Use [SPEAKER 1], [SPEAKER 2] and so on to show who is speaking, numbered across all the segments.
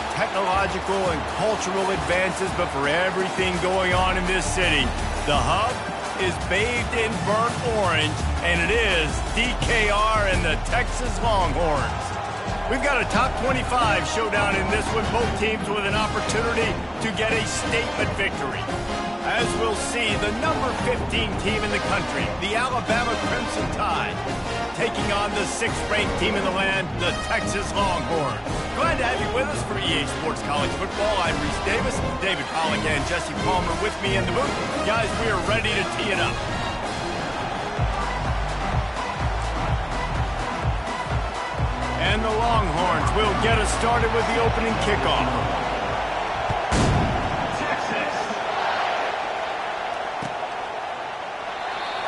[SPEAKER 1] the technological and cultural advances, but for everything going on in this city, the hub is bathed in burnt orange, and it is DKR and the Texas Longhorns. We've got a top 25 showdown in this one, both teams with an opportunity to get a statement victory. As we'll see, the number 15 team in the country, the Alabama Crimson Tide, taking on the 6th-ranked team in the land, the Texas Longhorns. Glad to have you with us for EA Sports College Football. I'm Reese Davis, David Pollock and Jesse Palmer with me in the booth. Guys, we are ready to tee it up. And the Longhorns will get us started with the opening kickoff.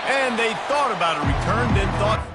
[SPEAKER 1] And they thought about a return, then thought...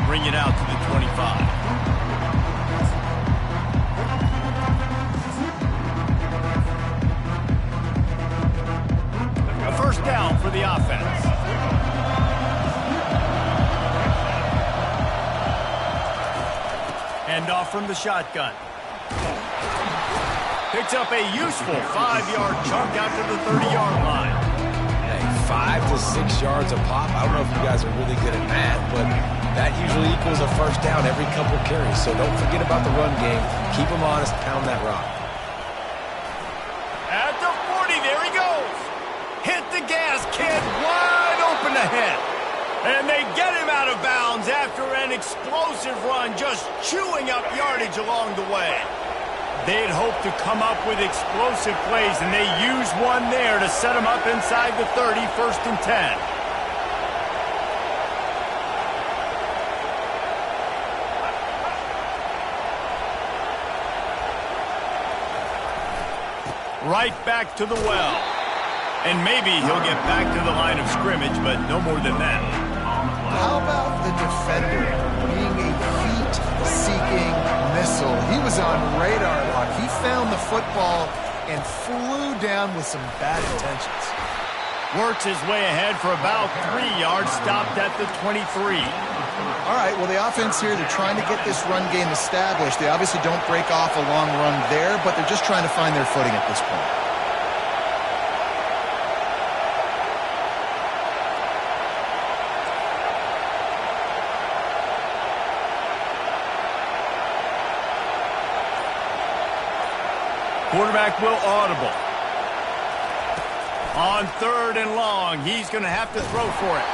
[SPEAKER 1] bring it out to the 25. A first down for the offense. Hand off from the shotgun. Picks up a useful 5-yard chunk out to the 30-yard line.
[SPEAKER 2] 5 to 6 yards a pop. I don't know if you guys are really good at math, but that usually equals a first down every couple carries. So don't forget about the run game. Keep them honest. Pound that rock.
[SPEAKER 1] At the 40, there he goes. Hit the gas, kid. Wide open ahead. And they get him out of bounds after an explosive run, just chewing up yardage along the way. They'd hoped to come up with explosive plays, and they used one there to set them up inside the 30, 1st and 10. Right back to the well. And maybe he'll get back to the line of scrimmage, but no more than that.
[SPEAKER 3] How about the defender being a heat-seeking missile? He was on radar lock. He found the football and flew down with some bad intentions.
[SPEAKER 1] Works his way ahead for about 3 yards, stopped at the 23.
[SPEAKER 3] All right, well, the offense here, they're trying to get this run game established. They obviously don't break off a long run there, but they're just trying to find their footing at this point.
[SPEAKER 1] Quarterback will audible. On 3rd and long, he's going to have to throw for it.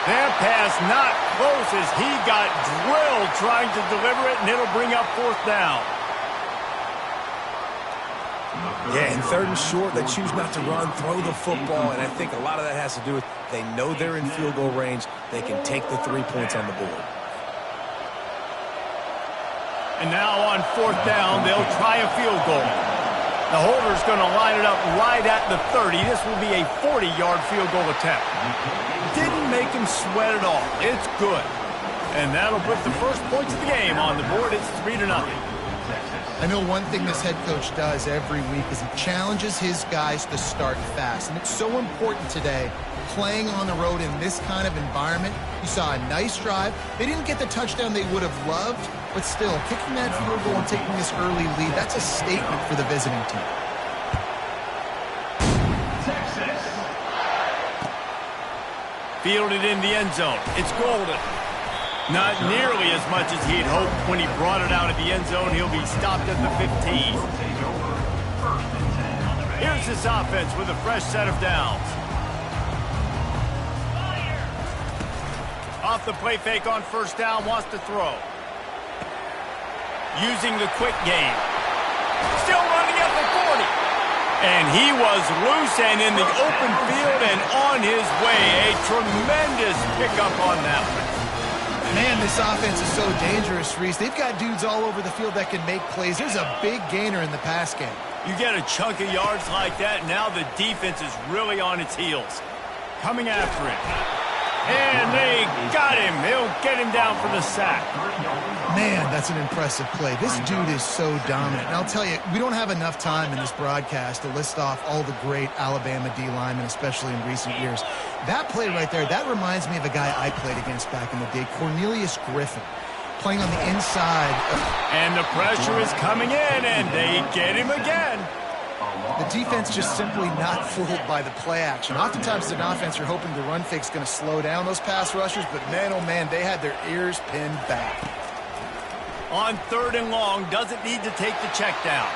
[SPEAKER 1] That pass not close as he got drilled trying to deliver it, and it'll bring up 4th down.
[SPEAKER 2] Yeah, and 3rd and short, they choose not to run, throw the football, and I think a lot of that has to do with they know they're in field goal range. They can take the 3 points on the board.
[SPEAKER 1] And now on 4th down, they'll try a field goal. The holder's going to line it up right at the 30. This will be a 40-yard field goal attempt. Didn't make him sweat at all. It's good. And that'll put the first points of the game on the board. It's 3-0.
[SPEAKER 3] I know one thing this head coach does every week is he challenges his guys to start fast. And it's so important today, playing on the road in this kind of environment. You saw a nice drive. They didn't get the touchdown they would have loved, but still, kicking that field goal and taking this early lead, that's a statement for the visiting team.
[SPEAKER 1] Fielded in the end zone. It's golden. Not nearly as much as he'd hoped when he brought it out of the end zone. He'll be stopped at the 15. Here's this offense with a fresh set of downs. Off the play fake on 1st down, wants to throw. Using the quick game. Still running at the 40. And he was loose and in the open field and on his way. A tremendous pickup on that one.
[SPEAKER 3] Man, this offense is so dangerous, Reese. They've got dudes all over the field that can make plays. There's a big gainer in the pass game.
[SPEAKER 1] You get a chunk of yards like that, now the defense is really on its heels. Coming after him. And they got him. He'll get him down for the sack.
[SPEAKER 3] Man, that's an impressive play. This dude is so dominant. And I'll tell you, we don't have enough time in this broadcast to list off all the great Alabama D linemen, especially in recent years. That play right there, that reminds me of a guy I played against back in the day, Cornelius Griffin, playing on the inside.
[SPEAKER 1] And the pressure is coming in, and they get him again.
[SPEAKER 3] The defense just simply not fooled by the play action. Oftentimes, as an offense, you're hoping the run fake's going to slow down those pass rushers, but man, oh man, they had their ears pinned back.
[SPEAKER 1] On 3rd and long, doesn't need to take the check down.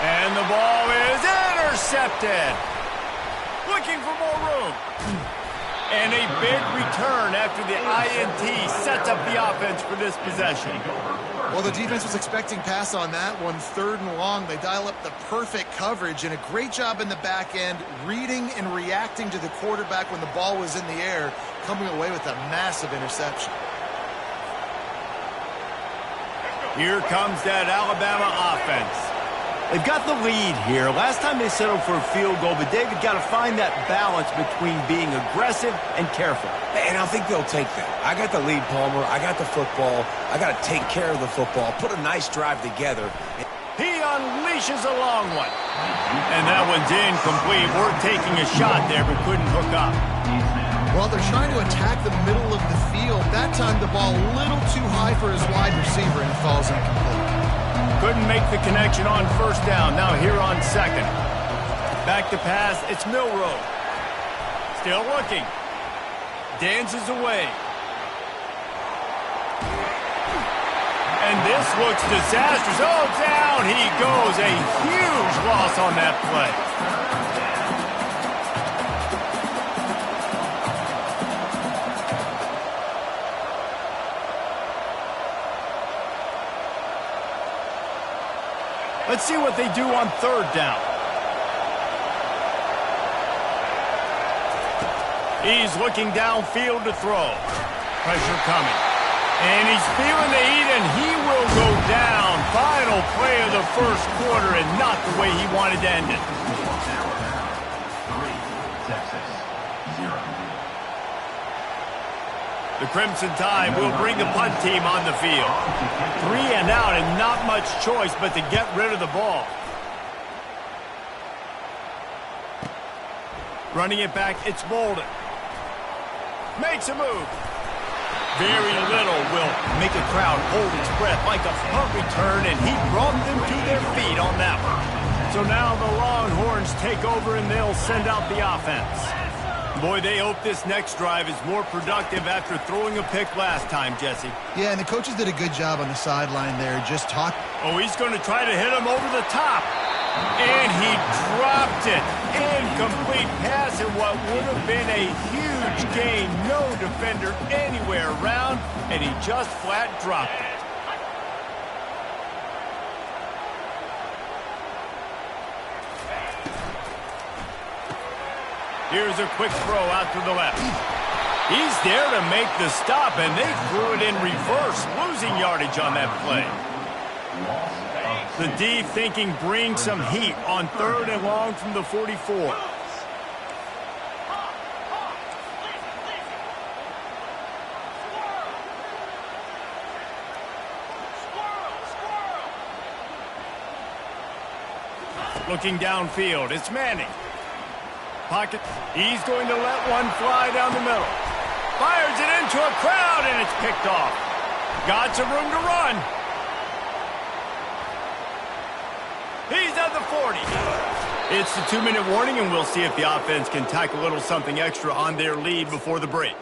[SPEAKER 1] And the ball is intercepted. Looking for more room. And a big return after the INT sets up the offense for this possession.
[SPEAKER 3] Well, the defense was expecting pass on that one. 3rd and long, they dial up the perfect coverage and a great job in the back end, reading and reacting to the quarterback when the ball was in the air, coming away with a massive interception.
[SPEAKER 1] Here comes that Alabama offense. They've got the lead here. Last time they settled for a field goal, but David got to find that balance between being aggressive and careful.
[SPEAKER 2] And I think they'll take that. I got the lead, Palmer. I got the football. I got to take care of the football, put a nice drive together.
[SPEAKER 1] He unleashes a long one. And that one's incomplete. We're taking a shot there, but couldn't hook up.
[SPEAKER 3] Well, they're trying to attack the middle of the field. That time the ball a little too high for his wide receiver, and it falls incomplete.
[SPEAKER 1] Couldn't make the connection on 1st down. Now here on 2nd. Back to pass. It's Milroe. Still looking. Dances away. And this looks disastrous. Oh, down he goes. A huge loss on that play. Let's see what they do on 3rd down. He's looking downfield to throw. Pressure coming. And he's feeling the heat, and he will go down. Final play of the 1st quarter, and not the way he wanted to end it. The Crimson Tide will bring the punt team on the field. 3 and out, and not much choice but to get rid of the ball. Running it back, it's Bolden. Makes a move. Very little will make a crowd hold its breath like a punt return, and he brought them to their feet on that one. So now the Longhorns take over, and they'll send out the offense. Boy, they hope this next drive is more productive after throwing a pick last time, Jesse.
[SPEAKER 3] Yeah, and the coaches did a good job on the sideline there, just talking.
[SPEAKER 1] Oh, he's going to try to hit him over the top. And he dropped it. Incomplete pass in what would have been a huge gain. No defender anywhere around, and he just flat dropped it. Here's a quick throw out to the left. He's there to make the stop, and they threw it in reverse, losing yardage on that play. The D thinking bring some heat on 3rd and long from the 44. Looking downfield, it's Manning. Pocket. He's going to let one fly down the middle. Fires it into a crowd, and it's picked off. Got some room to run. He's at the 40. It's the 2-minute warning, and we'll see if the offense can tack a little something extra on their lead before the break.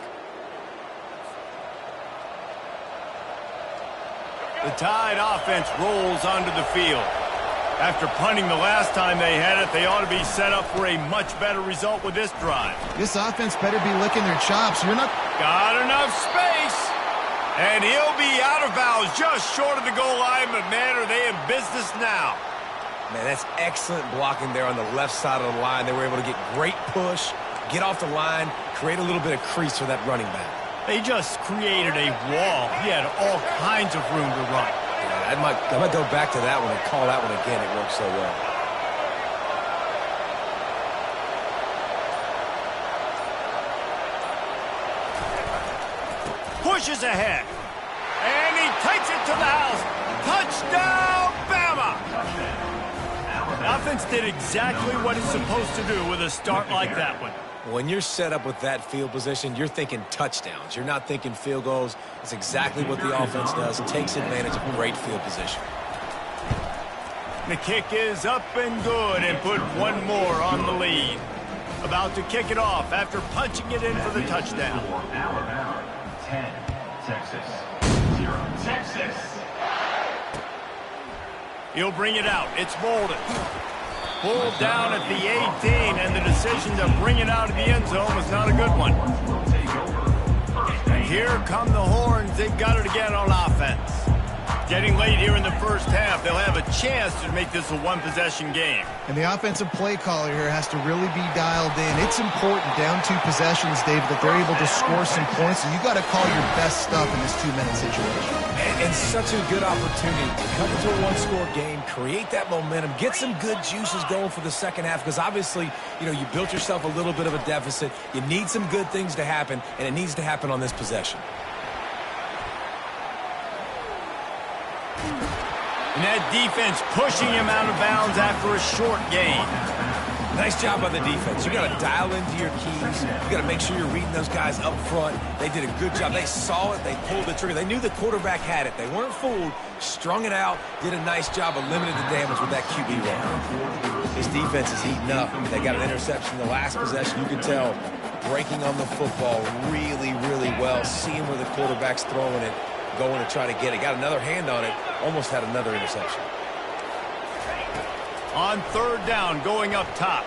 [SPEAKER 1] The Tide offense rolls onto the field. After punting the last time they had it, they ought to be set up for a much better result with this drive.
[SPEAKER 3] This offense better be licking their chops. You're not...
[SPEAKER 1] Got enough space. And he'll be out of bounds just short of the goal line, but man, are they in business now.
[SPEAKER 2] Man, that's excellent blocking there on the left side of the line. They were able to get great push, get off the line, create a little bit of crease for that running back.
[SPEAKER 1] They just created a wall. He had all kinds of room to run.
[SPEAKER 2] I might go back to that one and call that one again. It worked so well.
[SPEAKER 1] Pushes ahead. And he takes it to the house. Touchdown, Bama! The offense did exactly what it's supposed to do with a start like that one.
[SPEAKER 2] When you're set up with that field position, you're thinking touchdowns. You're not thinking field goals. It's exactly what the offense does. It takes advantage of great field position.
[SPEAKER 1] The kick is up and good and put one more on the lead. About to kick it off after punching it in for the touchdown.
[SPEAKER 4] Alabama, 10, Texas, 0, Texas.
[SPEAKER 1] He'll bring it out. It's Bolden. Pulled down at the 18, and the decision to bring it out of the end zone was not a good one. And here come the Horns. They've got it again on offense. Getting late here in the first half, they'll have a chance to make this a one-possession game.
[SPEAKER 3] And the offensive play caller here has to really be dialed in. It's important down 2 possessions, David, that they're able to score some points. So you got to call your best stuff in this 2-minute situation.
[SPEAKER 2] And such a good opportunity to come into a one-score game, create that momentum, get some good juices going for the second half, because obviously, you know, you built yourself a little bit of a deficit. You need some good things to happen, and it needs to happen on this possession.
[SPEAKER 1] And that defense pushing him out of bounds after a short gain.
[SPEAKER 2] Nice job by the defense. You got to dial into your keys. You got to make sure you're reading those guys up front. They did a good job. They saw it. They pulled the trigger. They knew the quarterback had it. They weren't fooled. Strung it out. Did a nice job of limiting the damage with that QB run. This defense is heating up. They got an interception the last possession. You can tell breaking on the football really, really well. Seeing where the quarterback's throwing it. Going to try to get it. Got another hand on it. Almost had another interception.
[SPEAKER 1] On 3rd down, going up top.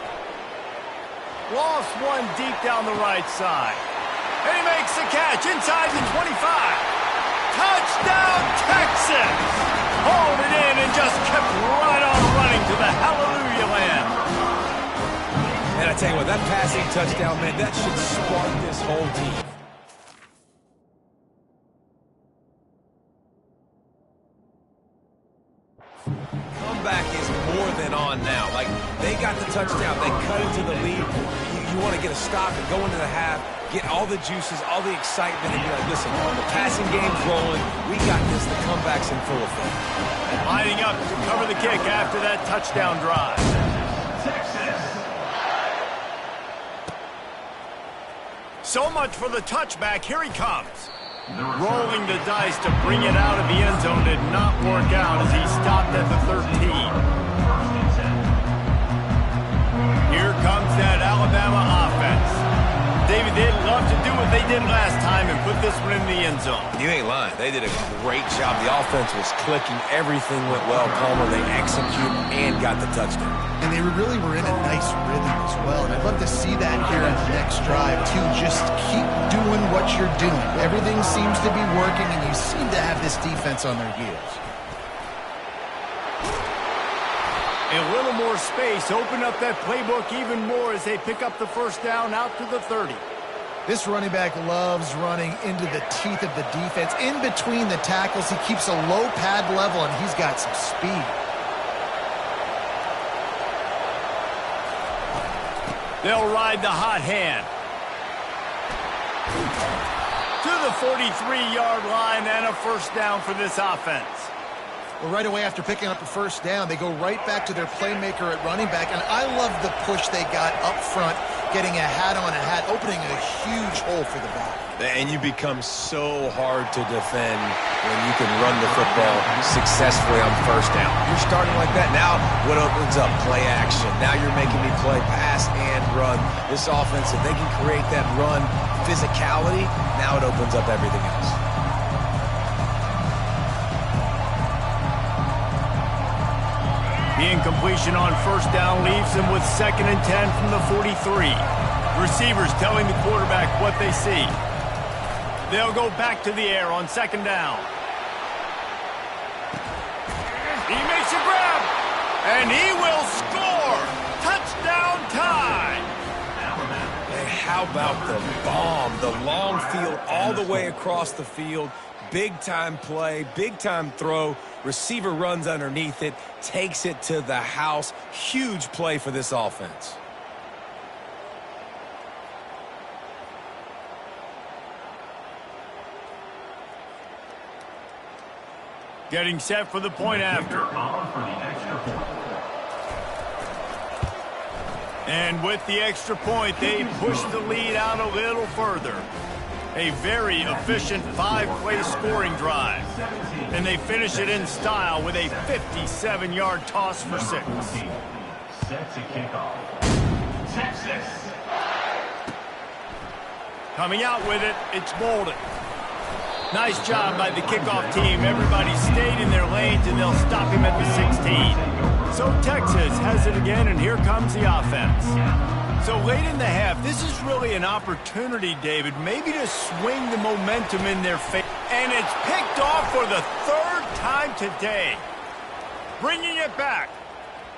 [SPEAKER 1] Lost one deep down the right side. And he makes the catch inside the 25. Touchdown, Texas! Hauled it in and just kept right on running to the hallelujah land.
[SPEAKER 2] And I tell you what, that passing touchdown, man, that should spark this whole team. Comeback is more than on now. Like, they got the touchdown. They cut into the lead. You want to get a stop and go into the half, get all the juices, all the excitement, and be like, listen, the passing game's rolling. We got this. The comeback's in full effect.
[SPEAKER 1] Lining up to cover the kick after that touchdown drive. So much for the touchback. Here he comes. Rolling the dice to bring it out of the end zone did not work out as he stopped at the 13. Here comes that Alabama offense. didn't last time and put this one in the end zone.
[SPEAKER 2] You ain't lying. They did a great job. The offense was clicking. Everything went well, Palmer. They executed and got the touchdown.
[SPEAKER 3] And they really were in a nice rhythm as well. And I'd love to see that here in the next drive, too. Just keep doing what you're doing. Everything seems to be working, and you seem to have this defense on their heels.
[SPEAKER 1] A little more space. Open up that playbook even more as they pick up the first down out to the 30.
[SPEAKER 3] This running back loves running into the teeth of the defense. In between the tackles, he keeps a low pad level, and he's got some speed.
[SPEAKER 1] They'll ride the hot hand. To the 43-yard line and a first down for this offense.
[SPEAKER 3] Well, right away after picking up the first down, they go right back to their playmaker at running back, and I love the push they got up front, getting a hat on a hat, opening a huge hole for the back.
[SPEAKER 2] And you become so hard to defend when you can run the football successfully on first down. You're starting like that. Now what opens up? Play action. Now you're making me play pass and run. This offense, if they can create that run physicality, now it opens up everything else.
[SPEAKER 1] The incompletion on first down leaves him with 2nd and 10 from the 43. Receivers telling the quarterback what they see. They'll go back to the air on 2nd down. He makes a grab, and he will score. Touchdown time.
[SPEAKER 2] And how about the bomb? The long field all the way across the field. Big-time play, big-time throw. Receiver runs underneath it, takes it to the house. Huge play for this offense.
[SPEAKER 1] Getting set for the point after. And with the extra point, they push the lead out a little further. A very efficient 5-play scoring drive. And they finish it in style with a 57-yard toss for 6.
[SPEAKER 4] Set to kick off. Texas.
[SPEAKER 1] Coming out with it, it's Bolden. Nice job by the kickoff team. Everybody stayed in their lanes, and they'll stop him at the 16. So Texas has it again, and here comes the offense. So late in the half, this is really an opportunity, David, maybe to swing the momentum in their favor. And it's picked off for the 3rd time today. Bringing it back.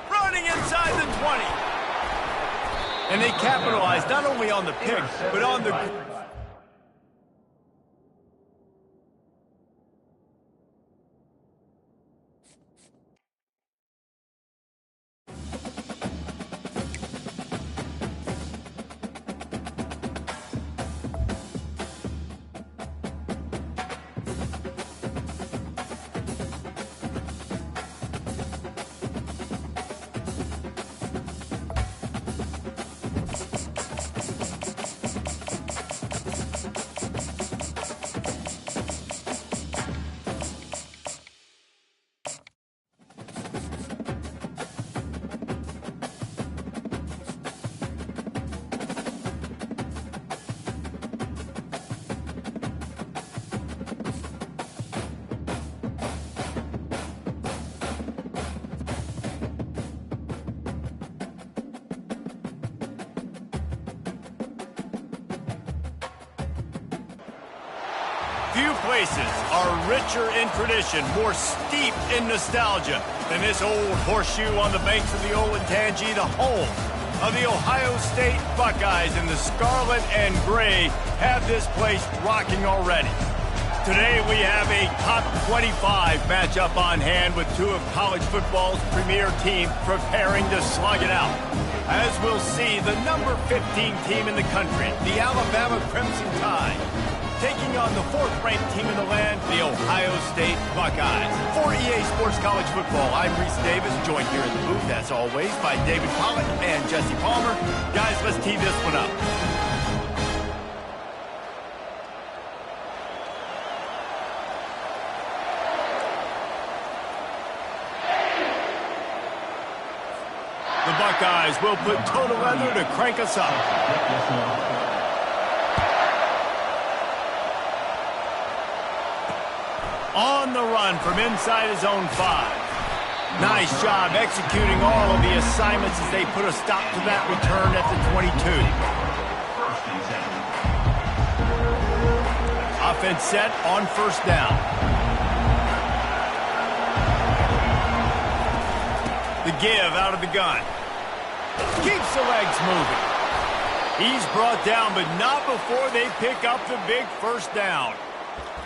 [SPEAKER 1] Running inside the 20. And they capitalized not only on the pick, but on the... Few places are richer in tradition, more steep in nostalgia than this old horseshoe on the banks of the Olentangy, the home of the Ohio State Buckeyes. And the scarlet and gray have this place rocking already. Today we have a top 25 matchup on hand with two of college football's premier teams preparing to slug it out. As we'll see, the number 15 team in the country, the Alabama Crimson Tide, taking on the 4th-ranked team in the land, the Ohio State Buckeyes. For EA Sports College Football, I'm Reese Davis, joined here in the booth, as always, by David Pollack and Jesse Palmer. Guys, let's tee this one up. The Buckeyes will put total leather to crank us up. On the run from inside his own 5. Nice job executing all of the assignments as they put a stop to that return at the 22. Offense set on first down. The give out of the gun. Keeps the legs moving. He's brought down, but not before they pick up the big first down.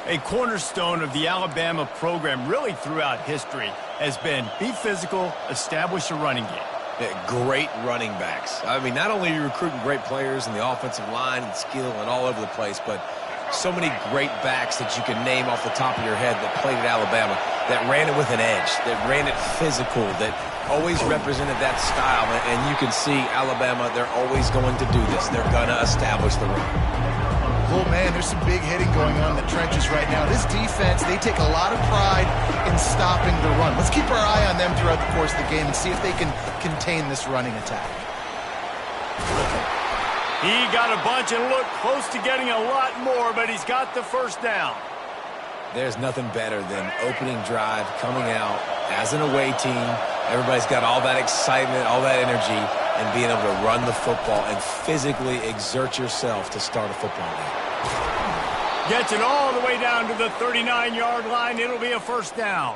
[SPEAKER 1] A cornerstone of the Alabama program really throughout history has been be physical, establish a running game.
[SPEAKER 2] Yeah, great running backs. I mean, not only are you recruiting great players in the offensive line and skill and all over the place, but so many great backs that you can name off the top of your head that played at Alabama, that ran it with an edge, that ran it physical, that always represented that style. And you can see Alabama, they're always going to do this. They're going to establish the run.
[SPEAKER 3] Oh, man, there's some big hitting going on in the trenches right now. This defense, they take a lot of pride in stopping the run. Let's keep our eye on them throughout the course of the game and see if they can contain this running attack.
[SPEAKER 1] He got a bunch and looked close to getting a lot more, but he's got the first down.
[SPEAKER 2] There's nothing better than opening drive, coming out as an away team. Everybody's got all that excitement, all that energy, and being able to run the football and physically exert yourself to start a football game.
[SPEAKER 1] Gets it all the way down to the 39-yard line. It'll be a first down.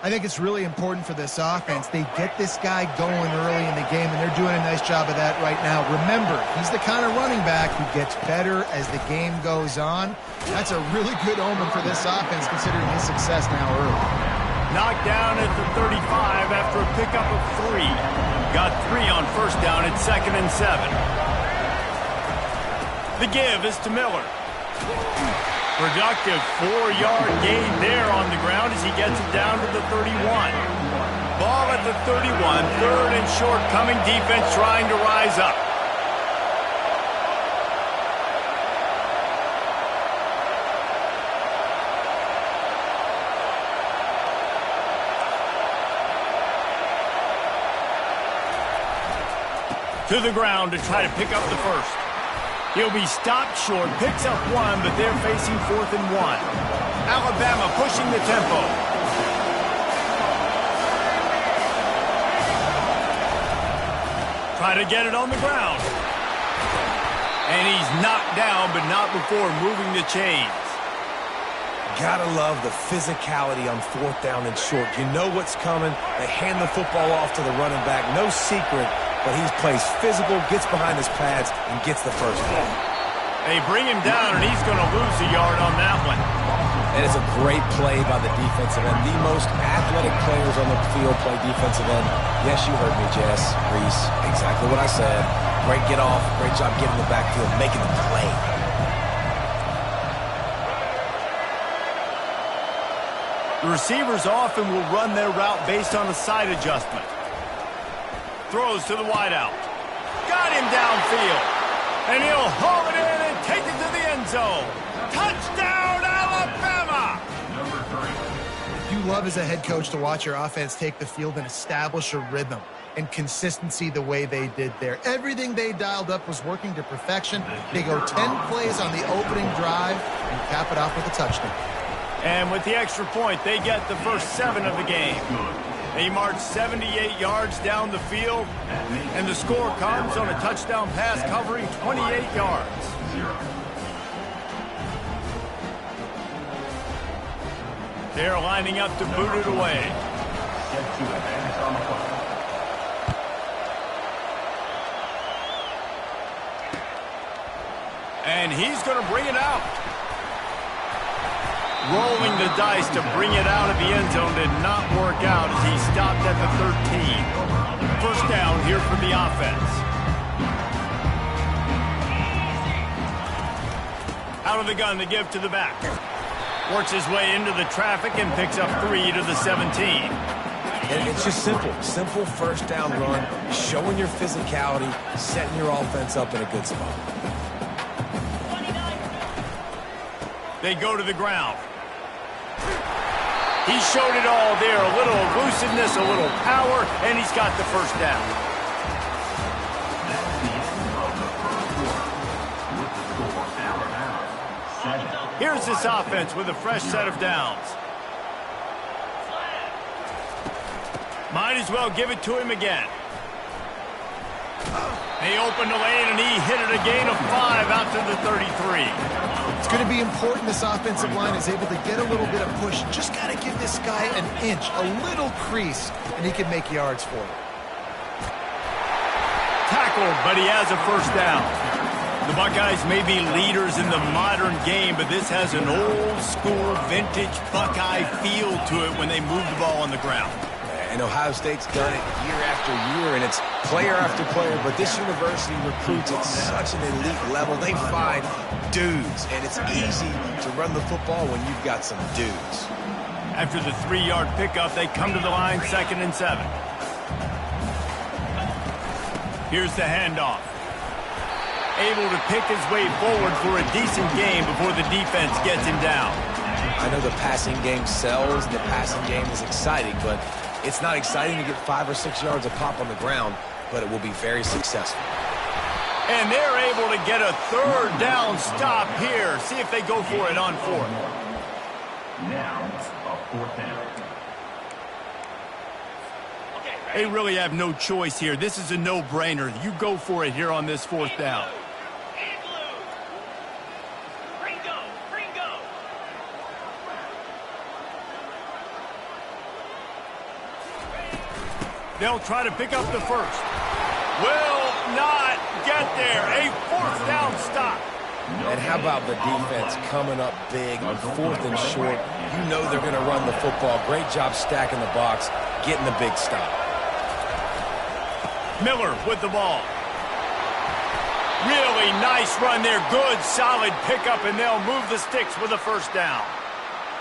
[SPEAKER 3] I think it's really important for this offense. They get this guy going early in the game, and they're doing a nice job of that right now. Remember, he's the kind of running back who gets better as the game goes on. That's a really good omen for this offense, considering his success now early.
[SPEAKER 1] Knocked down at the 35 after a pickup of 3. Got 3 on first down at 2nd and 7. The give is to Miller. Productive 4-yard gain there on the ground as he gets it down to the 31. Ball at the 31, 3rd and short, coming defense trying to rise up. To the ground to try to pick up the first. He'll be stopped short, picks up 1, but they're facing 4th and 1. Alabama pushing the tempo. Try to get it on the ground. And he's knocked down, but not before moving the chains.
[SPEAKER 2] Gotta love the physicality on 4th down and short. You know what's coming. They hand the football off to the running back. No secret. But he plays physical, gets behind his pads, and gets the first down.
[SPEAKER 1] They bring him down, and he's going to lose a yard on that one.
[SPEAKER 2] And it's a great play by the defensive end. The most athletic players on the field play defensive end. Yes, you heard me, Jess, Reese. Exactly what I said. Great get off, great job getting the backfield, making the play.
[SPEAKER 1] The receivers often will run their route based on a side adjustment. Throws to the wideout. Got him downfield. And he'll haul it in and take it to the end zone. Touchdown, Alabama!
[SPEAKER 3] You love as a head coach to watch your offense take the field and establish a rhythm and consistency the way they did there. Everything they dialed up was working to perfection. They go 10 plays on the opening drive and cap it off with a touchdown.
[SPEAKER 1] And with the extra point, they get the first 7 of the game. They march 78 yards down the field, and the score comes on a touchdown pass covering 28 yards. They're lining up to boot it away. And he's going to bring it out. Rolling the dice to bring it out of the end zone did not work out as he stopped at the 13. First down here for the offense. Out of the gun to give to the back. Works his way into the traffic and picks up 3 to the 17.
[SPEAKER 2] And it's just simple. Simple first down run, showing your physicality, setting your offense up in a good spot.
[SPEAKER 1] They go to the ground. He showed it all there. A little elusiveness, a little power, and he's got the first down. Here's this offense with a fresh set of downs. Might as well give it to him again. They opened the lane, and he hit it a gain of 5 out to the 33.
[SPEAKER 3] It's going to be important this offensive line is able to get a little bit of push. Just got to give this guy an inch, a little crease, and he can make yards for it.
[SPEAKER 1] Tackled, but he has a first down. The Buckeyes may be leaders in the modern game, but this has an old-school, vintage Buckeye feel to it when they move the ball on the ground.
[SPEAKER 2] And Ohio State's done it year after year, and it's player after player. But this university recruits at such an elite level. They find dudes, and it's easy to run the football when you've got some dudes.
[SPEAKER 1] After the 3-yard pickup, they come to the line, 2nd and 7. Here's the handoff. Able to pick his way forward for a decent game before the defense gets him down.
[SPEAKER 2] I know the passing game sells, and the passing game is exciting, but it's not exciting to get 5 or 6 yards a pop on the ground, but it will be very successful.
[SPEAKER 1] And they're able to get a 3rd down stop here. See if they go for it on 4th.
[SPEAKER 4] Now, a 4th down.
[SPEAKER 1] They really have no choice here. This is a no-brainer. You go for it here on this 4th down. They'll try to pick up the first. Will not get there. A 4th down stop.
[SPEAKER 2] And how about the defense coming up big on 4th and short? You know they're going to run the football. Great job stacking the box, getting the big stop.
[SPEAKER 1] Miller with the ball. Really nice run there. Good, solid pickup, and they'll move the sticks with a first down.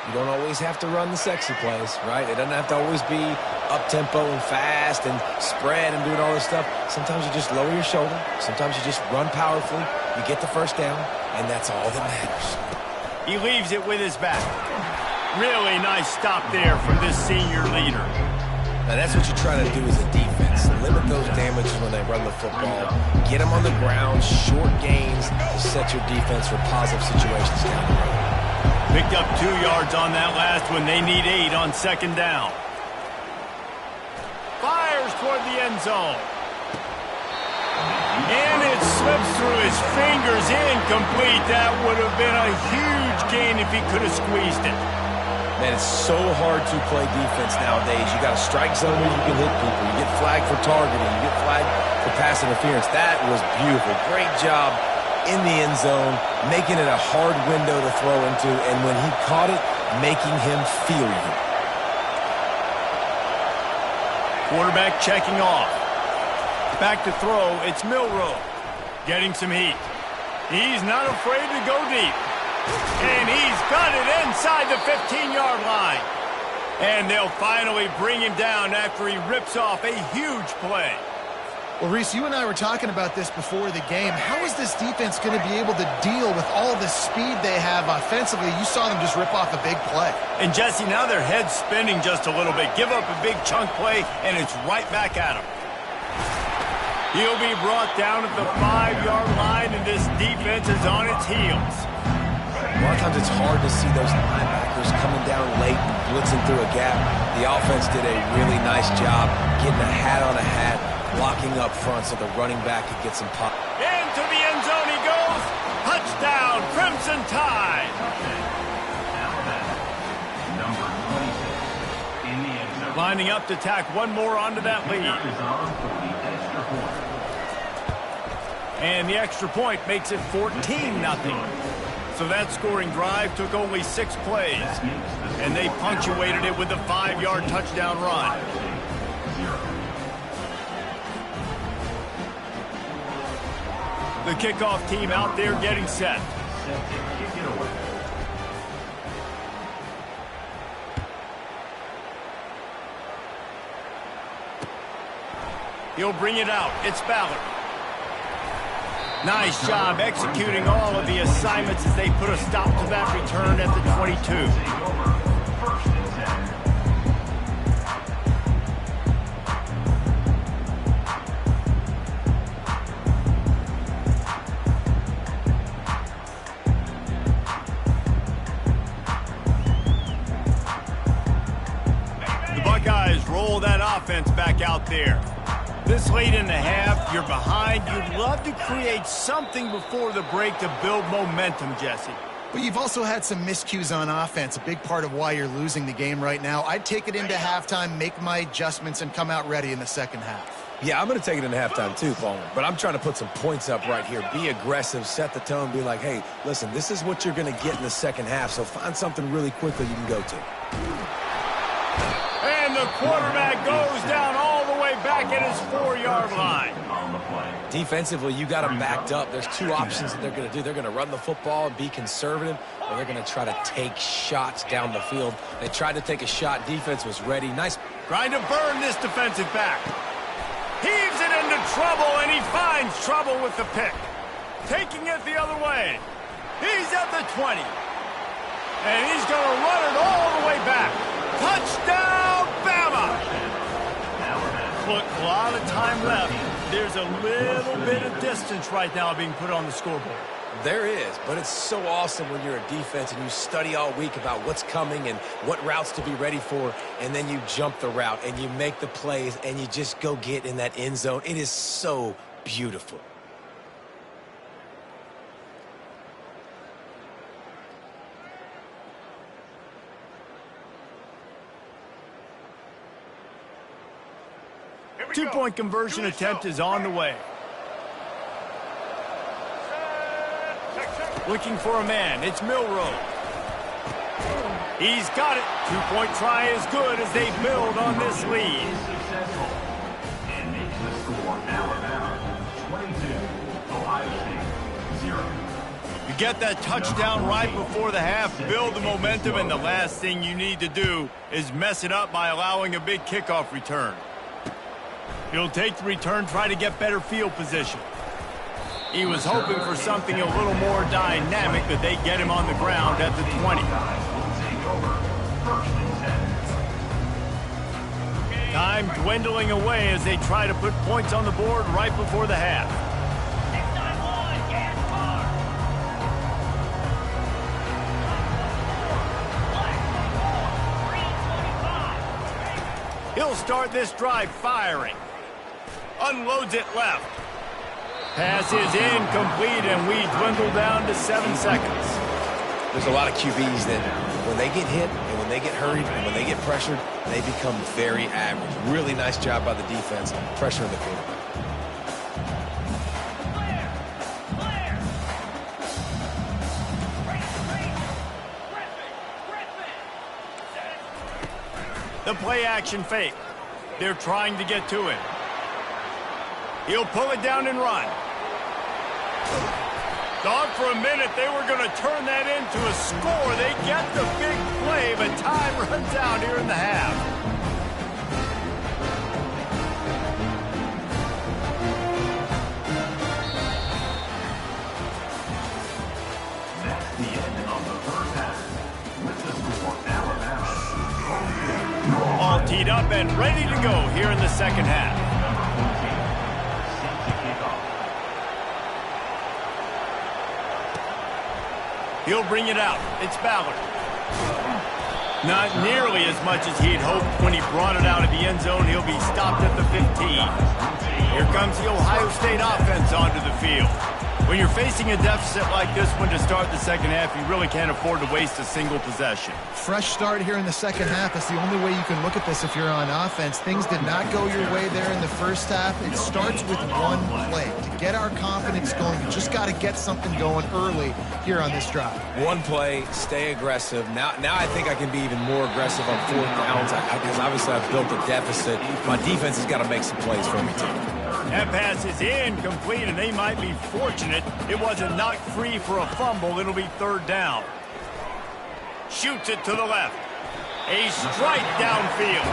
[SPEAKER 2] You don't always have to run the sexy plays, right? It doesn't have to always be up-tempo and fast and spread and doing all this stuff. Sometimes you just lower your shoulder. Sometimes you just run powerfully. You get the first down, and that's all that matters.
[SPEAKER 1] He leaves it with his back. Really nice stop there from this senior leader.
[SPEAKER 2] Now, that's what you're trying to do as a defense. Limit those damages when they run the football. Get them on the ground, short gains to set your defense for positive situations down the road.
[SPEAKER 1] Picked up 2 yards on that last one. They need 8 on 2nd down. Fires toward the end zone. And it slips through his fingers, incomplete. That would have been a huge gain if he could have squeezed it.
[SPEAKER 2] Man, it's so hard to play defense nowadays. You got a strike zone where you can hit people. You get flagged for targeting. You get flagged for pass interference. That was beautiful. Great job in the end zone, making it a hard window to throw into, and when he caught it, making him feel you.
[SPEAKER 1] Quarterback checking off. Back to throw, it's Milroe. Getting some heat. He's not afraid to go deep. And he's got it inside the 15-yard line. And they'll finally bring him down after he rips off a huge play.
[SPEAKER 3] Well, Reese, you and I were talking about this before the game. How is this defense going to be able to deal with all the speed they have offensively? You saw them just rip off a big play.
[SPEAKER 1] And, Jesse, now their head's spinning just a little bit. Give up a big chunk play, and it's right back at him. He'll be brought down at the 5-yard line, and this defense is on its heels.
[SPEAKER 2] A lot of times it's hard to see those linebackers coming down late and blitzing through a gap. The offense did a really nice job getting a hat on a hat, blocking up front so the running back could get some pop.
[SPEAKER 1] Into the end zone he goes. Touchdown, Crimson Tide.
[SPEAKER 4] Number 26 in the end zone.
[SPEAKER 1] Lining up to tack one more onto that lead.
[SPEAKER 4] Is on for the extra point.
[SPEAKER 1] And the extra point makes it 14-0. So that scoring drive took only 6 plays. And they punctuated it with a 5-yard touchdown run. The kickoff team out there getting set.
[SPEAKER 4] Kick it away.
[SPEAKER 1] He'll bring it out. It's Ballard. Nice job executing all of the assignments as they put a stop to that return at the 22.
[SPEAKER 4] First and 10.
[SPEAKER 1] The Buckeyes roll that offense back out there. This late in the half, you're behind. You'd love to create something before the break to build momentum, Jesse.
[SPEAKER 3] But you've also had some miscues on offense, a big part of why you're losing the game right now. I'd take it into halftime, make my adjustments, and come out ready in the second half.
[SPEAKER 2] Yeah, I'm going to take it into halftime too, Paul. But I'm trying to put some points up right here. Be aggressive, set the tone, be like, hey, listen, this is what you're going to get in the second half, so find something really quickly you can go to.
[SPEAKER 1] And the quarterback goes down all the way back at his 4-yard line.
[SPEAKER 2] Defensively, you got them backed up. There's two options that they're going to do. They're going to run the football and be conservative, or they're going to try to take shots down the field. They tried to take a shot. Defense was ready. Nice.
[SPEAKER 1] Trying to burn this defensive back. Heaves it into trouble, and he finds trouble with the pick. Taking it the other way. He's at the 20. And he's going to run it all the way back. Touchdown, Bama! Look, a lot of time left. There's a little bit of distance right now being put on the scoreboard.
[SPEAKER 2] There is, but it's so awesome when you're a defense and you study all week about what's coming and what routes to be ready for, and then you jump the route and you make the plays and you just go get in that end zone. It is so beautiful.
[SPEAKER 1] Two-point conversion attempt is on the way. Looking for a man. It's Milrow. He's got it. Two-point try is good as they build on this lead.
[SPEAKER 4] And makes the score Alabama 22, Ohio State 0.
[SPEAKER 1] You get that touchdown right before the half, build the momentum, and the last thing you need to do is mess it up by allowing a big kickoff return. He'll take the return, try to get better field position. He was hoping for something a little more dynamic, but they get him on the ground at the 20. Time dwindling away as they try to put points on the board right before the half. He'll start this drive firing. Unloads it left. Pass is incomplete, and we dwindle down to 7 seconds.
[SPEAKER 2] There's a lot of QBs that when they get hit and when they get hurried and when they get pressured, they become very average. Really nice job by the defense pressuring the quarterback.
[SPEAKER 1] The play action fake. They're trying to get to him. He'll pull it down and run. Thought for a minute they were going to turn that into a score. They get the big play, but time runs out here in the half.
[SPEAKER 4] That's the end of the first half. With the score Alabama.
[SPEAKER 1] All teed up and ready to go here in the second half. He'll bring it out. It's Ballard. Not nearly as much as he'd hoped when he brought it out of the end zone. He'll be stopped at the 15. Here comes the Ohio State offense onto the field. When you're facing a deficit like this one to start the second half, you really can't afford to waste a single possession.
[SPEAKER 3] Fresh start here in the second half. That's the only way you can look at this if you're on offense. Things did not go your way there in the first half. It starts with one play. To get our confidence going, you just got to get something going early here on this drive.
[SPEAKER 2] One play, stay aggressive. Now I think I can be even more aggressive on fourth downs because obviously I've built a deficit. My defense has got to make some plays for me too.
[SPEAKER 1] That pass is incomplete, and they might be fortunate it wasn't knocked free for a fumble. It'll be third down. Shoots it to the left. A strike downfield.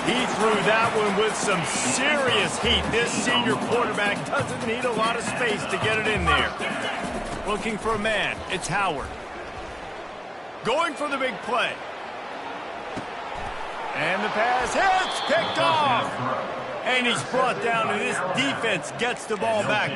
[SPEAKER 1] He threw that one with some serious heat. This senior quarterback doesn't need a lot of space to get it in there. Looking for a man. It's Howard. Going for the big play. And the pass hits. Picked off. And he's brought down, and this defense gets the ball back.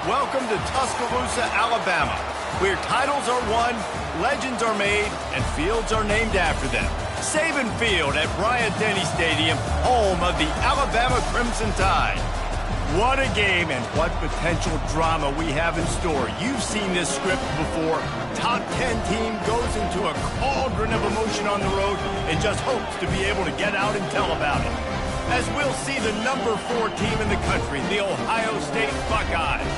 [SPEAKER 1] Welcome to Tuscaloosa, Alabama, where titles are won, legends are made, and fields are named after them. Saban Field at Bryant-Denny Stadium, home of the Alabama Crimson Tide. What a game and what potential drama we have in store. You've seen this script before. Top 10 team goes into a cauldron of emotion on the road and just hopes to be able to get out and tell about it. As we'll see the number 4 team in the country, the Ohio State Buckeyes,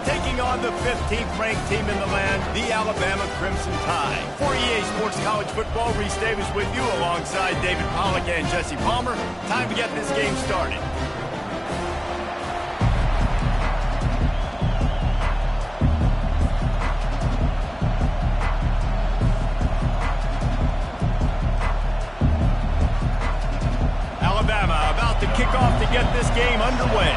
[SPEAKER 1] taking on the 15th ranked team in the land, the Alabama Crimson Tide. For EA Sports College Football, Reese Davis with you alongside David Pollack and Jesse Palmer. Time to get this game started. Alabama about to kick off to get this game underway.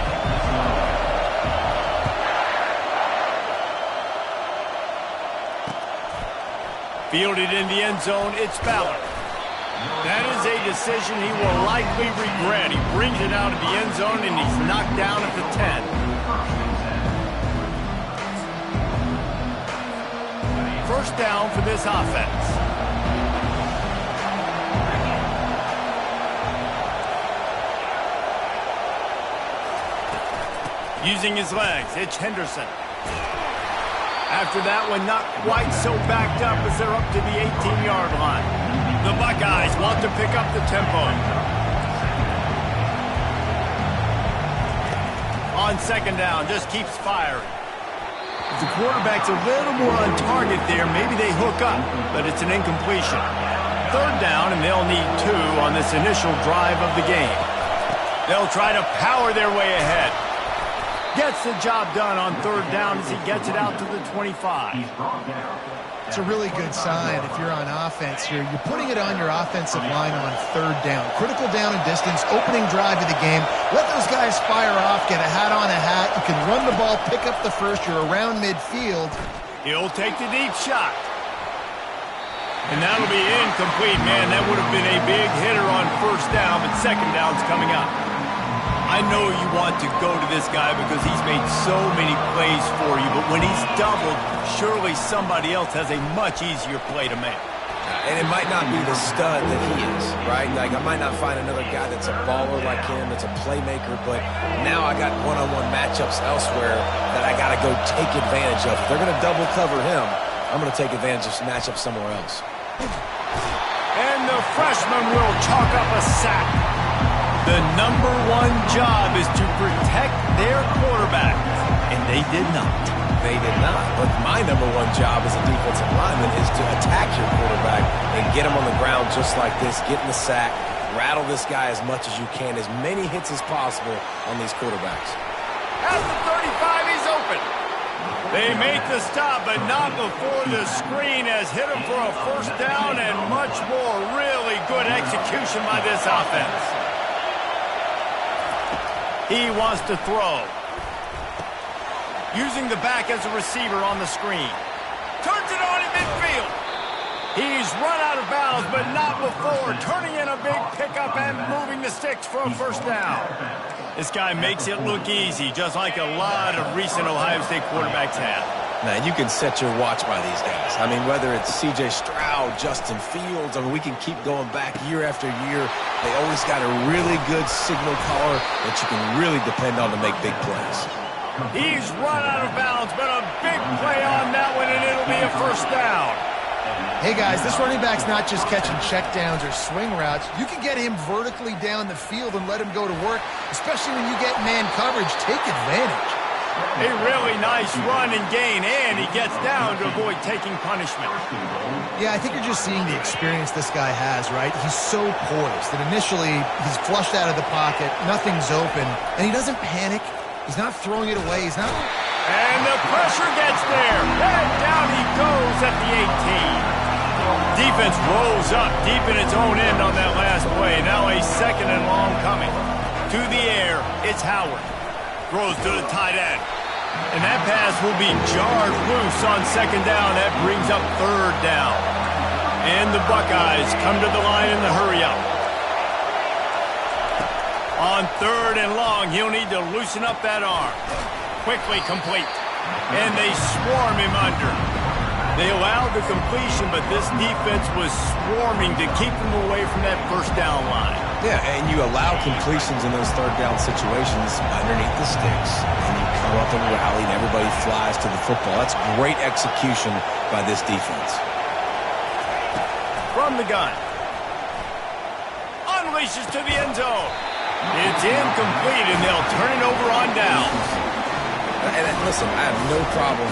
[SPEAKER 1] Fielded in the end zone, it's Ballard. That is a decision he will likely regret. He brings it out of the end zone and he's knocked down at the 10. First down for this offense. Using his legs, it's Henderson. After that one, not quite so backed up as they're up to the 18-yard line. The Buckeyes want to pick up the tempo. On second down, just keeps firing. If the quarterback's a little more on target there, maybe they hook up, but it's an incompletion. Third down, and they'll need 2 on this initial drive of the game. They'll try to power their way ahead. Gets the job done on third down as he gets it out to the 25.
[SPEAKER 3] It's a really good sign if you're on offense here. You're putting it on your offensive line on third down. Critical down and distance, opening drive of the game. Let those guys fire off, get a hat on a hat. You can run the ball, pick up the first. You're around midfield.
[SPEAKER 1] He'll take the deep shot. And that'll be incomplete, man. That would have been a big hitter on first down, but second down's coming up. I know you want to go to this guy because he's made so many plays for you, but when he's doubled, surely somebody else has a much easier play to make.
[SPEAKER 2] And it might not be the stud that he is, right? Like, I might not find another guy that's a baller like him, that's a playmaker, but now I got one-on-one matchups elsewhere that I got to go take advantage of. If they're going to double cover him, I'm going to take advantage of some matchups somewhere else.
[SPEAKER 1] And the freshman will chalk up a sack. The number 1 job is to protect their quarterback, and they did not.
[SPEAKER 2] They did not. But my number 1 job as a defensive lineman is to attack your quarterback and get him on the ground just like this, get in the sack, rattle this guy as much as you can, as many hits as possible on these quarterbacks.
[SPEAKER 1] At the 35, he's open. They make the stop, but not before the screen has hit him for a first down and much more. Really good execution by this offense. He wants to throw. Using the back as a receiver on the screen. Turns it on in midfield. He's run out of bounds, but not before. Turning in a big pickup and moving the sticks for a first down. This guy makes it look easy, just like a lot of recent Ohio State quarterbacks have.
[SPEAKER 2] Man, you can set your watch by these guys. I mean, whether it's C.J. Stroud, Justin Fields, I mean, we can keep going back year after year. They always got a really good signal caller that you can really depend on to make big plays.
[SPEAKER 1] He's run out of bounds, but a big play on that one, and it'll be a first down.
[SPEAKER 3] Hey, guys, this running back's not just catching checkdowns or swing routes. You can get him vertically down the field and let him go to work, especially when you get man coverage. Take advantage.
[SPEAKER 1] A really nice run and gain, and he gets down to avoid taking punishment.
[SPEAKER 3] Yeah, I think you're just seeing the experience this guy has, right? He's so poised that initially he's flushed out of the pocket, nothing's open, and he doesn't panic. He's not throwing it away. He's not...
[SPEAKER 1] And the pressure gets there. And down he goes at the 18. Defense rolls up deep in its own end on that last play. Now a second and long coming. To the air, it's Howard. Throws to the tight end. And that pass will be jarred loose on second down. That brings up third down. And the Buckeyes come to the line in the hurry up. On third and long, he'll need to loosen up that arm. Quickly complete. and they swarm him under. They allowed the completion, but this defense was swarming to keep them away from that first down line.
[SPEAKER 2] Yeah, and you allow completions in those third down situations underneath the sticks, and you come up and rally, and everybody flies to the football. That's great execution by this defense.
[SPEAKER 1] From the gun. Unleashes to the end zone. It's incomplete, and they'll turn it over on downs.
[SPEAKER 2] And listen, I have no problem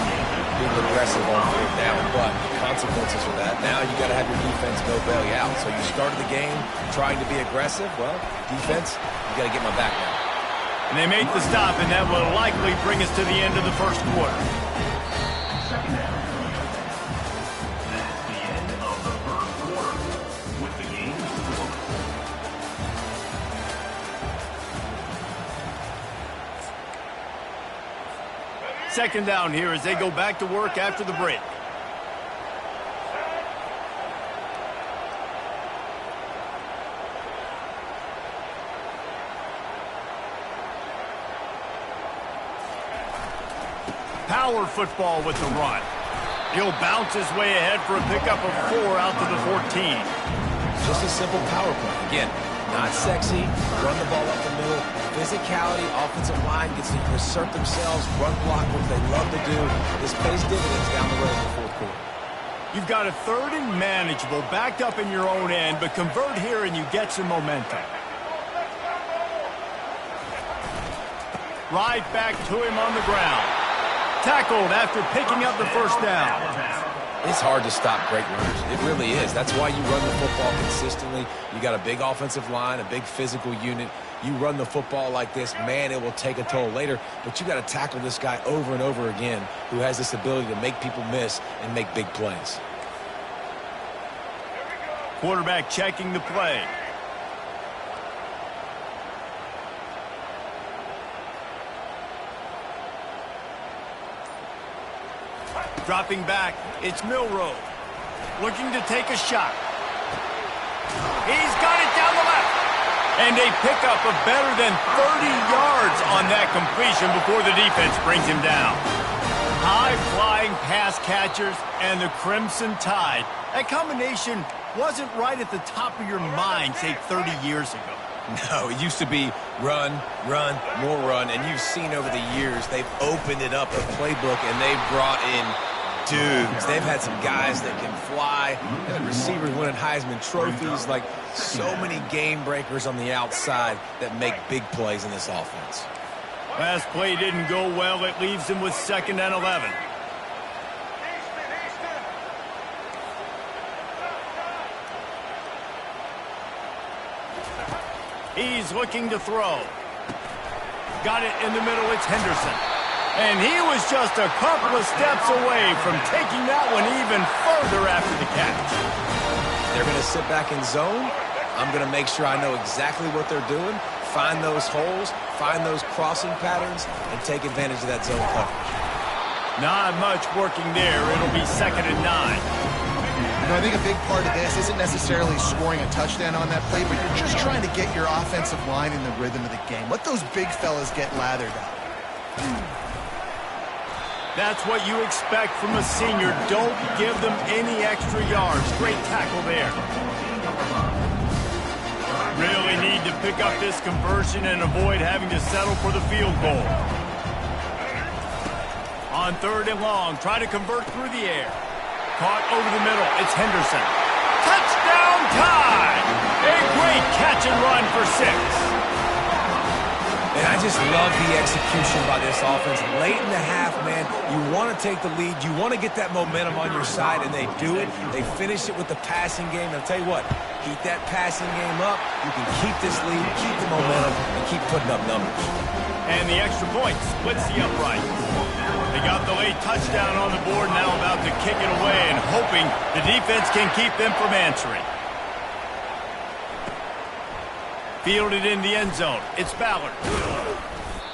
[SPEAKER 2] being aggressive on fourth down, but consequences of that. Now you got to have your defense go bail you out. So you started the game trying to be aggressive. Well, defense, you got to get my back now.
[SPEAKER 1] And they make the stop, and that will likely bring us to the end of the first quarter.
[SPEAKER 4] Second down. That's the end of the first quarter. With the game over.
[SPEAKER 1] Second down here as they go back to work after the break. Power football with the run. He'll bounce his way ahead for a pickup of 4 out to the 14.
[SPEAKER 2] Just a simple power play. Again, not sexy, run the ball up the middle. Physicality, offensive line gets to assert themselves, run block, what they love to do. This pays dividends down the road in the fourth quarter.
[SPEAKER 1] You've got a third and manageable, backed up in your own end, but convert here and you get some momentum. Right back to him on the ground. Tackled after picking up the first down.
[SPEAKER 2] It's hard to stop great runners. It really is. That's why you run the football consistently. You got a big offensive line, a big physical unit. You run the football like this, man, it will take a toll later. But you got to tackle this guy over and over again who has this ability to make people miss and make big plays.
[SPEAKER 1] Quarterback checking the play. Dropping back, it's Milroe. Looking to take a shot. He's got it down the left. And a pickup of better than 30 yards on that completion before the defense brings him down. High-flying pass catchers and the Crimson Tide. That combination wasn't right at the top of your mind, say, 30 years ago.
[SPEAKER 2] No, it used to be run, run, more run, and you've seen over the years they've opened it up, the playbook, and they've brought in dudes. They've had some guys that can fly, and receivers winning Heisman trophies, like so many game breakers on the outside that make big plays in this offense.
[SPEAKER 1] Last play didn't go well. It leaves him with 2nd and 11. He's looking to throw. Got it in the middle. It's Henderson. And he was just a couple of steps away from taking that one even further after the catch.
[SPEAKER 2] They're going to sit back in zone. I'm going to make sure I know exactly what they're doing, find those holes, find those crossing patterns, and take advantage of that zone coverage.
[SPEAKER 1] Not much working there. It'll be 2nd and 9.
[SPEAKER 3] I think a big part of this isn't necessarily scoring a touchdown on that play, but you're just trying to get your offensive line in the rhythm of the game. Let those big fellas get lathered up.
[SPEAKER 1] That's what you expect from a senior. Don't give them any extra yards. Great tackle there. Really need to pick up this conversion and avoid having to settle for the field goal. On 3rd and long, try to convert through the air. Caught over the middle. It's Henderson. Touchdown time! A great catch and run for 6.
[SPEAKER 2] And I just love the execution by this offense. Late in the half, man, you want to take the lead. You want to get that momentum on your side, and they do it. They finish it with the passing game. And I'll tell you what, keep that passing game up. You can keep this lead, keep the momentum, and keep putting up numbers.
[SPEAKER 1] And the extra point splits the upright. They got the late touchdown on the board, now about to kick it away and hoping the defense can keep them from answering. Fielded in the end zone. It's Ballard.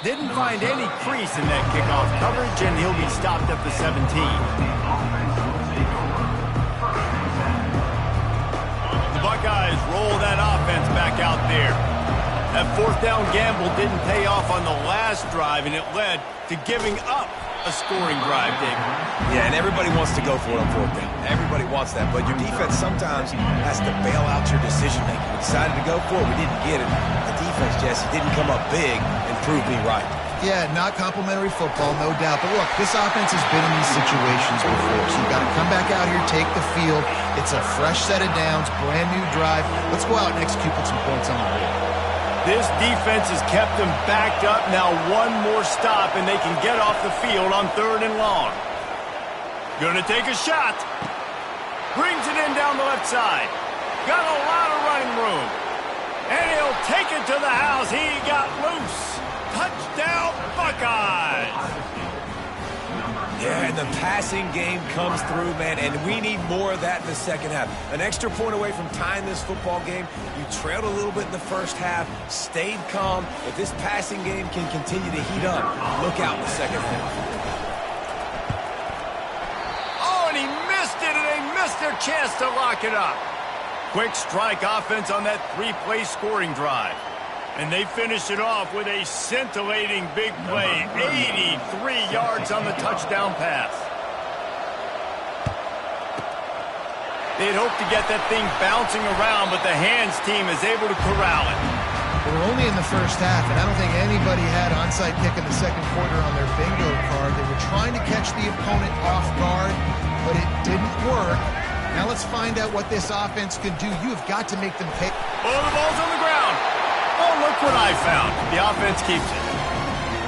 [SPEAKER 1] Didn't find any crease in that kickoff coverage, and he'll be stopped at the 17. The Buckeyes roll that offense back out there. That 4th down gamble didn't pay off on the last drive, and it led to giving up a scoring drive, David.
[SPEAKER 2] Yeah, and everybody wants to go for it on fourth down. Everybody wants that, but your defense sometimes has to bail out your decision-making. We decided to go for it. We didn't get it. The defense, Jesse, didn't come up big and prove me right.
[SPEAKER 3] Yeah, not complimentary football, no doubt. But look, this offense has been in these situations before, so you've got to come back out here, take the field. It's a fresh set of downs, brand new drive. Let's go out and execute with some points on the board.
[SPEAKER 1] This defense has kept them backed up. Now one more stop, and they can get off the field on 3rd and long. Gonna take a shot. Brings it in down the left side. Got a lot of running room. And he'll take it to the house. He got loose. Touchdown, Buckeyes!
[SPEAKER 2] Yeah, and the passing game comes through, man, and we need more of that in the second half. An extra point away from tying this football game. You trailed a little bit in the first half, stayed calm. If this passing game can continue to heat up, look out in the second half.
[SPEAKER 1] Oh, and he missed it, and they missed their chance to lock it up. Quick strike offense on that 3-play scoring drive. And they finish it off with a scintillating big play. 83 yards on the touchdown pass. They'd hope to get that thing bouncing around, but the hands team is able to corral it.
[SPEAKER 3] We're only in the first half, and I don't think anybody had onside kick in the second quarter on their bingo card. They were trying to catch the opponent off guard, but it didn't work. Now let's find out what this offense can do. You have got to make them pay.
[SPEAKER 1] Oh, the ball's on the ground. Oh, look what I found. The offense keeps it.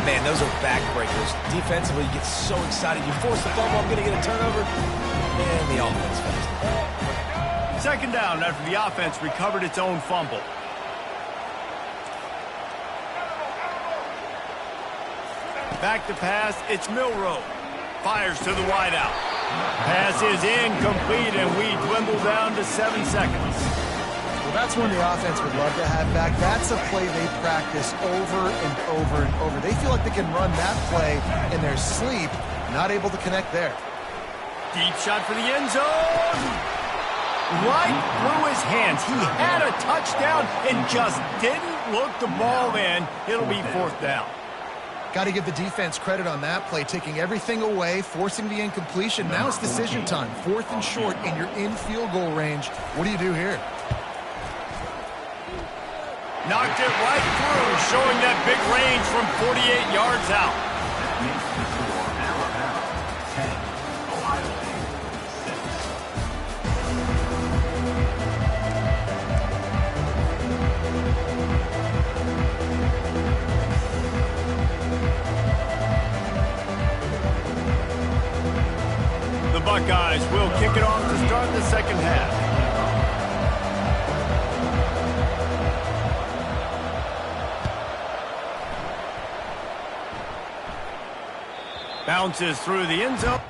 [SPEAKER 2] Man, those are backbreakers. Defensively, you get so excited. You force the fumble, I'm going to get a turnover. And the offense comes.
[SPEAKER 1] 2nd down after the offense recovered its own fumble. Back to pass, it's Milroe. Fires to the wideout. Pass is incomplete, and we dwindle down to 7 seconds.
[SPEAKER 3] Well, that's one the offense would love to have back. That's a play they practice over and over and over. They feel like they can run that play in their sleep, not able to connect there.
[SPEAKER 1] Deep shot for the end zone. Right through his hands. He had a touchdown and just didn't look the ball in. It'll be 4th down.
[SPEAKER 3] Got to give the defense credit on that play, taking everything away, forcing the incompletion. Now it's decision time. 4th and short, and you're in field goal range. What do you do here?
[SPEAKER 1] Knocked it right through, showing that big range from 48 yards out.
[SPEAKER 4] Makes the score Alabama 10, Ohio State
[SPEAKER 1] 6. The Buckeyes will kick it off to start the second half. Bounces through the end zone.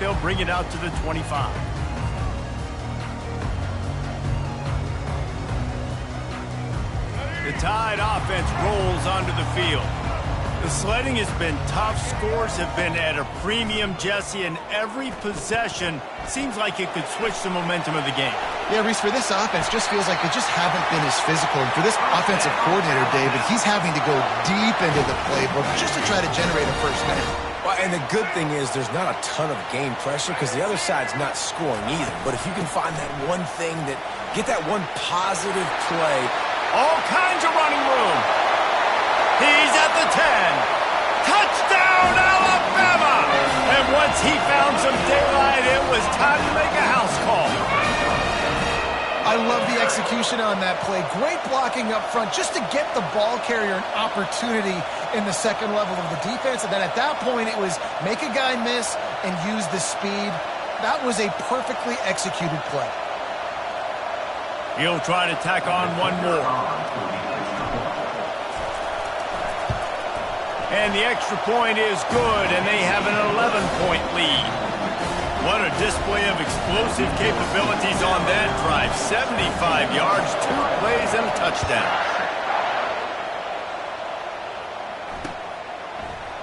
[SPEAKER 1] they'll bring it out to the 25. The Tide offense rolls onto the field. The sledding has been tough. Scores have been at a premium, Jesse, and every possession seems like it could switch the momentum of the game.
[SPEAKER 3] Yeah, Reese, for this offense, just feels like they just haven't been as physical. And for this offensive coordinator, David, he's having to go deep into the playbook just to try to generate a first down.
[SPEAKER 2] Well, and the good thing is there's not a ton of game pressure because the other side's not scoring either. But if you can find that one thing get that one positive play.
[SPEAKER 1] All kinds of running room. He's at the 10. Touchdown, Alabama! And once he found some daylight, it was time to make a house call.
[SPEAKER 3] I love the execution on that play. Great blocking up front just to get the ball carrier an opportunity in the second level of the defense. And then at that point, it was make a guy miss and use the speed. That was a perfectly executed play.
[SPEAKER 1] He'll try to tack on one more. And the extra point is good, and they have an 11-point lead. What a display of explosive capabilities on that drive. 75 yards, 2 plays, and a touchdown.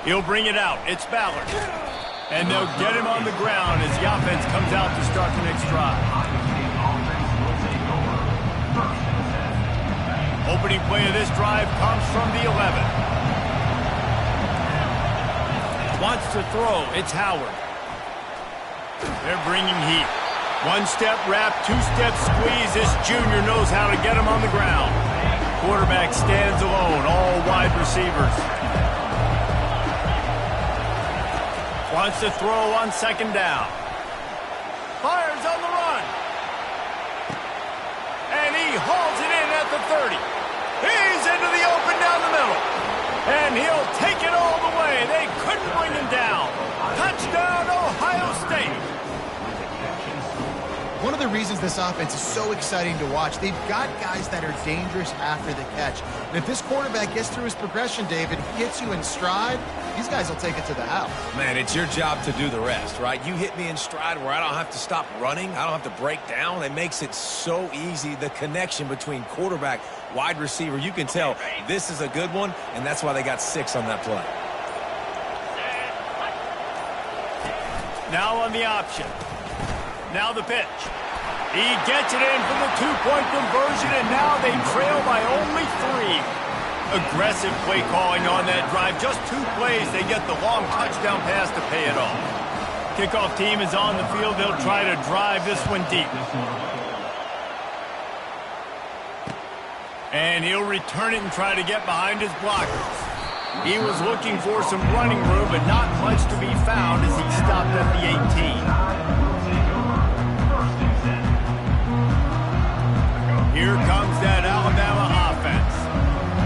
[SPEAKER 1] He'll bring it out. It's Ballard. And they'll get him on the ground as the offense comes out to start the next drive. Opening play of this drive comes from the 11. Wants to throw. It's Howard. They're bringing heat. One-step wrap, two-step squeeze. This junior knows how to get him on the ground. Quarterback stands alone, all wide receivers. Wants to throw on second down. Fires on the run. And he hauls it in at the 30. He's into the open down the middle. And he'll take it all the way. They couldn't bring him down. Touchdown, Ohio State.
[SPEAKER 3] One of the reasons this offense is so exciting to watch, they've got guys that are dangerous after the catch. And if this quarterback gets through his progression, David, he gets you in stride, these guys will take it to the house.
[SPEAKER 2] Man, it's your job to do the rest, right? You hit me in stride where I don't have to stop running. I don't have to break down. It makes it so easy, the connection between quarterback, wide receiver. You can tell this is a good one, and that's why they got 6 on that play.
[SPEAKER 1] Now on the option. Now the pitch. He gets it in for the 2-point conversion, and now they trail by only 3. Aggressive play calling on that drive. Just 2 plays, they get the long touchdown pass to pay it off. Kickoff team is on the field. They'll try to drive this one deep. And he'll return it and try to get behind his blockers. He was looking for some running room, but not much to be found as he stopped at the 18. Here comes that Alabama offense.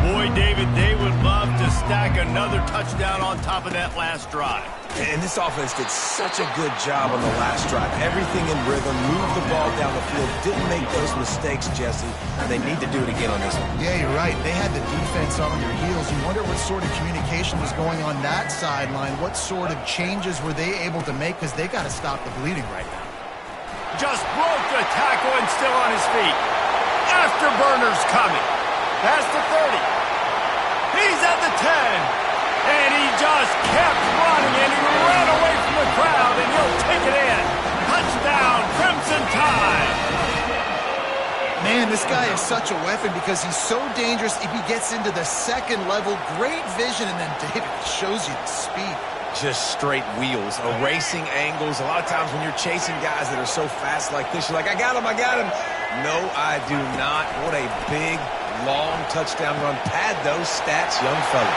[SPEAKER 1] Boy, David, they would love to stack another touchdown on top of that last drive.
[SPEAKER 2] And this offense did such a good job on the last drive. Everything in rhythm, moved the ball down the field, didn't make those mistakes, Jesse, and they need to do it again on this one.
[SPEAKER 3] Yeah, you're right. They had the defense on their heels. You wonder what sort of communication was going on that sideline. What sort of changes were they able to make, because they got to stop the bleeding right now.
[SPEAKER 1] Just broke the tackle and still on his feet. Afterburners coming. Past the 30. He's at the 10. And he just kept running, and he ran away from the crowd, and he'll take it in. Touchdown, Crimson Tide.
[SPEAKER 3] Man, this guy is such a weapon because he's so dangerous if he gets into the second level. Great vision, and then David shows you the speed.
[SPEAKER 2] Just straight wheels, erasing angles. A lot of times when you're chasing guys that are so fast like this, you're like, I got him, I got him. No, I do not. What a big, long touchdown run. Pad those stats, young fella.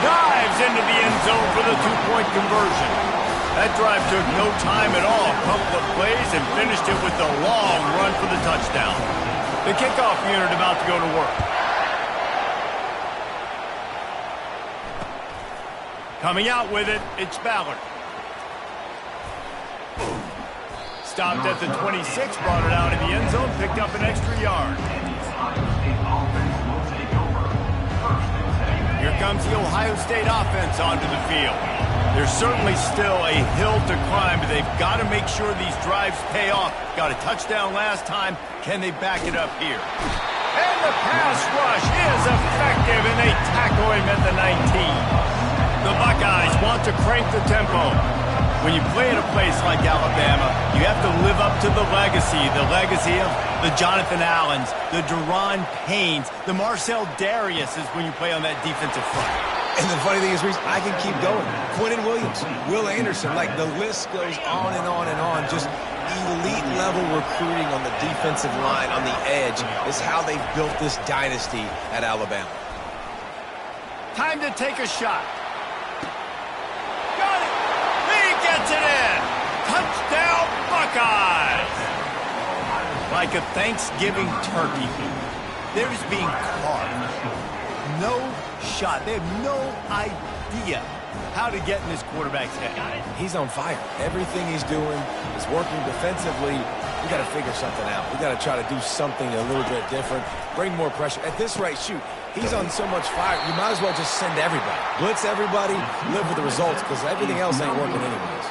[SPEAKER 1] Dives into the end zone for the 2-point conversion. That drive took no time at all. A couple of plays and finished it with the long run for the touchdown. The kickoff unit about to go to work. Coming out with it, it's Ballard. Stopped at the 26, brought it out in the end zone, picked up an extra yard. Here comes the Ohio State offense onto the field. There's certainly still a hill to climb, but they've got to make sure these drives pay off. Got a touchdown last time. Can they back it up here? And the pass rush is effective, and they tackle him at the 19. The Buckeyes want to crank the tempo. When you play at a place like Alabama, you have to live up to the legacy of the Jonathan Allens, the Deron Paynes, the Marcel Dariuses when you play on that defensive front.
[SPEAKER 2] And the funny thing is, Reese, I can keep going. Quentin Williams, Will Anderson, like the list goes on and on and on. Just elite level recruiting on the defensive line, on the edge, is how they've built this dynasty at Alabama.
[SPEAKER 1] Time to take a shot. Got it. He gets it in. Touchdown, Buckeyes. Like a Thanksgiving turkey, they're just being carved. No shot. They have no idea how to get in this quarterback's head.
[SPEAKER 2] He's on fire. Everything he's doing is working defensively. We got to figure something out. We got to try to do something a little bit different. Bring more pressure. At this rate, shoot, he's on so much fire. You might as well just send everybody. Blitz everybody, live with the results, because everything else ain't working anyways.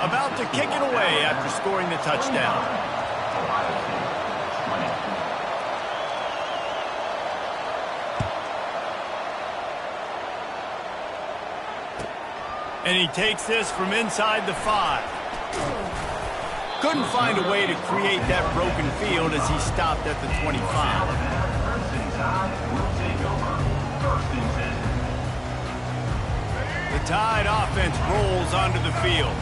[SPEAKER 1] About to kick it away after scoring the touchdown. And he takes this from inside the 5. Couldn't find a way to create that broken field as he stopped at the 25. The Tide offense rolls onto the field.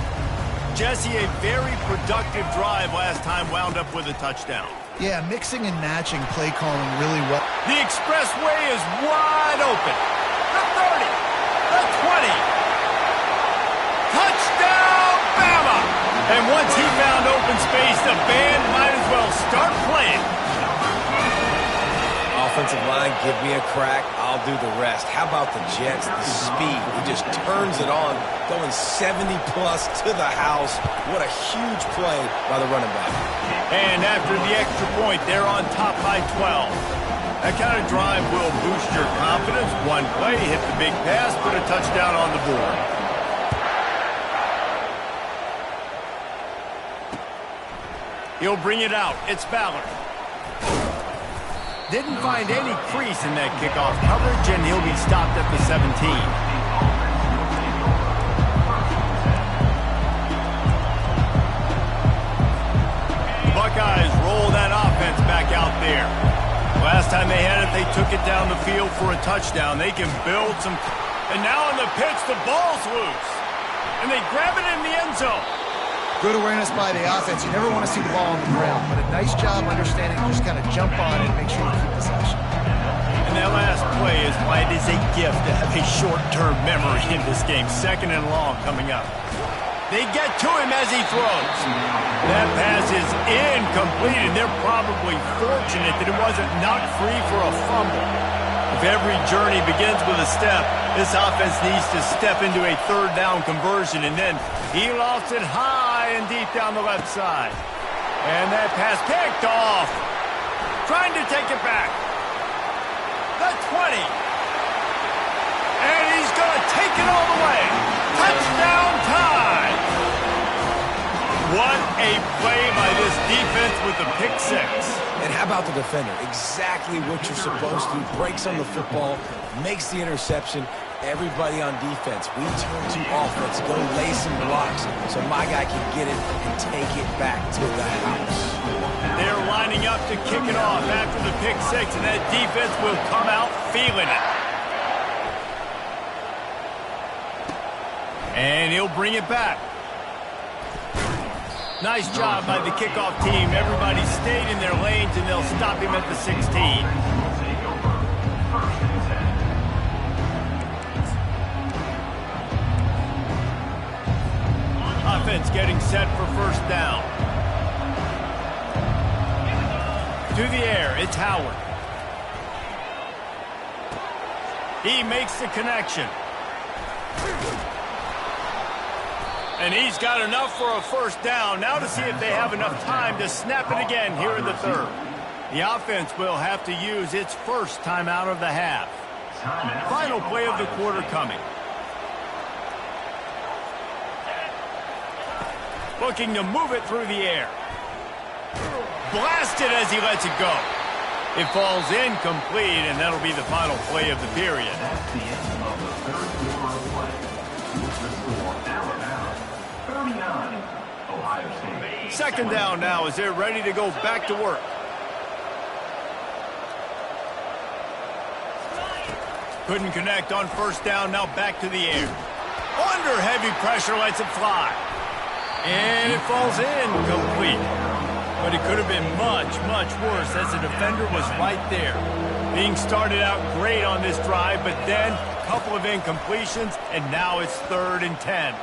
[SPEAKER 1] Jesse, a very productive drive last time wound up with a touchdown.
[SPEAKER 3] Yeah, mixing and matching play calling really well.
[SPEAKER 1] The expressway is wide open. The 30, the 20. Touchdown, Bama! And once he found open space, the band might as well start playing.
[SPEAKER 2] Offensive line, give me a crack. I'll do the rest. How about the Jets? The speed. He just turns it on, going 70-plus to the house. What a huge play by the running back.
[SPEAKER 1] And after the extra point, they're on top by 12. That kind of drive will boost your confidence. One play, hit the big pass, put a touchdown on the board. He'll bring it out. It's Ballard. Didn't find any crease in that kickoff coverage, and he'll be stopped at the 17. Buckeyes roll that offense back out there. Last time they had it, they took it down the field for a touchdown. They can build some... And now on the pitch, the ball's loose. And they grab it in the end zone.
[SPEAKER 3] Good awareness by the offense. You never want to see the ball on the ground, but a nice job understanding just kind of jump on it and make sure you keep possession.
[SPEAKER 1] And that last play is why it is a gift to have a short-term memory in this game. 2nd and long coming up. They get to him as he throws. That pass is incomplete, and they're probably fortunate that it wasn't knocked free for a fumble. If every journey begins with a step, this offense needs to step into a 3rd down conversion, and then he lofts it high and deep down the left side. And that pass picked off. Trying to take it back. The 20. And he's going to take it all the way. Touchdown time. What a play by this defense with the pick 6.
[SPEAKER 2] And how about the defender? Exactly what you're supposed to. Breaks on the football, makes the interception. Everybody on defense, we turn to offense. Go lay some blocks so my guy can get it and take it back to the house.
[SPEAKER 1] They're lining up to kick it off after the pick 6, and that defense will come out feeling it. And he'll bring it back. Nice job by the kickoff team. Everybody stayed in their lanes, and they'll stop him at the 16. Offense getting set for 1st down. To the air, it's Howard. He makes the connection. And he's got enough for a 1st down. Now to see if they have enough time to snap it again here in the 3rd. The offense will have to use its 1st timeout of the half. Final play of the quarter coming. Looking to move it through the air. Blasted as he lets it go. It falls incomplete, and that'll be the final play of the period.
[SPEAKER 4] That's the end of the third quarter of play. With the score, Alabama 39, Ohio State.
[SPEAKER 1] Second down now as they're ready to go back to work. Couldn't connect on first down, now back to the air. Under heavy pressure, lets it fly. And it falls incomplete. But it could have been much, much worse as the defender was right there. Being started out great on this drive, but then a couple of incompletions, and now it's 3rd and 10.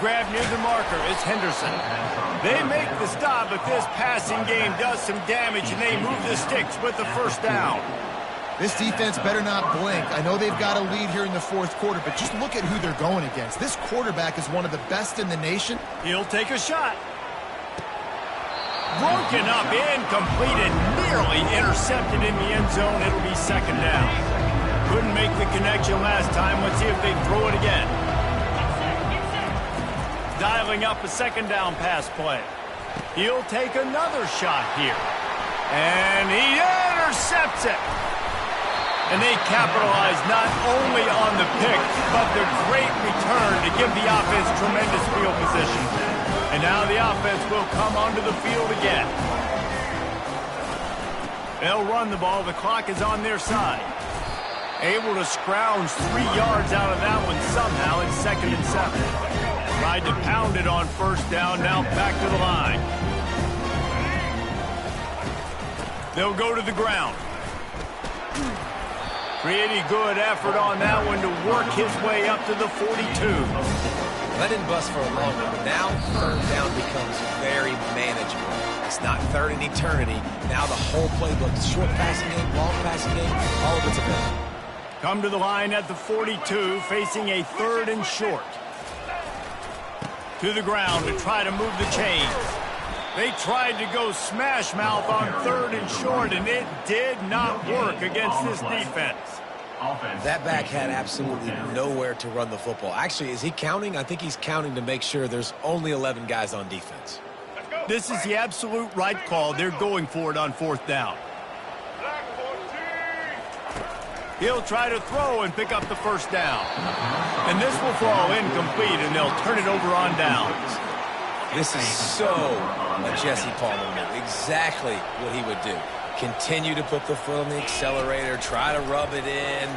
[SPEAKER 1] Grab near the marker, it's Henderson. They make the stop, but this passing game does some damage, and they move the sticks with the first down.
[SPEAKER 3] This defense better not blink. I know they've got a lead here in the fourth quarter, but just look at who they're going against. This quarterback is one of the best in the nation.
[SPEAKER 1] He'll take a shot. Broken up, incomplete, and nearly intercepted in the end zone. It'll be second down. Couldn't make the connection last time. Let's see if they throw it again. Dialing up a second down pass play. He'll take another shot here. And he intercepts it. And they capitalize not only on the pick, but the great return to give the offense tremendous field position. And now the offense will come onto the field again. They'll run the ball. The clock is on their side. Able to scrounge 3 yards out of that one somehow. It's 2nd and 7. Tried to pound it on first down. Now back to the line. They'll go to the ground. Pretty good effort on that one to work his way up to the 42.
[SPEAKER 2] That didn't bust for a long one, but now 3rd down becomes very manageable. It's not 3rd in eternity. Now the whole playbook, short passing game, long passing game, all of it's available.
[SPEAKER 1] Come to the line at the 42, facing a 3rd and short. To the ground to try to move the chains. They tried to go smash mouth on 3rd and short, and it did not work against this defense.
[SPEAKER 2] That back had absolutely nowhere to run the football. Actually, is he counting? I think he's counting to make sure there's only 11 guys on defense.
[SPEAKER 1] This is the absolute right call. They're going for it on 4th down. He'll try to throw and pick up the first down. And this will fall incomplete, and they'll turn it over on downs.
[SPEAKER 2] This is so a Jesse Palmer move. Exactly what he would do. Continue to put the foot on the accelerator, try to rub it in.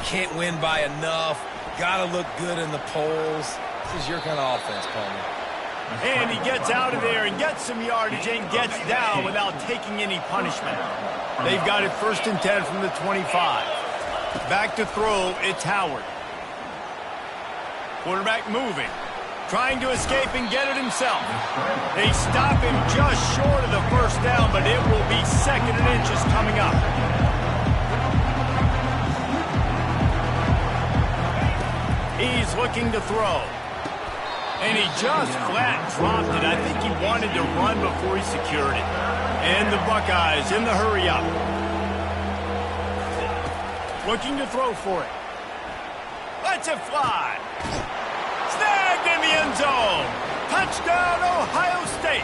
[SPEAKER 2] Can't win by enough. Got to look good in the polls. This is your kind of offense, Palmer.
[SPEAKER 1] And he gets out of there and gets some yardage and gets down without taking any punishment. They've got it 1st and 10 from the 25. Back to throw, it's Howard. Quarterback moving. Trying to escape and get it himself. They stop him just short of the first down, but it will be 2nd and inches coming up. He's looking to throw. And he just flat dropped it. I think he wanted to run before he secured it. And the Buckeyes in the hurry up. Looking to throw for it. Lets it fly. Snagged in the end zone. Touchdown, Ohio State.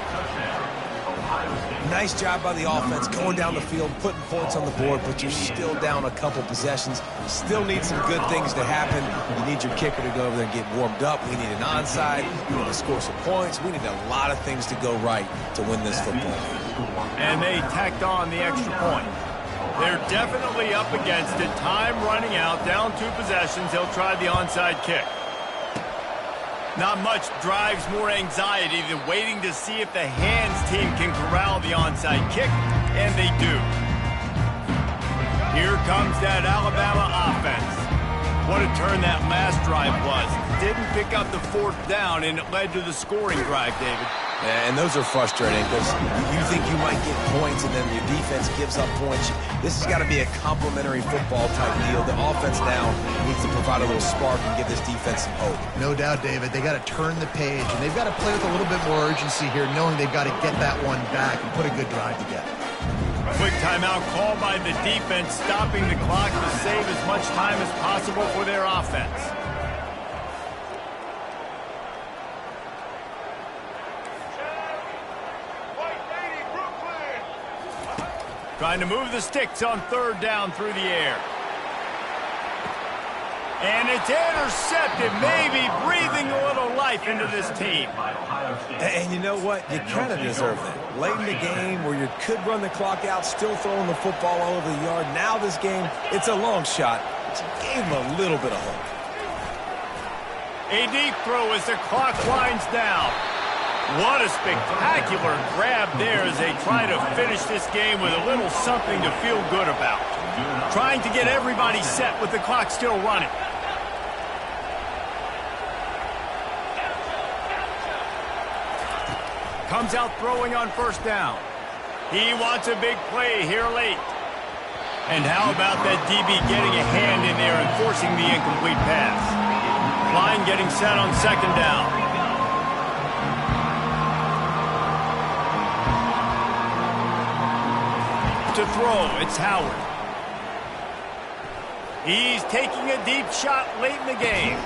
[SPEAKER 2] Nice job by the offense going down the field, putting points on the board, but you're still down a couple possessions. Still need some good things to happen. You need your kicker to go over there and get warmed up. We need an onside. We need to score some points. We need a lot of things to go right to win this football game.
[SPEAKER 1] And they tacked on the extra point. They're definitely up against it. Time running out, down 2 possessions. They'll try the onside kick. Not much drives more anxiety than waiting to see if the hands team can corral the onside kick, and they do. Here comes that Alabama offense. What a turn that last drive was. Didn't pick up the 4th down, and it led to the scoring drive, David.
[SPEAKER 2] Yeah, and those are frustrating because you think you might get points and then your defense gives up points. This has got to be a complementary football type deal. The offense now needs to provide a little spark and give this defense some hope.
[SPEAKER 3] No doubt, David. They got to turn the page, and they've got to play with a little bit more urgency here, knowing they've got to get that one back and put a good drive together.
[SPEAKER 1] Quick timeout called by the defense, stopping the clock to save as much time as possible for their offense. Trying to move the sticks on third down through the air. And it's intercepted, maybe breathing a little life into this team.
[SPEAKER 2] And you know what? You kind of deserve that. Late in the game where you could run the clock out, still throwing the football all over the yard. Now this game, it's a long shot, but you gave him a little bit of hope.
[SPEAKER 1] A deep throw as the clock winds down. What a spectacular grab there as they try to finish this game with a little something to feel good about. Trying to get everybody set with the clock still running. Comes out throwing on first down. He wants a big play here late. And how about that DB getting a hand in there and forcing the incomplete pass? Line getting set on second down. To throw, it's Howard. He's taking a deep shot late in the game.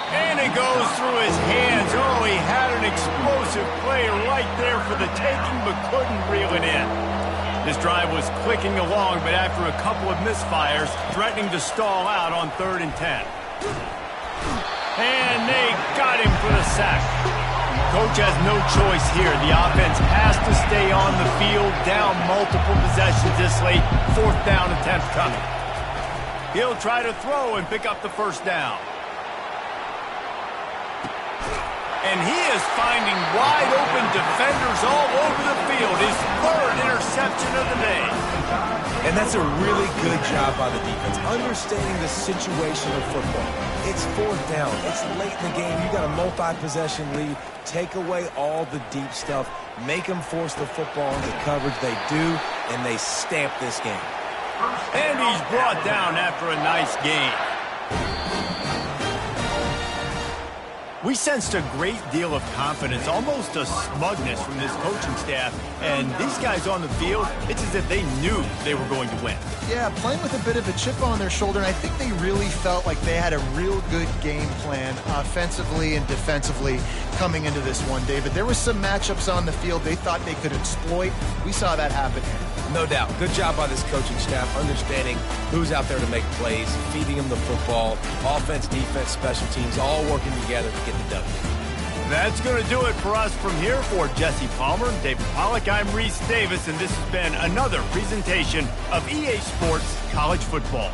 [SPEAKER 1] And it goes through his hands. Oh, he had an explosive play right there for the taking, but couldn't reel it in. This drive was clicking along, but after a couple of misfires, threatening to stall out on 3rd and 10. And they got him for the sack. Coach has no choice here. The offense has to stay on the field, down multiple possessions this late. 4th down attempt coming. He'll try to throw and pick up the first down. And he is finding wide-open defenders all over the field. His 3rd interception of the day.
[SPEAKER 2] And that's a really good job by the defense, understanding the situation of football. It's 4th down. It's late in the game. You got a multi-possession lead. Take away all the deep stuff. Make them force the football into coverage. They do, and they stamp this game.
[SPEAKER 1] And he's brought down after a nice gain. We sensed a great deal of confidence, almost a smugness from this coaching staff. And these guys on the field, it's as if they knew they were going to win.
[SPEAKER 3] Yeah, playing with a bit of a chip on their shoulder, and I think they really felt like they had a real good game plan offensively and defensively coming into this one, David. There were some matchups on the field they thought they could exploit. We saw that happen here.
[SPEAKER 2] No doubt. Good job by this coaching staff, understanding who's out there to make plays, feeding them the football, offense, defense, special teams, all working together to get the W.
[SPEAKER 1] That's going to do it for us from here. For Jesse Palmer, David Pollack, I'm Reese Davis, and this has been another presentation of EA Sports College Football.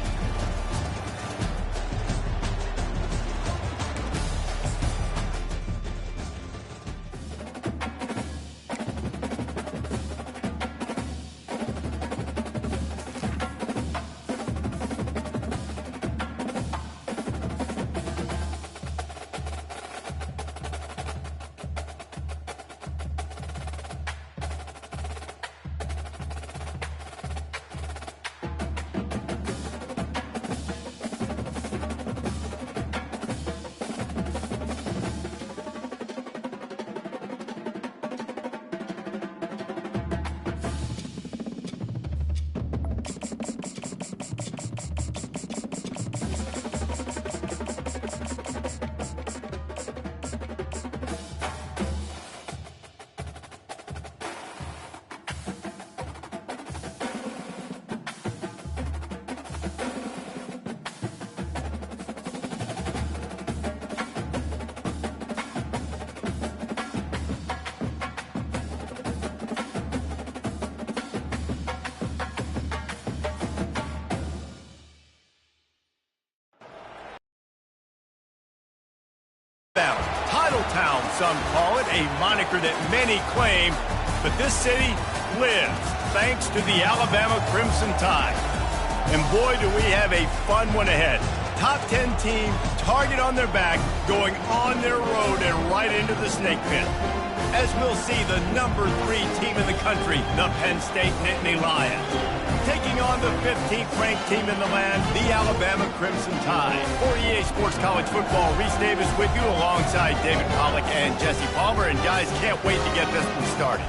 [SPEAKER 1] Titletown, some call it, a moniker that many claim, but this city lives thanks to the Alabama Crimson Tide. And boy, do we have a fun one ahead. Top 10 team, target on their back, going on their road and right into the snake pit. As we'll see, the number 3 team in the country, the Penn State Nittany Lions, taking on the 15th ranked team in the land, the Alabama Crimson Tide. For EA Sports College Football, Reese Davis with you alongside David Pollack and Jesse Palmer. And guys, can't wait to get this one started.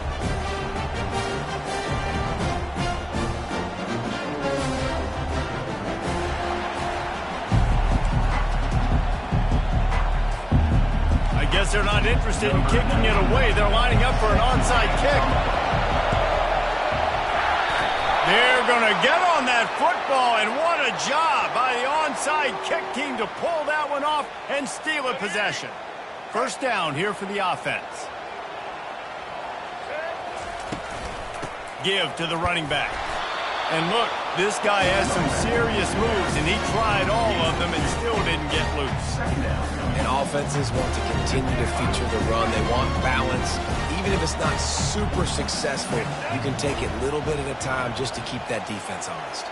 [SPEAKER 1] they're not interested in kicking it away. They're lining up for an onside kick. They're going to get on that football, and what a job by the onside kick team to pull that one off and steal a possession. First down here for the offense. Give to the running back. And look, this guy has some serious moves, and he tried all of them and still didn't get loose.
[SPEAKER 2] And offenses want to continue to feature the run. They want balance. Even if it's not super successful, you can take it little bit at a time just to keep that defense honest.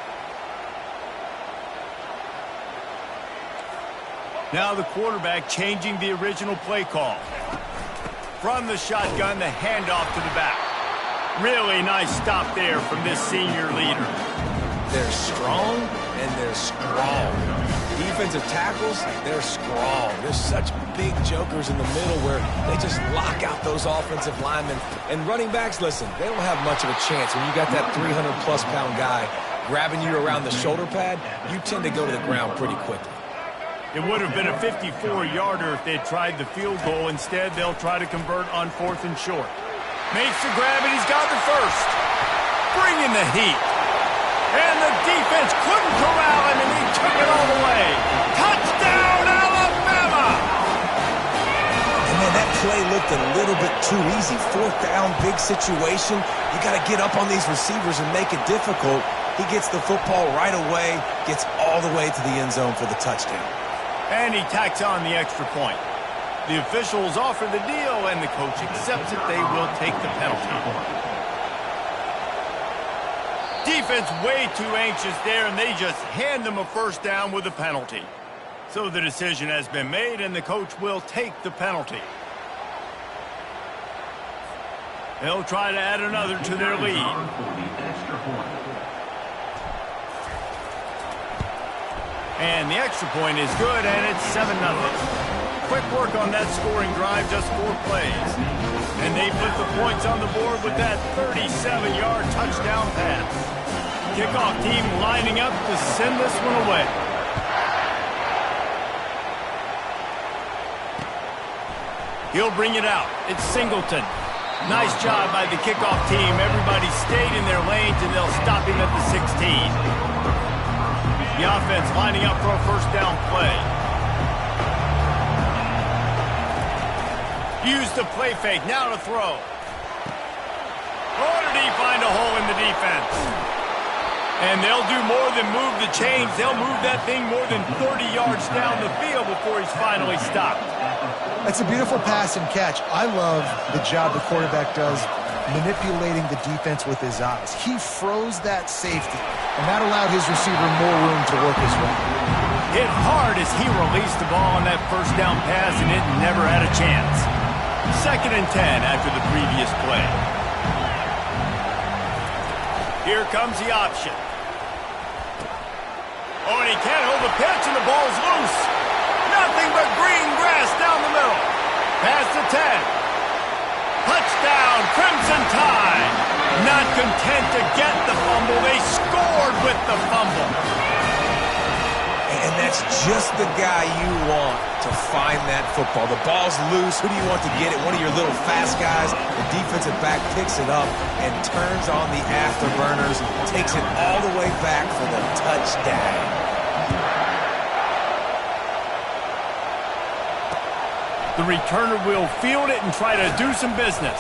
[SPEAKER 1] Now the quarterback changing the original play call. From the shotgun, the handoff to the back. Really nice stop there from this senior leader.
[SPEAKER 2] They're strong and they're strong. Defensive tackles, they're strong. There's such big jokers in the middle where they just lock out those offensive linemen. And running backs, listen, they don't have much of a chance. When you got that 300-plus pound guy grabbing you around the shoulder pad, you tend to go to the ground pretty quickly.
[SPEAKER 1] It would have been a 54-yarder if they'd tried the field goal. Instead, they'll try to convert on 4th and short. Makes the grab, and he's got the first. Bringing the heat. And the defense couldn't corral him, and he took it all the way. Touchdown, Alabama!
[SPEAKER 2] And man, that play looked a little bit too easy. 4th down, big situation. You got to get up on these receivers and make it difficult. He gets the football right away, gets all the way to the end zone for the touchdown.
[SPEAKER 1] And he tacks on the extra point. The officials offer the deal, and the coach accepts it. They will take the penalty. Defense way too anxious there, and they just hand them a first down with a penalty. So the decision has been made, and the coach will take the penalty. They'll try to add another to their lead. And the extra point is good, and it's 7-0. Quick work on that scoring drive, just 4 plays. And they put the points on the board with that 37-yard touchdown pass. Kickoff team lining up to send this one away. He'll bring it out. It's Singleton. Nice job by the kickoff team. Everybody stayed in their lanes, and they'll stop him at the 16. The offense lining up for a first down play. Use the play fake, now to throw. Or did he find a hole in the defense? And they'll do more than move the chains. They'll move that thing more than 30 yards down the field before he's finally stopped.
[SPEAKER 3] That's a beautiful pass and catch. I love the job the quarterback does manipulating the defense with his eyes. He froze that safety, and that allowed his receiver more room to work his way.
[SPEAKER 1] Hit hard as he released the ball on that first down pass, and it never had a chance. 2nd and 10 after the previous play. Here comes the option. Oh, and he can't hold the pitch, and the ball's loose. Nothing but green grass down the middle. Past the 10. Touchdown, Crimson Tide. Not content to get the fumble, they scored with the fumble.
[SPEAKER 2] And that's just the guy you want to find that football. The ball's loose. Who do you want to get it? One of your little fast guys. The defensive back picks it up and turns on the afterburners, takes it all the way back for the touchdown.
[SPEAKER 1] The returner will field it and try to do some business.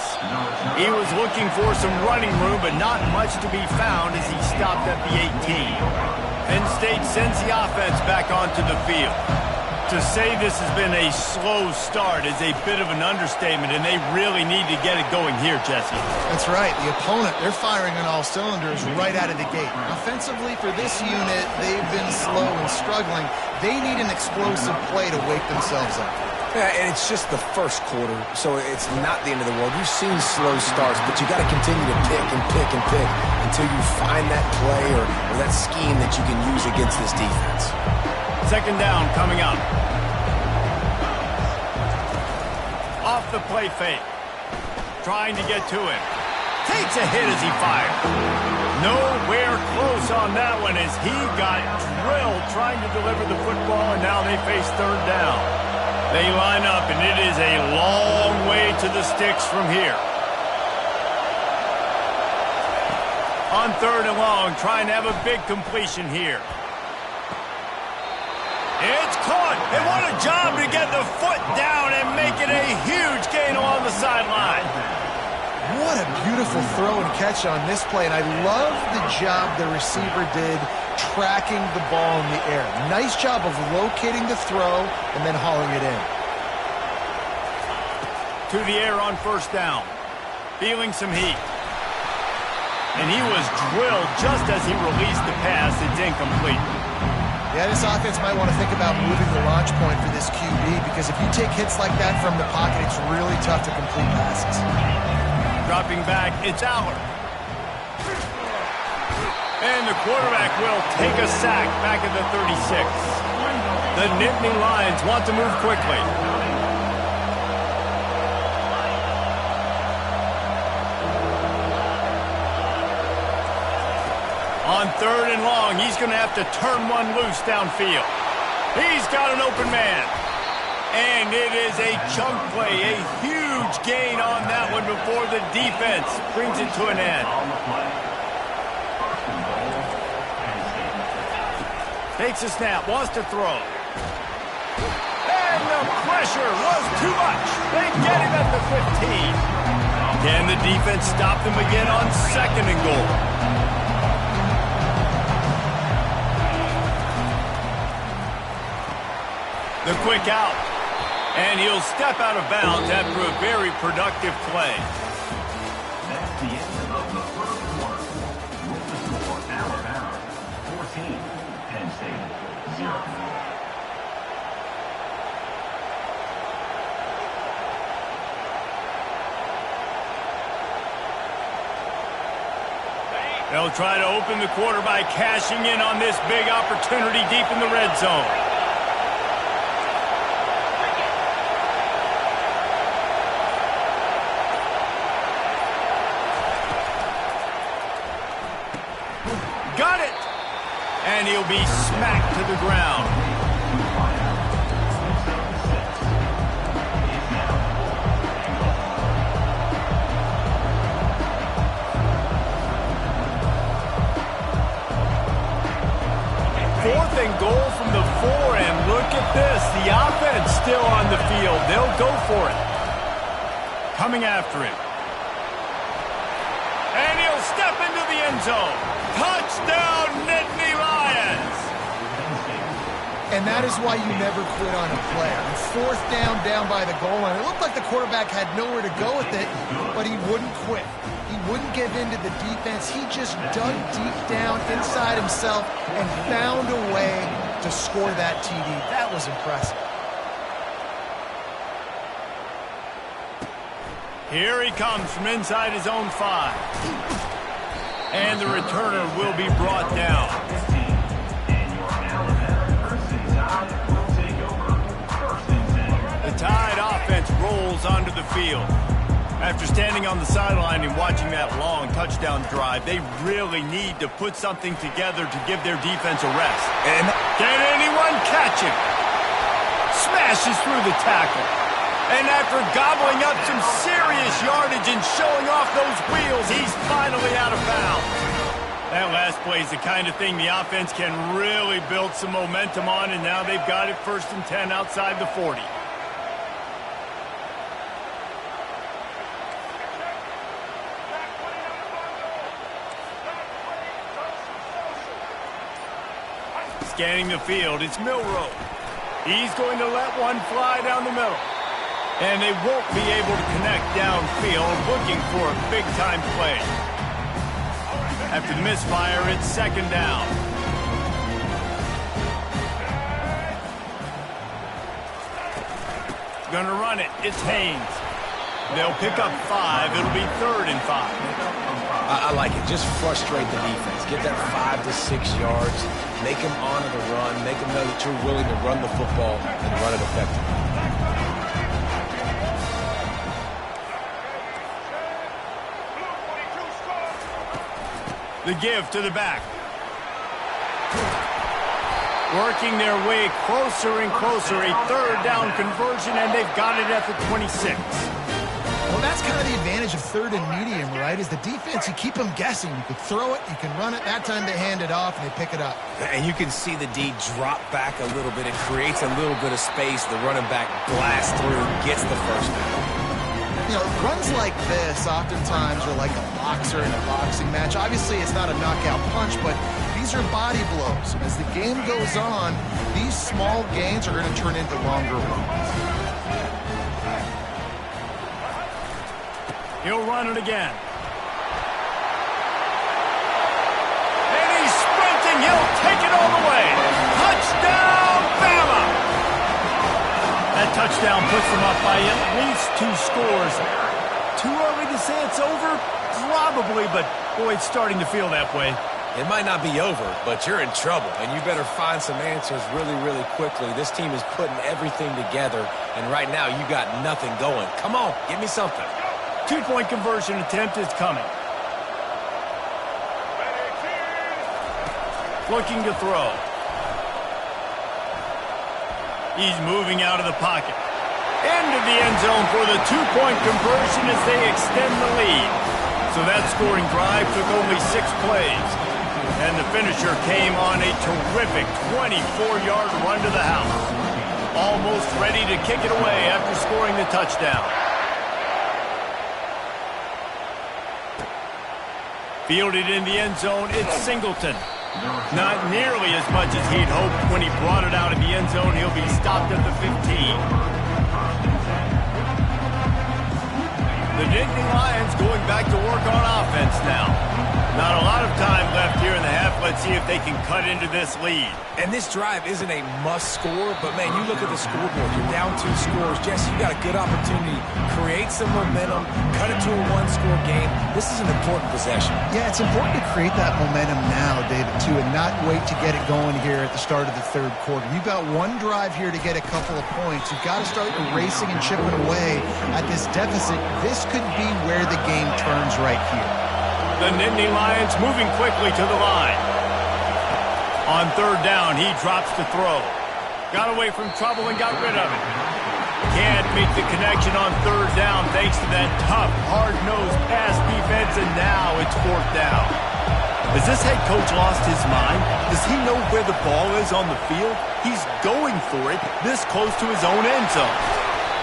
[SPEAKER 1] He was looking for some running room, but not much to be found as he stopped at the 18. Penn State sends the offense back onto the field. To say this has been a slow start is a bit of an understatement, and they really need to get it going here, Jesse.
[SPEAKER 3] That's right. The opponent, they're firing on all cylinders right out of the gate. Offensively, for this unit, they've been slow and struggling. They need an explosive play to wake themselves up.
[SPEAKER 2] Yeah, and it's just the first quarter, so it's not the end of the world. You've seen slow starts, but you got to continue to pick and pick and pick until you find that play or that scheme that you can use against this defense.
[SPEAKER 1] 2nd down coming up. Off the play fake. Trying to get to him. Takes a hit as he fires. Nowhere close on that one as he got drilled trying to deliver the football, and now they face 3rd down. They line up, and it is a long way to the sticks from here. On 3rd and long, trying to have a big completion here. It's caught, and what a job to get the foot down and make it a huge gain along the sideline.
[SPEAKER 3] What a beautiful throw and catch on this play, and I love the job the receiver did tracking the ball in the air. Nice job of locating the throw and then hauling it in.
[SPEAKER 1] To the air on 1st down. Feeling some heat. And he was drilled just as he released the pass. It's incomplete.
[SPEAKER 3] Yeah, this offense might want to think about moving the launch point for this QB, because if you take hits like that from the pocket, it's really tough to complete passes.
[SPEAKER 1] Dropping back, it's Aller. And the quarterback will take a sack back at the 36. The Nittany Lions want to move quickly. On 3rd and long, he's going to have to turn one loose downfield. He's got an open man. And it is a chunk play, a huge gain on that one before the defense brings it to an end. Takes a snap, wants to throw. And the pressure was too much. They get him at the 15. Can the defense stop them again on 2nd and goal? The quick out. And he'll step out of bounds after a very productive play.
[SPEAKER 4] That's the end of the 1st quarter. With the score, Alabama 14, Penn State 0.
[SPEAKER 1] They'll try to open the quarter by cashing in on this big opportunity deep in the red zone. Got it! And he'll be smacked to the ground. Fourth and goal from the 4, and look at this. The offense still on the field. They'll go for it. Coming after him. And he'll step into the end zone. Touchdown, Nittany Lions!
[SPEAKER 3] And that is why you never quit on a play. On 4th down by the goal line, it looked like the quarterback had nowhere to go with it, but he wouldn't quit. He wouldn't give in to the defense. He just dug deep down inside himself and found a way to score that TD. That was impressive.
[SPEAKER 1] Here he comes from inside his own 5. And the returner will be brought down. The Tide offense rolls onto the field. After standing on the sideline and watching that long touchdown drive, they really need to put something together to give their defense a rest. And can anyone catch him? Smashes through the tackle. And after gobbling up some serious yardage and showing off those wheels, he's finally out of bounds. That last play is the kind of thing the offense can really build some momentum on, and now they've got it 1st and 10 outside the 40. Scanning the field, it's Milroe. He's going to let one fly down the middle. And they won't be able to connect downfield, looking for a big-time play. After the misfire, it's 2nd down. Gonna run it. It's Haynes. They'll pick up 5. It'll be 3rd and 5.
[SPEAKER 2] I like it. Just frustrate the defense. Get that 5 to 6 yards. Make them honor the run. Make them know that you're willing to run the football and run it effectively. The give to the back.
[SPEAKER 1] Working their way closer and closer, a third down conversion, and they've got it at the 26.
[SPEAKER 3] Well, that's kind of the advantage of third and medium, right? Is the defense, you keep them guessing. You can throw it, you can run it. That time they hand it off and they pick it up.
[SPEAKER 2] And you can see the D drop back a little bit. It creates a little bit of space. The running back blasts through, gets the first down.
[SPEAKER 3] You know, runs like this oftentimes are like a boxer in a boxing match. Obviously, it's not a knockout punch, but these are body blows. As the game goes on, these small gains are going to turn into longer ones.
[SPEAKER 1] He'll run it again. And he's sprinting. He'll take it all the way. Touchdown, Bama! That touchdown puts them up by at least 2 scores. Too early to say it's over? Probably, but boy, it's starting to feel that way.
[SPEAKER 2] It might not be over, but you're in trouble, and you better find some answers really, really quickly. This team is putting everything together, and right now you got nothing going. Come on, give me something.
[SPEAKER 1] 2-point conversion attempt is coming. Looking to throw. He's moving out of the pocket. Into the end zone for the 2-point conversion as they extend the lead. So that scoring drive took only 6 plays. And the finisher came on a terrific 24-yard run to the house. Almost ready to kick it away after scoring the touchdown. Fielded in the end zone, it's Singleton. Not nearly as much as he'd hoped when he brought it out of the end zone. He'll be stopped at the 15. The Nittany Lions going back to work on offense now. Not a lot of time left here in the half. Let's see if they can cut into this lead.
[SPEAKER 2] And this drive isn't a must score, but man, you look at the scoreboard. You're down 2 scores. Jesse, you got a good opportunity. Create some momentum. Cut it to a 1-score game. This is an important possession.
[SPEAKER 3] Yeah, it's important to create that momentum now, David, too, and not wait to get it going here at the start of the third quarter. You've got one drive here to get a couple of points. You've got to start erasing and chipping away at this deficit. This could be where the game turns right here.
[SPEAKER 1] The Nittany Lions moving quickly to the line. On third down, he drops to throw. Got away from trouble and got rid of it. Can't make the connection on third down thanks to that tough, hard-nosed pass defense, and now it's 4th down. Has this head coach lost his mind? Does he know where the ball is on the field? He's going for it this close to his own end zone.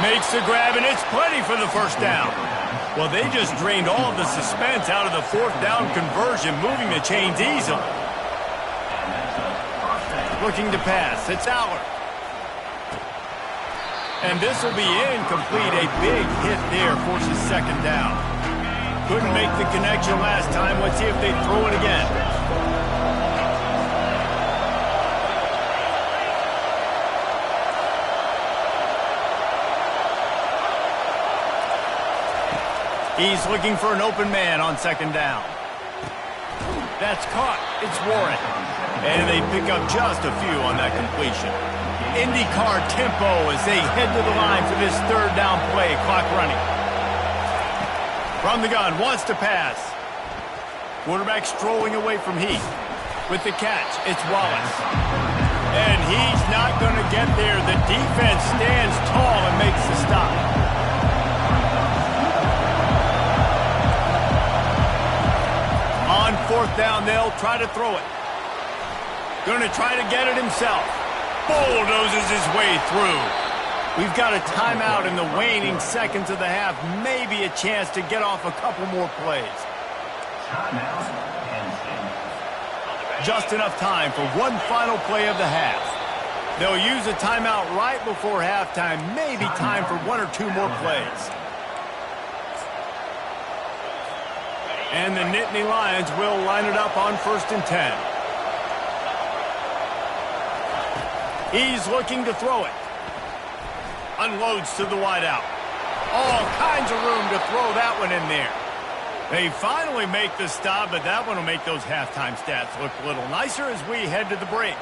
[SPEAKER 1] Makes the grab, and it's plenty for the first down. Well, they just drained all of the suspense out of the 4th down conversion, moving the chains easily. Looking to pass, it's Aller. And this will be incomplete. A big hit there forces 2nd down. Couldn't make the connection last time. Let's see if they throw it again. He's looking for an open man on 2nd down. That's caught. It's Warren. And they pick up just a few on that completion. IndyCar tempo as they head to the line for this 3rd down play. Clock running. From the gun, wants to pass. Quarterback strolling away from Heath. With the catch, it's Wallace. And he's not going to get there. The defense stands tall and makes the stop. On 4th down, they'll try to throw it. Going to try to get it himself. Bulldozes his way through. We've got a timeout in the waning seconds of the half. Maybe a chance to get off a couple more plays. Just enough time for one final play of the half. They'll use a timeout right before halftime. Maybe time for 1 or 2 more plays. And the Nittany Lions will line it up on 1st and 10. He's looking to throw it. Unloads to the wideout. All kinds of room to throw that one in there. They finally make the stop, but that one will make those halftime stats look a little nicer as we head to the break.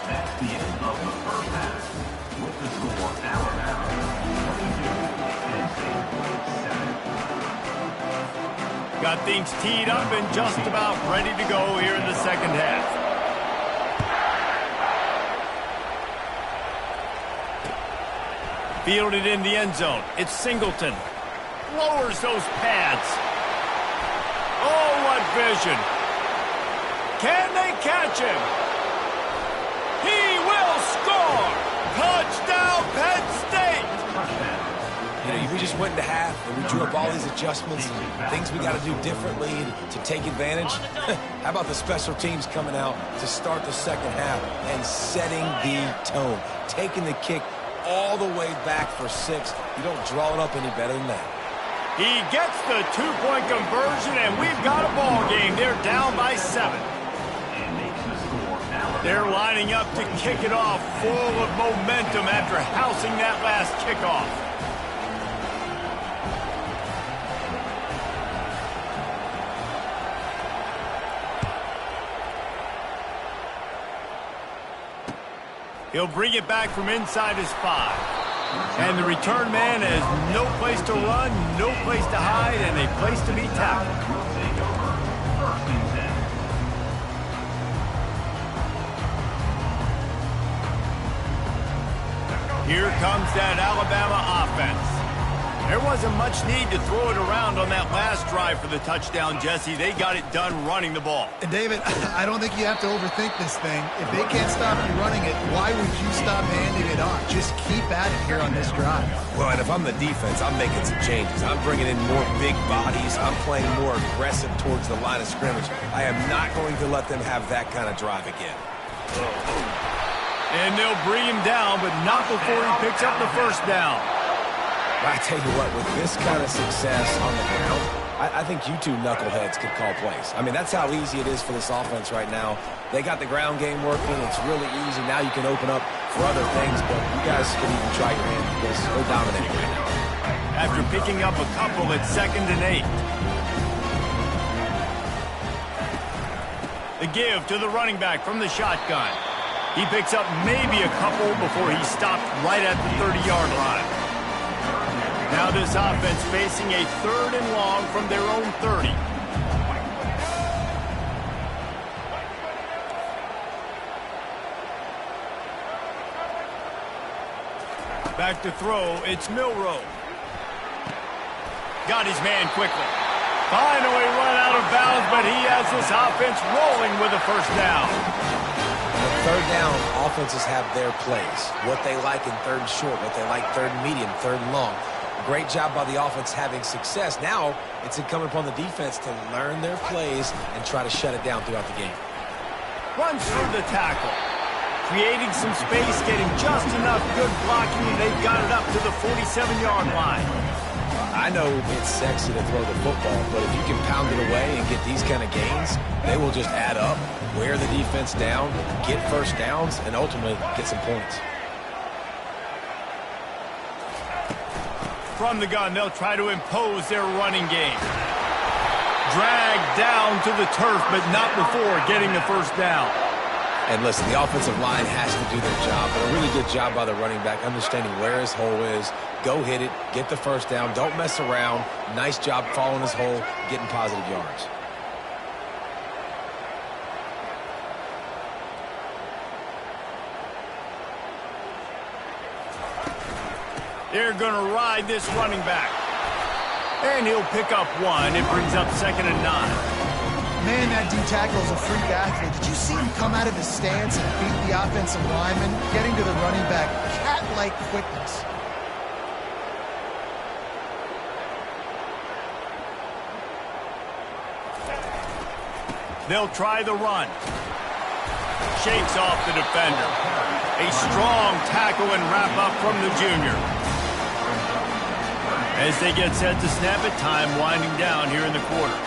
[SPEAKER 4] That's the end of the first half. With the score, Alabama 22, Penn State 7.
[SPEAKER 1] Got things teed up and just about ready to go here in the second half. Fielded in the end zone. It's Singleton. Lowers those pads. Oh, what vision. Can they catch him? He will score! Touchdown, Penn State!
[SPEAKER 2] You know, we just went into half and we drew up all these adjustments, things we got to do differently to take advantage. How about the special teams coming out to start the second half and setting the tone, taking the kick all the way back for 6. You don't draw it up any better than that.
[SPEAKER 1] He gets the two-point conversion, and we've got a ball game. They're down by 7. They're lining up to kick it off, full of momentum after housing that last kickoff. He'll bring it back from inside his 5. And the return man has no place to run, no place to hide, and a place to be tackled. Here comes that Alabama offense. There wasn't much need to throw it around on that last drive for the touchdown, Jesse. They got it done running the ball.
[SPEAKER 3] And David, I don't think you have to overthink this thing. If they can't stop you running it, why would you stop handing it off? Just keep at it here on this drive.
[SPEAKER 2] Well, and if I'm the defense, I'm making some changes. I'm bringing in more big bodies. I'm playing more aggressive towards the line of scrimmage. I am not going to let them have that kind of drive again.
[SPEAKER 1] And they'll bring him down, but not before he picks up the first down.
[SPEAKER 2] I tell you what, with this kind of success on the ground, I think you two knuckleheads could call plays. I mean, that's how easy it is for this offense right now. They got the ground game working. It's really easy. Now you can open up for other things, but you guys can even try your hand because they're dominating right now.
[SPEAKER 1] After picking up a couple, it's 2nd and 8. The give to the running back from the shotgun. He picks up maybe a couple before he stopped right at the 30-yard line. Now this offense facing a 3rd and long from their own 30. Back to throw, it's Milroe. Got his man quickly. Finally run out of bounds, but he has this offense rolling with a first down.
[SPEAKER 2] On 3rd down, offenses have their plays. What they like in 3rd and short, what they like 3rd and medium, 3rd and long. Great job by the offense having success. Now it's incumbent upon the defense to learn their plays and try to shut it down throughout the game.
[SPEAKER 1] Runs through the tackle. Creating some space, getting just enough good blocking, and they've got it up to the 47-yard line.
[SPEAKER 2] I know it's sexy to throw the football, but if you can pound it away and get these kind of gains, they will just add up, wear the defense down, get first downs, and ultimately get some points.
[SPEAKER 1] From the gun, they'll try to impose their running game. Dragged down to the turf, but not before getting the first down.
[SPEAKER 2] And listen, the offensive line has to do their job, but a really good job by the running back, understanding where his hole is. Go hit it, get the first down, don't mess around. Nice job following his hole, getting positive yards.
[SPEAKER 1] They're going to ride this running back. And he'll pick up 1. It brings up 2nd and 9.
[SPEAKER 3] Man, that D-tackle's a freak athlete. Did you see him come out of his stance and beat the offensive lineman, getting to the running back? Cat-like quickness.
[SPEAKER 1] They'll try the run. Shakes off the defender. A strong tackle and wrap up from the junior. As they get set to snap it, time winding down here in the quarter.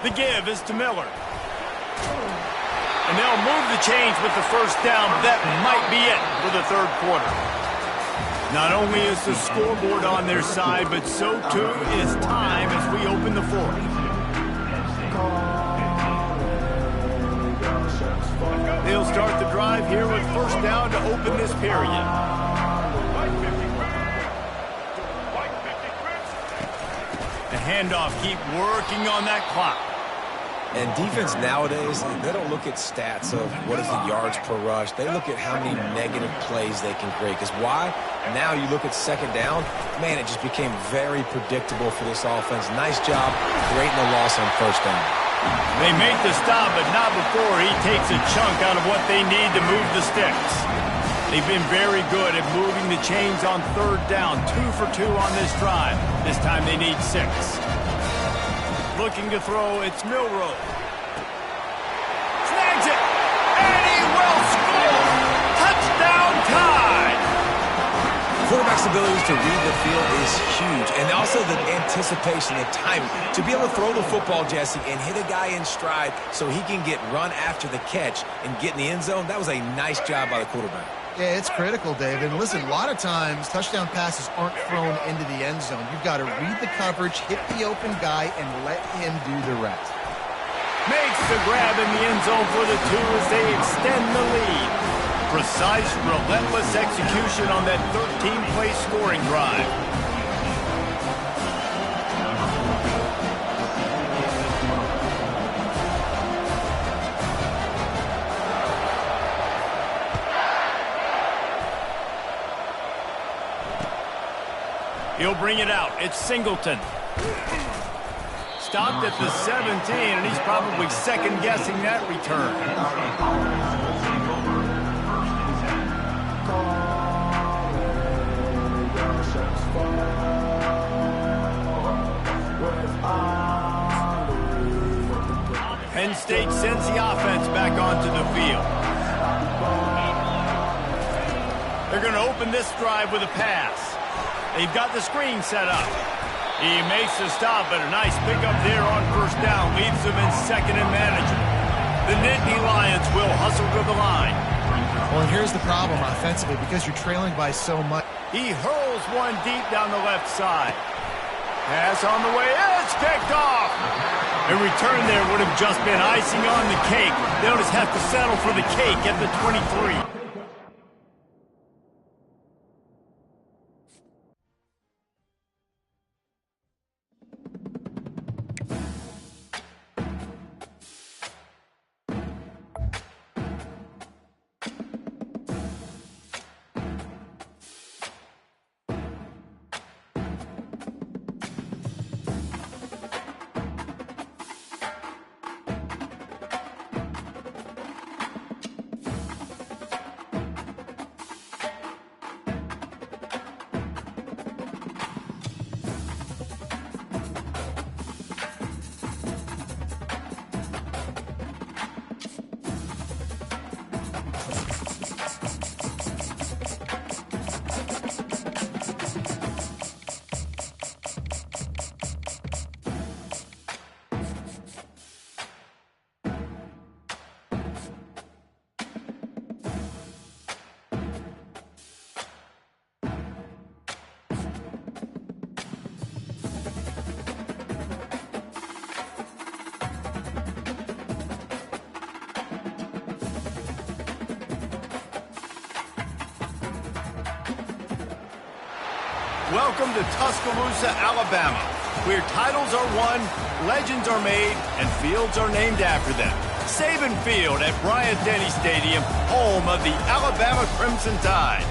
[SPEAKER 1] The give is to Miller. And they'll move the chains with the first down. That might be it for the 3rd quarter. Not only is the scoreboard on their side, but so too is time as we open the 4th. They'll start the drive here with first down to open this period. handoff. Keep working on that clock.
[SPEAKER 2] And defense nowadays, they don't look at stats of what is the yards per rush. They look at how many negative plays they can create. Because why? Now you look at second down, man, it just became very predictable for this offense. Nice job creating the loss on first down.
[SPEAKER 1] They make the stop, but not before he takes a chunk out of what they need to move the sticks. They've been very good at moving the chains on third down. 2 for 2 on this drive. This time they need 6. Looking to throw, it's Milrow. Snags it, and he will score! Touchdown tie!
[SPEAKER 2] Quarterback's ability to read the field is huge, and also the anticipation, the timing. To be able to throw the football, Jesse, and hit a guy in stride so he can get run after the catch and get in the end zone, that was a nice job by the quarterback.
[SPEAKER 3] Yeah, it's critical, David. And listen, a lot of times touchdown passes aren't thrown into the end zone. You've got to read the coverage, hit the open guy, and let him do the rest.
[SPEAKER 1] Makes the grab in the end zone for the 2 as they extend the lead. Precise, relentless execution on that 13-play scoring drive. He'll bring it out. It's Singleton. Stopped at the 17, and he's probably second-guessing that return. Penn State sends the offense back onto the field. They're going to open this drive with a pass. They've got the screen set up. He makes the stop, but a nice pickup there on first down leaves them in second and manageable. The Nittany Lions will hustle to the line.
[SPEAKER 3] Well, and here's the problem offensively, because you're trailing by so much.
[SPEAKER 1] He hurls one deep down the left side. Pass on the way. It's kicked off. A return there would have just been icing on the cake. They'll just have to settle for the cake at the 23. Welcome to Tuscaloosa, Alabama, where titles are won, legends are made, and fields are named after them. Saban Field at Bryant-Denny Stadium, home of the Alabama Crimson Tide.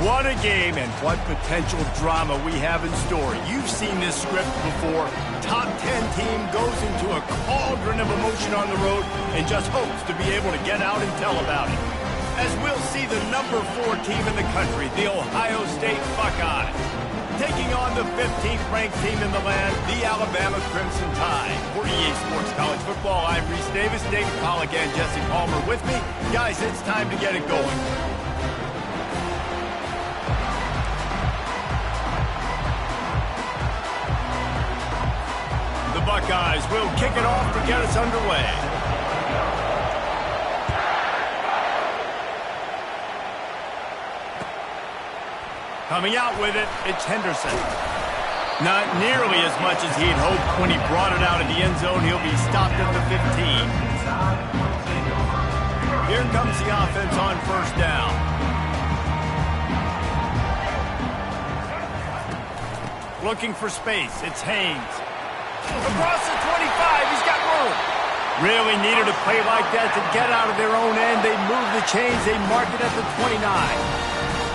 [SPEAKER 1] What a game, and what potential drama we have in store. You've seen this script before. Top 10 team goes into a cauldron of emotion on the road and just hopes to be able to get out and tell about it. As we'll see the number 4 team in the country, the Ohio State Buckeyes, taking on the 15th ranked team in the land, the Alabama Crimson Tide. For EA Sports College Football, I'm Reese Davis, David Pollack, and Jesse Palmer with me. Guys, it's time to get it going. The Buckeyes will kick it off to get us underway. Coming out with it, it's Henderson. Not nearly as much as he'd hoped when he brought it out of the end zone. He'll be stopped at the 15. Here comes the offense on first down. Looking for space, it's Haynes. Across the 25, he's got room. Really needed a play like that to get out of their own end. They move the chains. They mark it at the 29.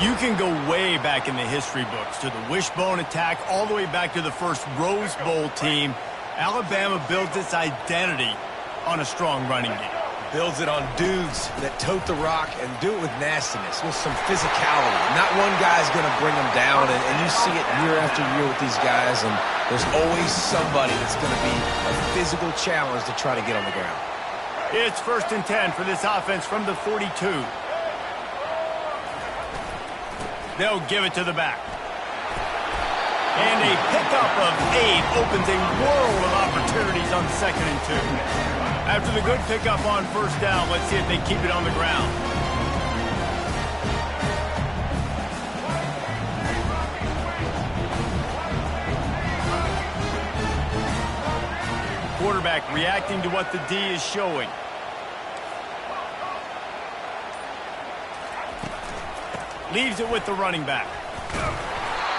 [SPEAKER 1] You can go way back in the history books to the wishbone attack, all the way back to the first Rose Bowl team. Alabama builds its identity on a strong running game.
[SPEAKER 2] Builds it on dudes that tote the rock and do it with nastiness, with some physicality. Not one guy's going to bring them down, and you see it year after year with these guys, and there's always somebody that's going to be a physical challenge to try to get on the ground.
[SPEAKER 1] It's 1st and 10 for this offense from the 42. They'll give it to the back. And a pickup of 8 opens a world of opportunities on 2nd and 2. After the good pickup on 1st down, let's see if they keep it on the ground. Quarterback reacting to what the D is showing. Leaves it with the running back.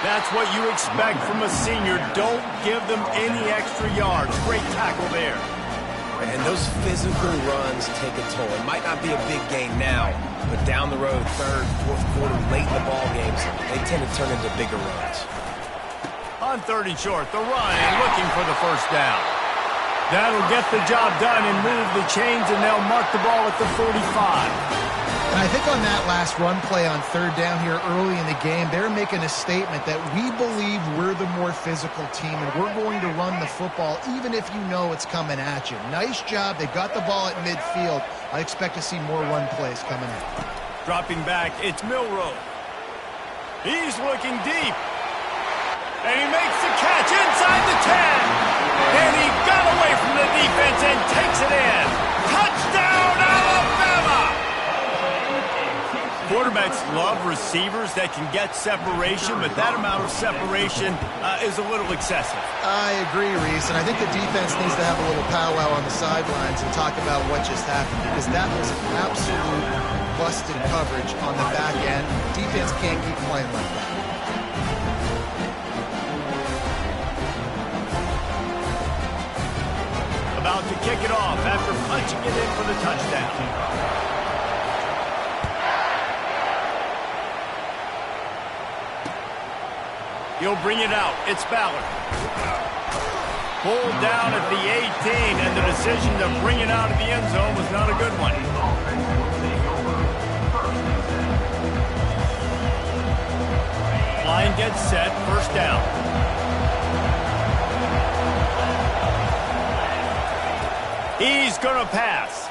[SPEAKER 1] That's what you expect from a senior. Don't give them any extra yards. Great tackle there.
[SPEAKER 2] And those physical runs take a toll. It might not be a big gain now, but down the road, 3rd, 4th quarter, late in the ball games, they tend to turn into bigger runs.
[SPEAKER 1] On 3rd and short, the run and looking for the 1st down. That'll get the job done and move the chains, and they'll mark the ball at the 45.
[SPEAKER 3] And I think on that last run play on 3rd down here early in the game, they're making a statement that we believe we're the more physical team and we're going to run the football even if you know it's coming at you. Nice job. They got the ball at midfield. I expect to see more run plays coming in.
[SPEAKER 1] Dropping back, it's Milroe. He's looking deep. And he makes the catch inside the 10. And he got away from the defense and takes it in. Touchdown, Alabama! Quarterbacks love receivers that can get separation, but that amount of separation is a little excessive.
[SPEAKER 3] I agree, Reese, and I think the defense needs to have a little powwow on the sidelines and talk about what just happened, because that was absolute busted coverage on the back end. Defense can't keep playing like that.
[SPEAKER 1] About to kick it off after punching it in for the touchdown. He'll bring it out. It's Ballard. Pulled down at the 18, and the decision to bring it out of the end zone was not a good one. Line gets set. 1st down. He's going to pass.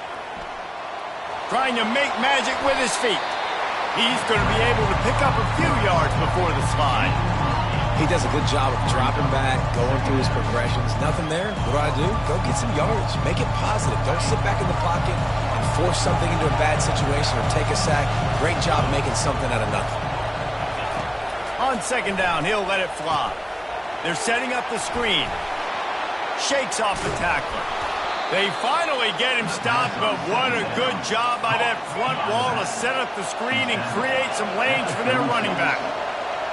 [SPEAKER 1] Trying to make magic with his feet. He's going to be able to pick up a few yards before the slide.
[SPEAKER 2] He does a good job of dropping back, going through his progressions. Nothing there. What do? Go get some yards. Make it positive. Don't sit back in the pocket and force something into a bad situation or take a sack. Great job making something out of nothing.
[SPEAKER 1] On 2nd down, he'll let it fly. They're setting up the screen. Shakes off the tackler. They finally get him stopped, but what a good job by that front wall to set up the screen and create some lanes for their running back.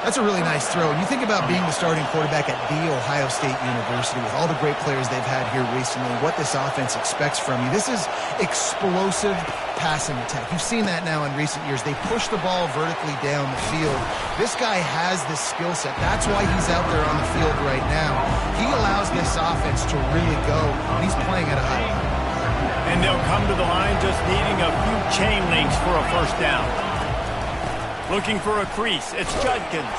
[SPEAKER 3] That's a really nice throw. And you think about being the starting quarterback at The Ohio State University with all the great players they've had here recently, what this offense expects from you. This is explosive passing attack. You've seen that now in recent years. They push the ball vertically down the field. This guy has this skill set. That's why he's out there on the field right now. He allows this offense to really go, and he's playing at a high level.
[SPEAKER 1] And they'll come to the line just needing a few chain links for a 1st down. Looking for a crease. It's Judkins.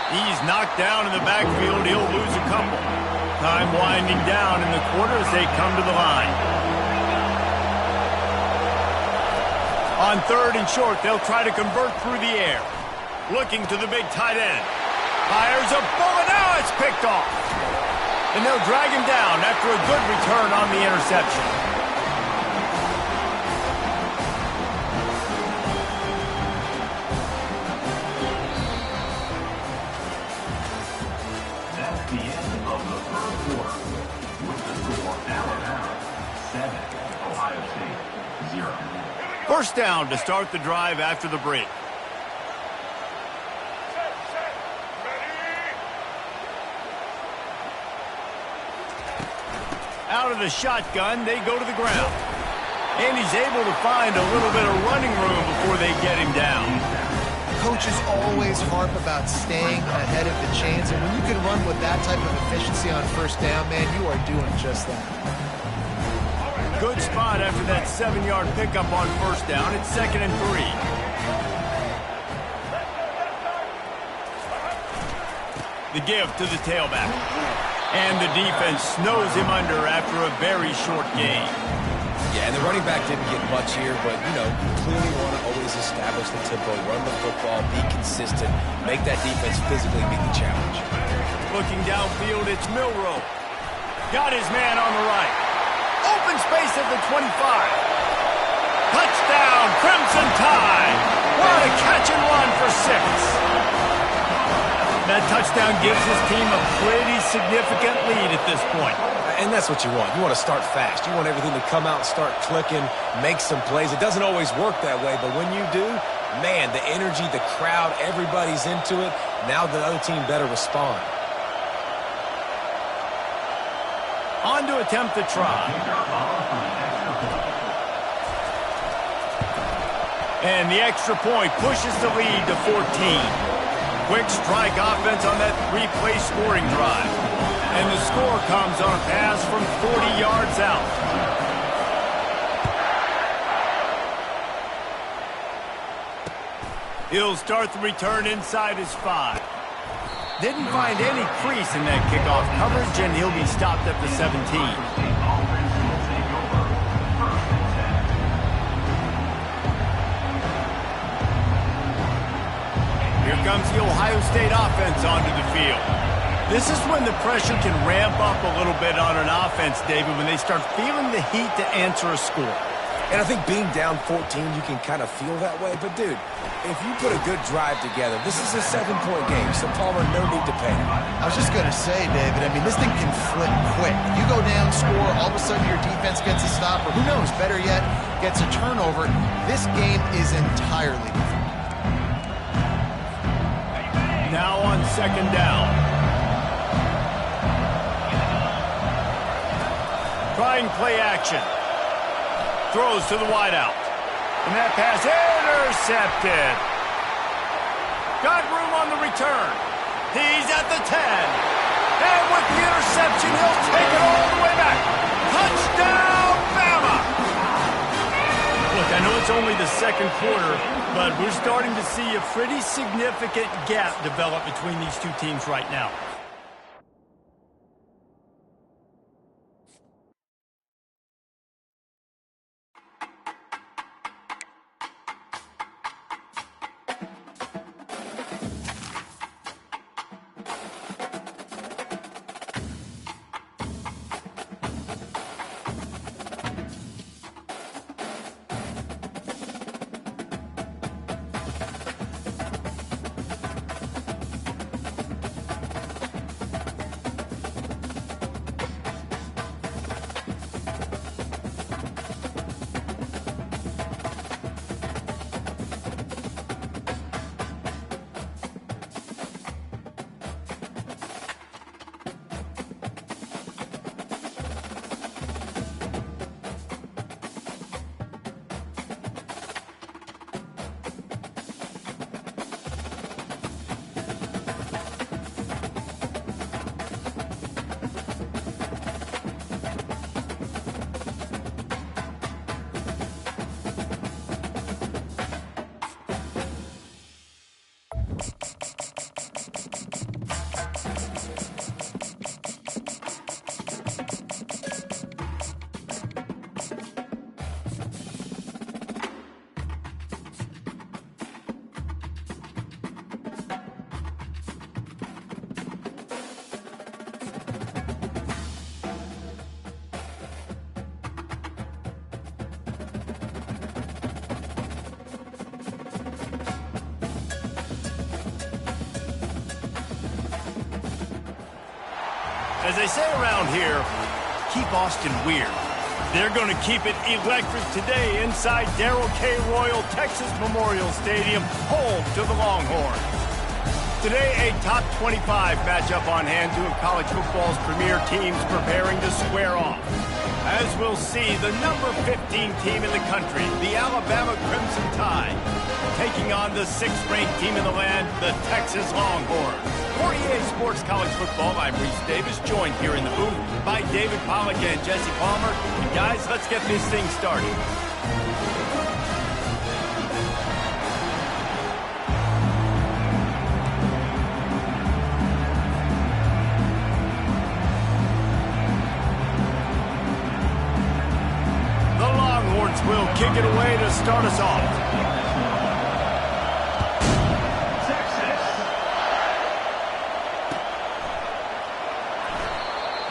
[SPEAKER 1] He's knocked down in the backfield. He'll lose a couple. Time winding down in the quarter as they come to the line. On 3rd and short, they'll try to convert through the air. Looking to the big tight end. Fires a bullet. Now it's picked off. And they'll drag him down after a good return on the interception.
[SPEAKER 4] That's the end of the 3rd quarter. With the score, Alabama 7, Ohio State 0.
[SPEAKER 1] 1st down to start the drive after the break. Out of the shotgun, they go to the ground. And he's able to find a little bit of running room before they get him down.
[SPEAKER 3] Coaches always harp about staying ahead of the chains, and when you can run with that type of efficiency on first down, man, you are doing just that.
[SPEAKER 1] Good spot after that 7-yard pickup on first down. It's 2nd and 3. The give to the tailback. And the defense snows him under after a very short game.
[SPEAKER 2] Yeah, and the running back didn't get much here, but, you know, you clearly want to always establish the tempo, run the football, be consistent, make that defense physically meet the challenge.
[SPEAKER 1] Looking downfield, it's Milrow. Got his man on the right. Open space at the 25. Touchdown, Crimson Tide. What a catch and run for 6. That touchdown gives his team a pretty significant lead at this point.
[SPEAKER 2] And that's what you want. You want to start fast. You want everything to come out and start clicking, make some plays. It doesn't always work that way, but when you do, man, the energy, the crowd, everybody's into it. Now the other team better respond.
[SPEAKER 1] On to attempt the try. And the extra point pushes the lead to 14. Quick strike offense on that 3-play scoring drive. And the score comes on a pass from 40 yards out. He'll start the return inside his 5. Didn't find any crease in that kickoff coverage, and he'll be stopped at the 17. Here comes the Ohio State offense onto the field. This is when the pressure can ramp up a little bit on an offense, David, when they start feeling the heat to answer a score.
[SPEAKER 2] And I think being down 14, you can kind of feel that way. But, dude, if you put a good drive together, this is a 7-point game, so Palmer, no need to panic.
[SPEAKER 3] I was just going to say, David, I mean, this thing can flip quick. You go down, score, all of a sudden your defense gets a stop, or who knows, better yet, gets a turnover. This game is entirely different.
[SPEAKER 1] Now on 2nd down. Trying play action. Throws to the wideout. And that pass intercepted. Got room on the return. He's at the 10. And with the interception, he'll take it all the way back. Touchdown, Bama! Look, I know it's only the 2nd quarter, but we're starting to see a pretty significant gap develop between these two teams right now. As they say around here, keep Austin weird. They're going to keep it electric today inside Darrell K. Royal Texas Memorial Stadium, home to the Longhorns. Today, a top 25 matchup on hand, two of college football's premier teams preparing to square off. As we'll see, the number 15 team in the country, the Alabama Crimson Tide, taking on the 6th-ranked team in the land, the Texas Longhorns. For EA Sports College Football, I'm Reese Davis, joined here in the booth by David Pollack and Jesse Palmer. And guys, let's get this thing started. Will kick it away to start us off.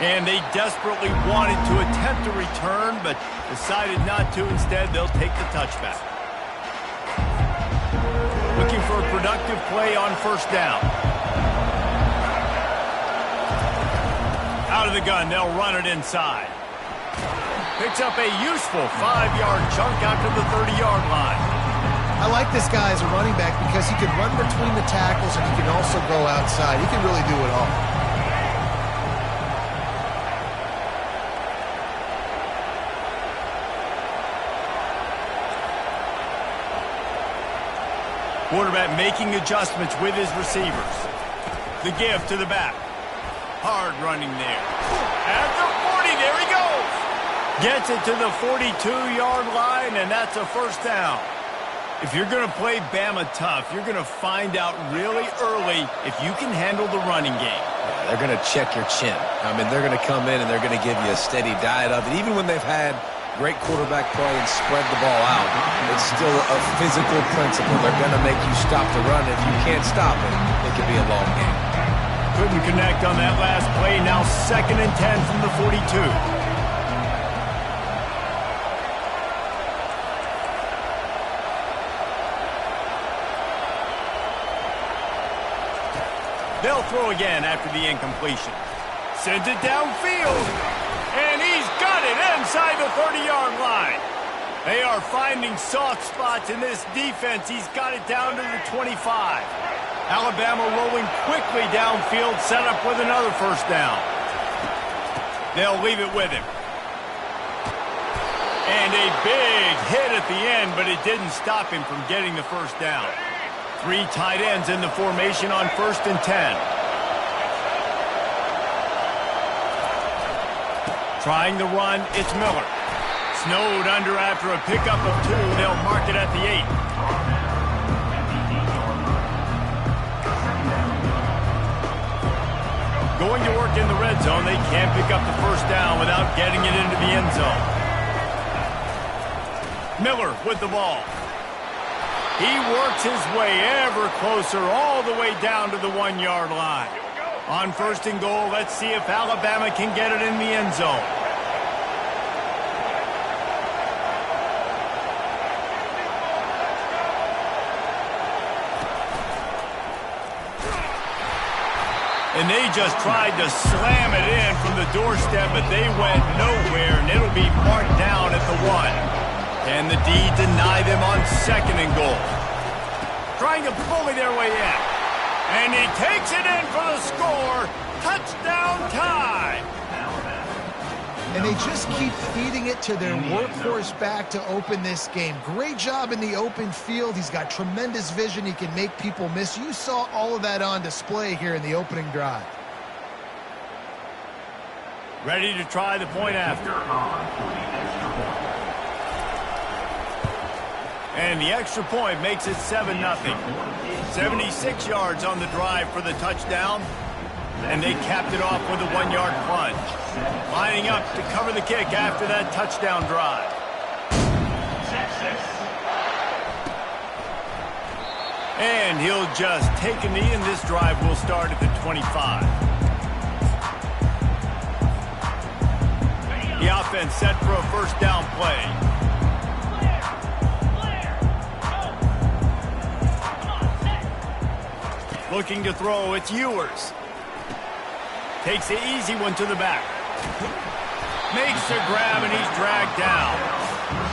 [SPEAKER 1] And they desperately wanted to attempt a return, but decided not to. Instead, they'll take the touchback. Looking for a productive play on first down. Out of the gun, they'll run it inside. Picks up a useful 5-yard chunk after the 30-yard line.
[SPEAKER 3] I like this guy as a running back because he can run between the tackles and he can also go outside. He can really do it all.
[SPEAKER 1] Quarterback making adjustments with his receivers. The give to the back. Hard running there. At the 40, there he goes. Gets it to the 42-yard line, and that's a first down. If you're going to play Bama tough, you're going to find out really early if you can handle the running game.
[SPEAKER 2] Yeah, they're going to check your chin. I mean, they're going to come in and they're going to give you a steady diet of it. Even when they've had great quarterback play and spread the ball out, it's still a physical principle. They're going to make you stop the run. If you can't stop it, it could be a long game.
[SPEAKER 1] Couldn't connect on that last play. Now 2nd and 10 from the 42. They'll throw again after the incompletion. Sends it downfield. And he's got it inside the 30-yard line. They are finding soft spots in this defense. He's got it down to the 25. Alabama rolling quickly downfield, set up with another first down. They'll leave it with him. And a big hit at the end, but it didn't stop him from getting the first down. 3 tight ends in the formation on 1st and 10. Trying the run, it's Miller. Snowed under after a pickup of 2. They'll mark it at the 8. Going to work in the red zone. They can't pick up the first down without getting it into the end zone. Miller with the ball. He works his way ever closer all the way down to the 1-yard line. On 1st and goal, let's see if Alabama can get it in the end zone. And they just tried to slam it in from the doorstep, but they went nowhere, and it'll be marked down at the 1. Can the D deny them on 2nd and goal? Trying to bully their way in. And he takes it in for the score. Touchdown tie.
[SPEAKER 3] And they just keep feeding it to their workhorse back to open this game. Great job in the open field. He's got tremendous vision. He can make people miss. You saw all of that on display here in the opening drive.
[SPEAKER 1] Ready to try the point after. And the extra point makes it 7-0. 76 yards on the drive for the touchdown. And they capped it off with a 1-yard plunge. Lining up to cover the kick after that touchdown drive. And he'll just take a knee, and this drive will start at the 25. The offense set for a first down play. Looking to throw, it's Ewers. Takes the easy one to the back. Makes the grab, and he's dragged down.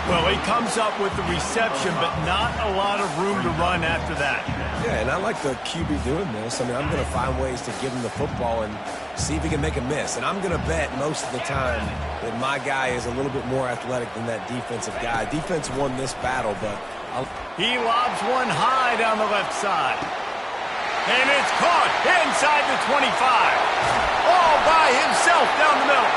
[SPEAKER 1] Well, he comes up with the reception, but not a lot of room to run after that.
[SPEAKER 2] Yeah, and I like the QB doing this. I mean, I'm going to find ways to give him the football and see if he can make a miss. And I'm going to bet most of the time that my guy is a little bit more athletic than that defensive guy. Defense won this battle, but
[SPEAKER 1] he lobs one high down the left side. And it's caught inside the 25. All by himself down the middle.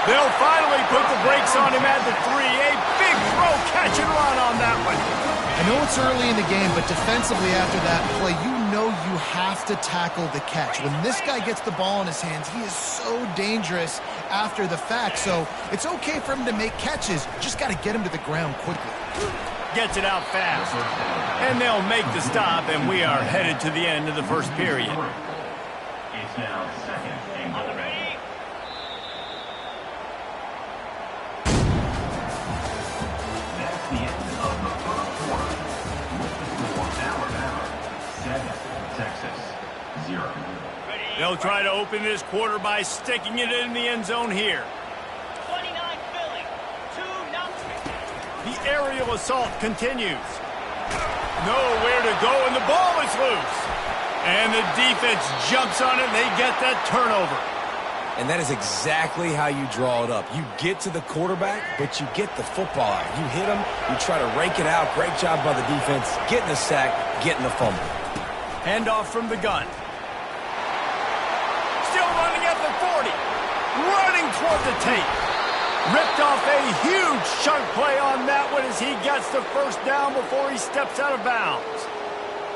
[SPEAKER 1] They'll finally put the brakes on him at the 3. A big throw, catch and run on that one.
[SPEAKER 3] I know it's early in the game, but defensively after that play, you know you have to tackle the catch. When this guy gets the ball in his hands, he is so dangerous after the fact. So it's okay for him to make catches. Just got to get him to the ground quickly.
[SPEAKER 1] Gets it out fast. And they'll make the stop, and we are headed to the end of the first period.
[SPEAKER 4] It's now second and goal. That's the end of the first quarter. With the score, Alabama 7, Texas 0.
[SPEAKER 1] They'll try to open this quarter by sticking it in the end zone here.
[SPEAKER 5] 29 Philly, 2-0.
[SPEAKER 1] The aerial assault continues. Nowhere to go, and the ball is loose. And the defense jumps on it, and they get that turnover.
[SPEAKER 2] And that is exactly how you draw it up. You get to the quarterback, but you get the football out. You hit him, you try to rake it out. Great job by the defense, getting the sack, getting the fumble.
[SPEAKER 1] Handoff from the gun. Still running at the 40. Running toward the tape. Ripped off a huge chunk play on that one as he gets the first down before he steps out of bounds.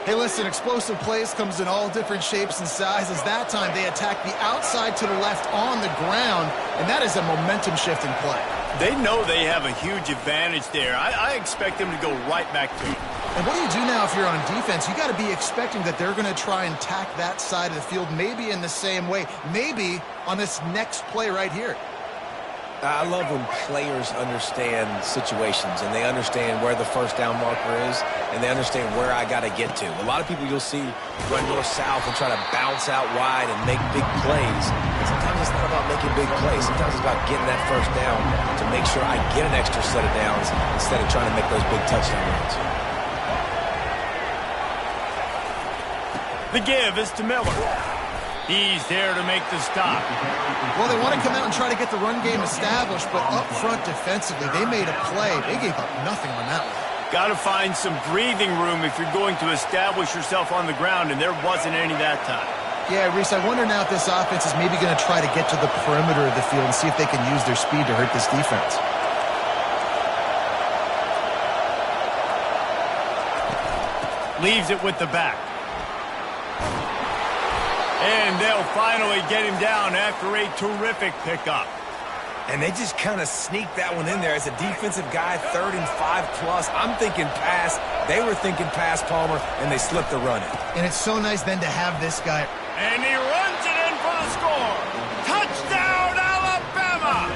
[SPEAKER 3] Hey, listen, explosive plays comes in all different shapes and sizes. That time they attack the outside to the left on the ground, and that is a momentum-shifting play.
[SPEAKER 1] They know they have a huge advantage there. I expect them to go right back to it.
[SPEAKER 3] And what do you do now if you're on defense? You got to be expecting that they're going to try and tack that side of the field, maybe in the same way, maybe on this next play right here.
[SPEAKER 2] I love when players understand situations and they understand where the first down marker is and they understand where I got to get to. A lot of people you'll see run north-south and try to bounce out wide and make big plays. And sometimes it's not about making big plays. Sometimes it's about getting that first down to make sure I get an extra set of downs instead of trying to make those big touchdown runs.
[SPEAKER 1] The give is to Miller. He's there to make the stop.
[SPEAKER 3] Well, they want to come out and try to get the run game established, but up front defensively, they made a play. They gave up nothing on that one.
[SPEAKER 1] Got to find some breathing room if you're going to establish yourself on the ground, and there wasn't any that time.
[SPEAKER 3] Yeah, Reese, I wonder now if this offense is maybe going to try to get to the perimeter of the field and see if they can use their speed to hurt this defense.
[SPEAKER 1] Leaves it with the back. And they'll finally get him down after a terrific pickup.
[SPEAKER 2] And they just kind of sneaked that one in there as a defensive guy, 3rd and 5+. I'm thinking pass. They were thinking pass, Palmer, and they slipped the run in.
[SPEAKER 3] And it's so nice then to have this guy.
[SPEAKER 1] And he runs it in for the score. Touchdown, Alabama!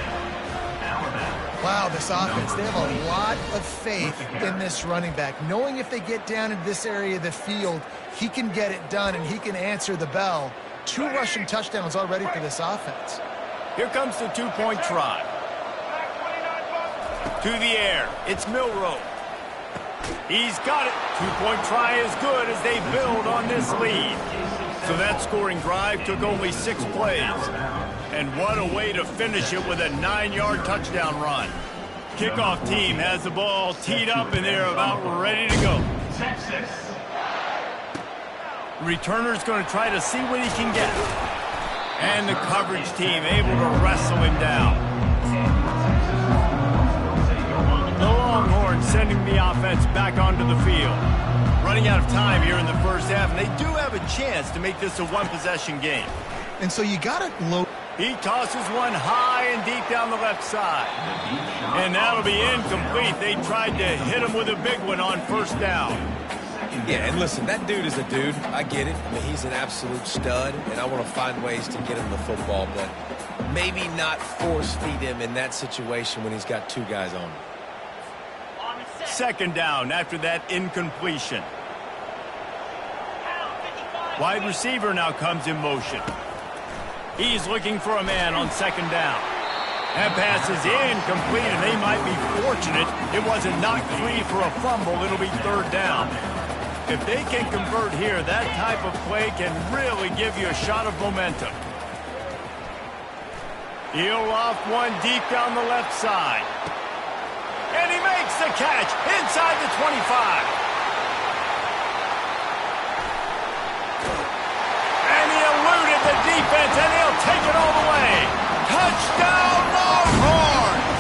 [SPEAKER 3] Wow, this offense, they have a lot of faith in this running back. Knowing if they get down into this area of the field, he can get it done and he can answer the bell. 2 rushing touchdowns already for this offense.
[SPEAKER 1] Here comes the 2-point try. To the air, it's Milroe. He's got it. 2-point try is good as they build on this lead. So that scoring drive took only 6 plays. And what a way to finish it with a 9-yard touchdown run. Kickoff team has the ball teed up and they're about ready to go.
[SPEAKER 4] Texas.
[SPEAKER 1] Returner's going to try to see what he can get. And the coverage team able to wrestle him down. The Longhorns sending the offense back onto the field. Running out of time here in the first half, and they do have a chance to make this a one-possession game.
[SPEAKER 3] And so you got to load.
[SPEAKER 1] He tosses one high and deep down the left side. And that'll be incomplete. They tried to hit him with a big one on first down.
[SPEAKER 2] Yeah, and listen, that dude is a dude. I get it. I mean, he's an absolute stud, and I want to find ways to get him the football, but maybe not force-feed him in that situation when he's got 2 guys on him.
[SPEAKER 1] Second down after that incompletion. Wide receiver now comes in motion. He's looking for a man on second down. That pass is incomplete, and they might be fortunate it wasn't knocked free for a fumble. It'll be third down. If they can convert here, that type of play can really give you a shot of momentum. He'll off one deep down the left side. And he makes the catch inside the 25. And he eluded the defense, and he'll take it all the way. Touchdown, Longhorns!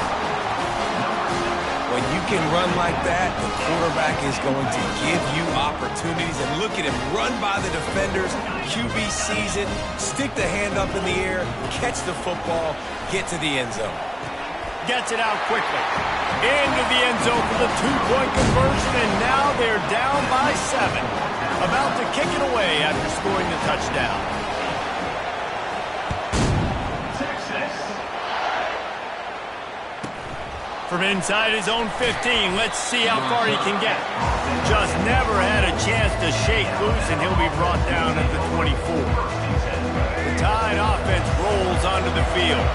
[SPEAKER 2] When you can run like that, the quarterback is going to give you opportunities. And look at him run by the defenders. QB sees it, stick the hand up in the air, catch the football, get to the end zone.
[SPEAKER 1] Gets it out quickly. Into the end zone for the two-point conversion, and now they're down by 7. About to kick it away after scoring the touchdown. From inside his own 15, let's see how far he can get. Just never had a chance to shake loose, and he'll be brought down at the 24. The Tide offense rolls onto the field.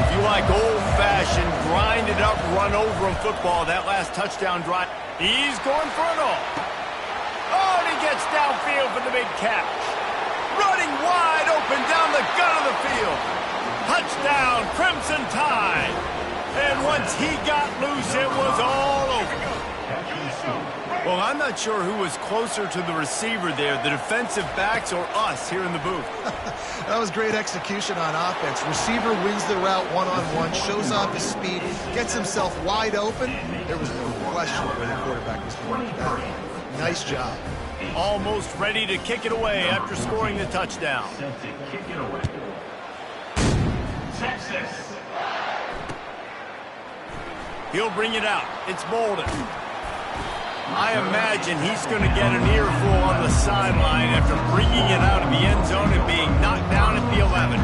[SPEAKER 1] If you like old-fashioned, grind-it-up, run-over him football, that last touchdown drive, he's going for it all. Oh, and he gets downfield for the big catch. Running wide open down the gut of the field. Touchdown, Crimson Tide. And once he got loose, it was all over. Well, I'm not sure who was closer to the receiver there, the defensive backs or us here in the booth.
[SPEAKER 3] That was great execution on offense. Receiver wins the route one-on-one, shows off his speed, gets himself wide open. There was no question where the quarterback was going with that. Nice job.
[SPEAKER 1] Almost ready to kick it away after scoring the touchdown. He'll bring it out. It's Bolden. I imagine he's going to get an earful on the sideline after bringing it out of the end zone and being knocked down at the 11.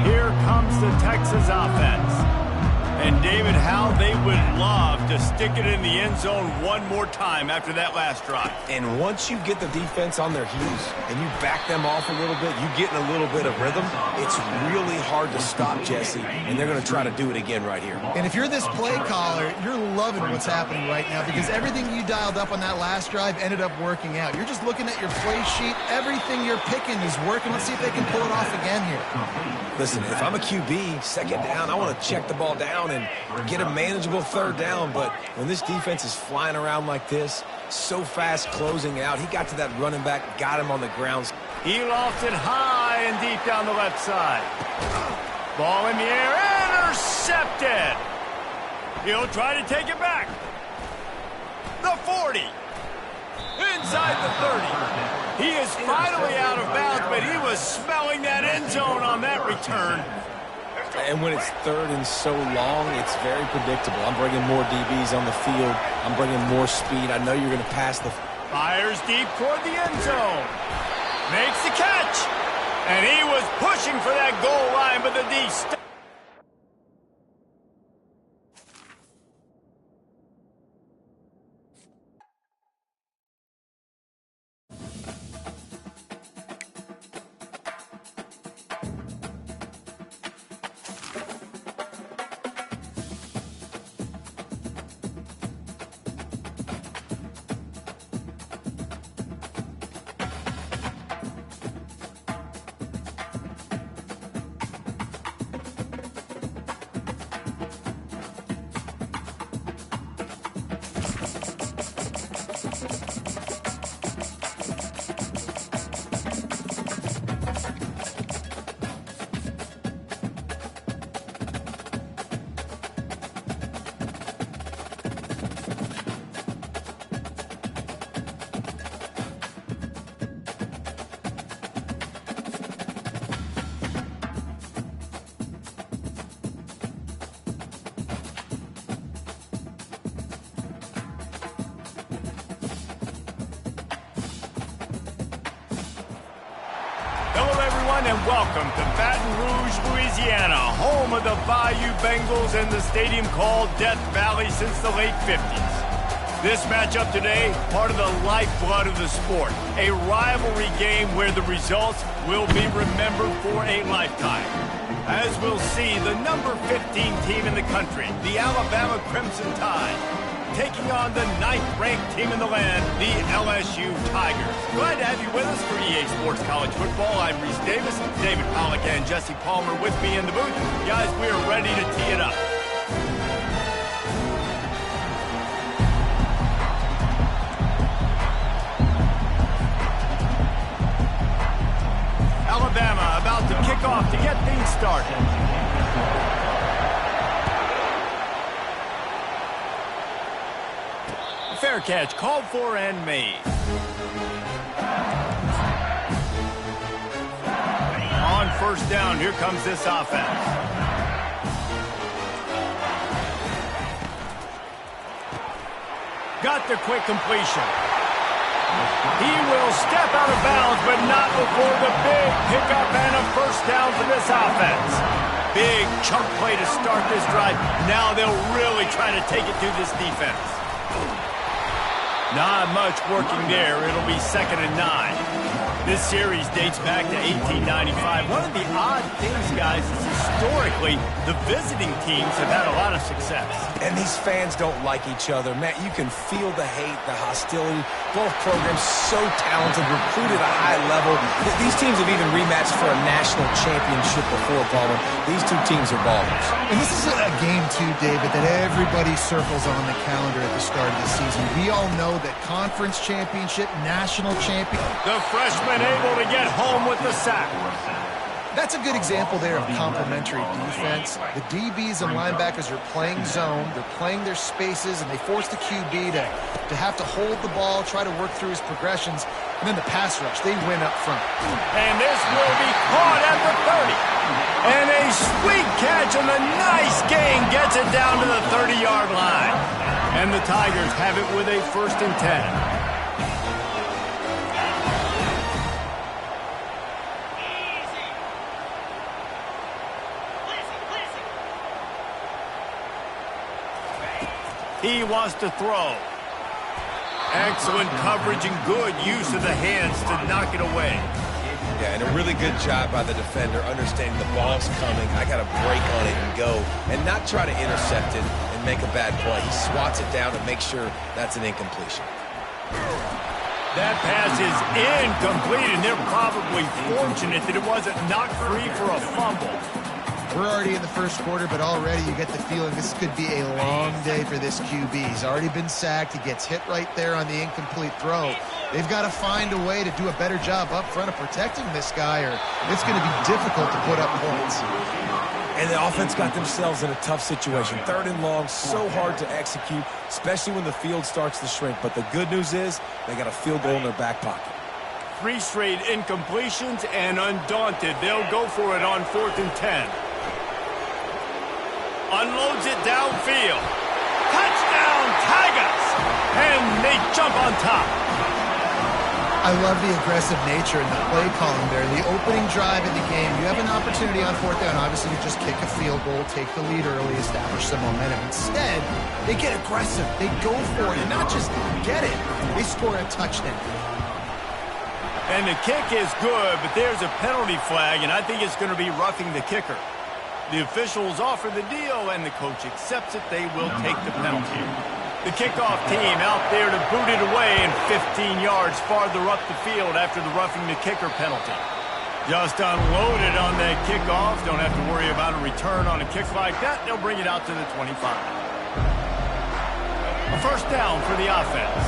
[SPEAKER 1] Here comes the Texas offense. And David, how they would love to stick it in the end zone one more time after that last drive.
[SPEAKER 2] And once you get the defense on their heels and you back them off a little bit, you get in a little bit of rhythm, it's really hard to stop Jesse, and they're going to try to do it again right here.
[SPEAKER 3] And if you're this play caller, you're loving what's happening right now because everything you dialed up on that last drive ended up working out. You're just looking at your play sheet. Everything you're picking is working. Let's see if they can pull it off again here.
[SPEAKER 2] Listen, if I'm a QB, second down, I want to check the ball down and get a manageable third down. But when this defense is flying around like this, so fast closing out, he got to that running back, got him on the ground.
[SPEAKER 1] He lofts it high and deep down the left side. Ball in the air, intercepted. He'll try to take it back. The 40. Inside the 30. He is finally out of bounds, but he was smelling that end zone on that return.
[SPEAKER 2] And when it's third and so long, it's very predictable. I'm bringing more DBs on the field. I'm bringing more speed. I know you're going to pass the...
[SPEAKER 1] Fires deep toward the end zone. Makes the catch. And he was pushing for that goal line, but the D stopped. And welcome to Baton Rouge, Louisiana, home of the Bayou Bengals and the stadium called Death Valley since the late 50s. This matchup today, part of the lifeblood of the sport, a rivalry game where the results will be remembered for a lifetime. as we'll see the number 15 team in the country, the Alabama Crimson Tide, taking on the 9th-ranked team in the land, the LSU Tigers. Glad to have you with us for EA Sports College Football. I'm Reese Davis, David Pollack and Jesse Palmer with me in the booth. Guys, we are ready to tee it up. Alabama about to kick off to get things started. Fair catch called for and made. On first down, here comes this offense. Got the quick completion. He will step out of bounds, but not before the big pickup and a first down for this offense. Big chunk play to start this drive. Now they'll really try to take it to this defense. Not much working there. It'll be 2nd and 9. This series dates back to 1895. One of the odd things, guys, is historically the visiting teams have had a lot of success.
[SPEAKER 2] And these fans don't like each other. Matt, you can feel the hate, the hostility. Both programs so talented, recruited at a high level. These teams have even rematched for a national championship before, Palmer. These two teams are ballers.
[SPEAKER 3] And this is a game, too, David, that everybody circles on the calendar at the start of the season. We all know that conference championship, national champion.
[SPEAKER 1] The freshman able to get home with the sack.
[SPEAKER 3] That's a good example there of complementary defense. The DBs and linebackers are playing zone, they're playing their spaces, and they force the QB to have to hold the ball, try to work through his progressions, and then the pass rush, they win up front.
[SPEAKER 1] And this will be caught at the 30. And a sweet catch, and a nice gain gets it down to the 30-yard line. And the Tigers have it with a 1st and 10. He wants to throw. Excellent coverage and good use of the hands to knock it away.
[SPEAKER 2] Yeah, and a really good job by the defender, understanding the ball's coming. I got to break on it and go, and not try to intercept it and make a bad play. He swats it down to make sure that's an incompletion.
[SPEAKER 1] That pass is incomplete, and they're probably fortunate that it wasn't knocked free for a fumble.
[SPEAKER 3] We're already in the first quarter, but already you get the feeling this could be a long day for this QB. He's already been sacked. He gets hit right there on the incomplete throw. They've got to find a way to do a better job up front of protecting this guy, or it's going to be difficult to put up points.
[SPEAKER 2] And the offense got themselves in a tough situation. 3rd and long, so hard to execute, especially when the field starts to shrink. But the good news is they got a field goal in their back pocket.
[SPEAKER 1] 3 straight incompletions, and undaunted, they'll go for it on 4th and 10. Unloads it downfield. Touchdown, Tigers! And they jump on top.
[SPEAKER 3] I love the aggressive nature and the play calling there. The opening drive of the game, you have an opportunity on 4th down, obviously, to just kick a field goal, take the lead early, establish some momentum. Instead, they get aggressive. They go for it, and not just get it. They score a touchdown.
[SPEAKER 1] And the kick is good, but there's a penalty flag, and I think it's going to be roughing the kicker. The officials offer the deal, and the coach accepts it. They will take the penalty. The kickoff team out there to boot it away, and 15 yards farther up the field after the roughing the kicker penalty. Just unloaded on that kickoff. Don't have to worry about a return on a kick like that. They'll bring it out to the 25. A first down for the offense.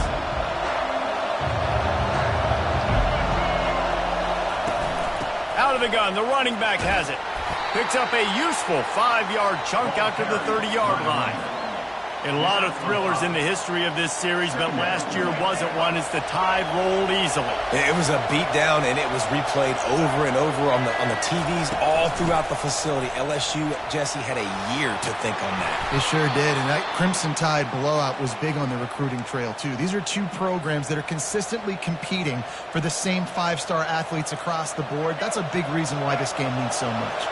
[SPEAKER 1] Out of the gun, the running back has it. Picks up a useful 5-yard chunk out to the 30-yard line. A lot of thrillers in the history of this series, but last year wasn't one as the Tide rolled easily.
[SPEAKER 2] It was a beatdown, and it was replayed over and over on the TVs all throughout the facility. LSU, Jesse, had a year to think on that.
[SPEAKER 3] They sure did, and that Crimson Tide blowout was big on the recruiting trail, too. These are two programs that are consistently competing for the same 5-star athletes across the board. That's a big reason why this game means so much.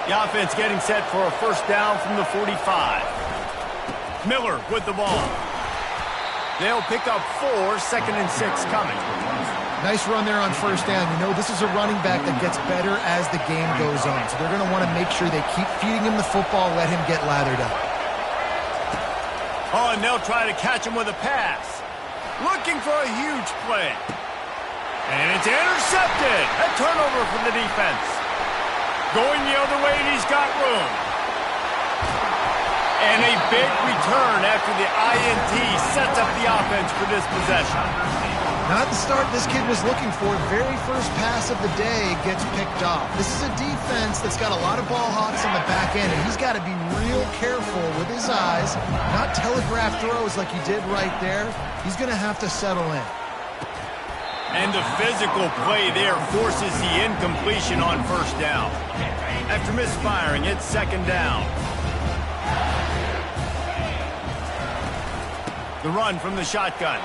[SPEAKER 1] The offense getting set for a first down from the 45. Miller with the ball. They'll pick up 4, 2nd and 6 coming.
[SPEAKER 3] Nice run there on first down. You know, this is a running back that gets better as the game goes on. So they're going to want to make sure they keep feeding him the football, let him get lathered up.
[SPEAKER 1] Oh, and they'll try to catch him with a pass. Looking for a huge play. And it's intercepted. A turnover from the defense. Going the other way, and he's got room. And a big return after the INT sets up the offense for this possession.
[SPEAKER 3] Not the start this kid was looking for. Very first pass of the day gets picked off. This is a defense that's got a lot of ball hawks on the back end, and he's got to be real careful with his eyes, not telegraph throws like he did right there. He's going to have to settle in.
[SPEAKER 1] And the physical play there forces the incompletion on first down. After misfiring, it's second down. The run from the shotgun.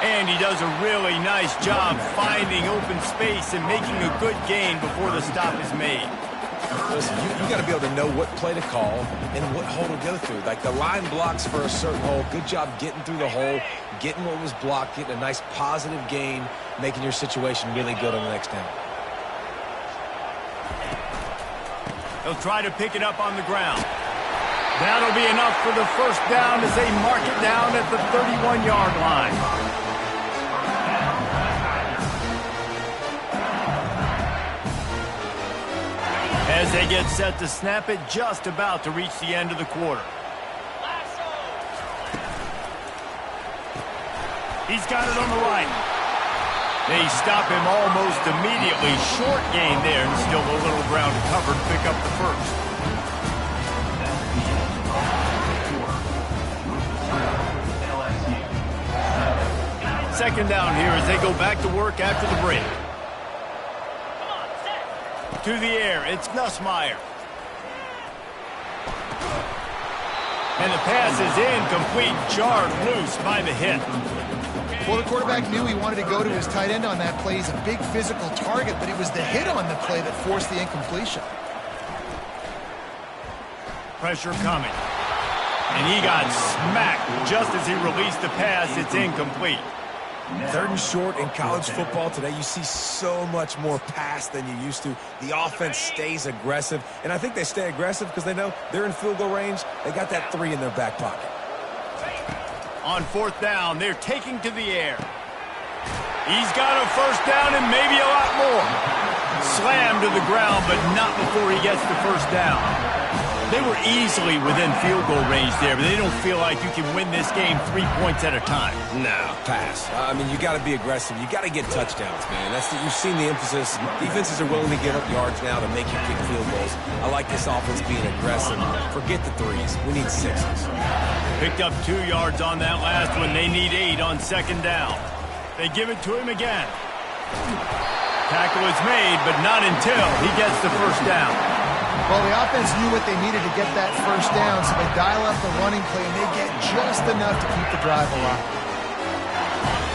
[SPEAKER 1] And he does a really nice job finding open space and making a good gain before the stop is made.
[SPEAKER 2] Listen, you got to be able to know what play to call and what hole to go through. Like the line blocks for a certain hole. Good job getting through the hole, getting what was blocked, getting a nice positive gain, making your situation really good on the next down.
[SPEAKER 1] They'll try to pick it up on the ground. That'll be enough for the first down as they mark it down at the 31-yard line. As they get set to snap it, just about to reach the end of the quarter. He's got it on the right. They stop him almost immediately. Short gain there, and still a little ground to cover to pick up the first. Second down here as they go back to work after the break. To the air, it's Nussmeier. And the pass is incomplete, jarred loose by the hit.
[SPEAKER 3] Well, the quarterback knew he wanted to go to his tight end on that play. He's a big physical target, but it was the hit on the play that forced the incompletion.
[SPEAKER 1] Pressure coming. And he got smacked just as he released the pass. It's incomplete.
[SPEAKER 2] Third and short in college football today, you see so much more pass than you used to. The offense stays aggressive, and I think they stay aggressive because they know they're in field goal range. They got that 3 in their back pocket.
[SPEAKER 1] On fourth down, they're taking to the air. He's got a first down and maybe a lot more. Slammed to the ground, but not before he gets the first down. They were easily within field goal range there, but they don't feel like you can win this game 3 points at a time.
[SPEAKER 2] No, pass. I mean, you got to be aggressive. You got to get touchdowns, man. You've seen the emphasis. Defenses are willing to give up yards now to make you kick field goals. I like this offense being aggressive. Forget the 3s. We need 6s.
[SPEAKER 1] Picked up 2 yards on that last one. They need 8 on second down. They give it to him again. Tackle is made, but not until he gets the first down.
[SPEAKER 3] Well, the offense knew what they needed to get that first down, so they dial up the running play, and they get just enough to keep the drive alive.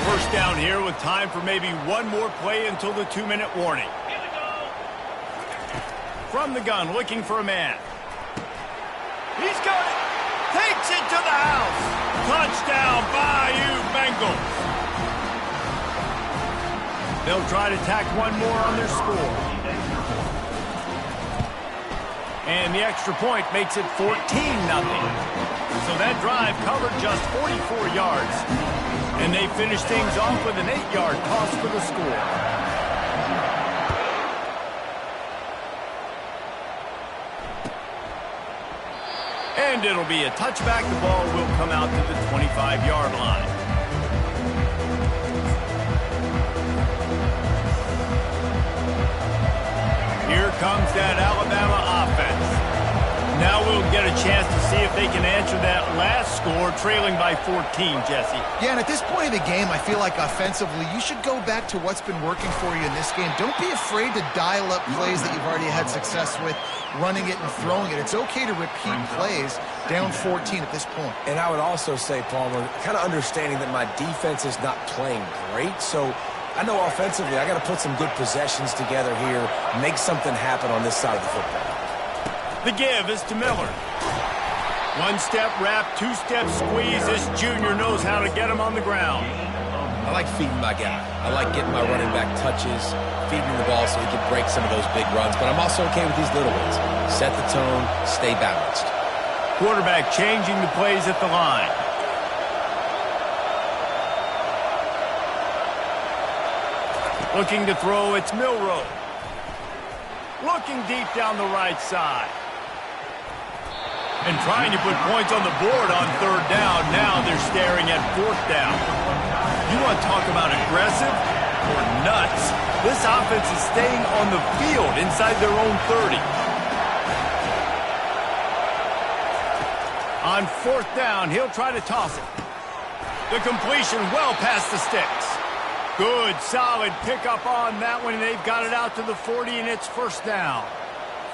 [SPEAKER 1] First down here with time for maybe one more play until the 2-minute warning. From the gun, looking for a man. He's got it. Takes it to the house. Touchdown, Bayou Bengals. They'll try to tack one more on their score. And the extra point makes it 14-0. So that drive covered just 44 yards. And they finish things off with an 8-yard toss for the score. And it'll be a touchback. The ball will come out to the 25-yard line. Here comes that Alabama offense. Now we'll get a chance to see if they can answer that last score, trailing by 14, Jesse.
[SPEAKER 3] Yeah, and at this point of the game, I feel like offensively, you should go back to what's been working for you in this game. Don't be afraid to dial up plays that you've already had success with, running it and throwing it. It's okay to repeat plays down 14 at this point. And I would also say, Palmer, kind of understanding that my defense is not playing great, so I know offensively I got to put some good possessions together here, make something happen on this side of the football.
[SPEAKER 1] The give is to Miller. One-step wrap, two-step squeeze. This junior knows how to get him on the ground.
[SPEAKER 2] I like feeding my guy. I like getting my running back touches, feeding the ball so he can break some of those big runs. But I'm also okay with these little ones. Set the tone, stay balanced.
[SPEAKER 1] Quarterback changing the plays at the line. Looking to throw, it's Milroe. Looking deep down the right side. And trying to put points on the board on third down. Now they're staring at fourth down. You want to talk about aggressive or nuts? This offense is staying on the field inside their own 30. On fourth down, he'll try to toss it. The completion well past the sticks. Good, solid pickup on that one, and they've got it out to the 40, and it's first down.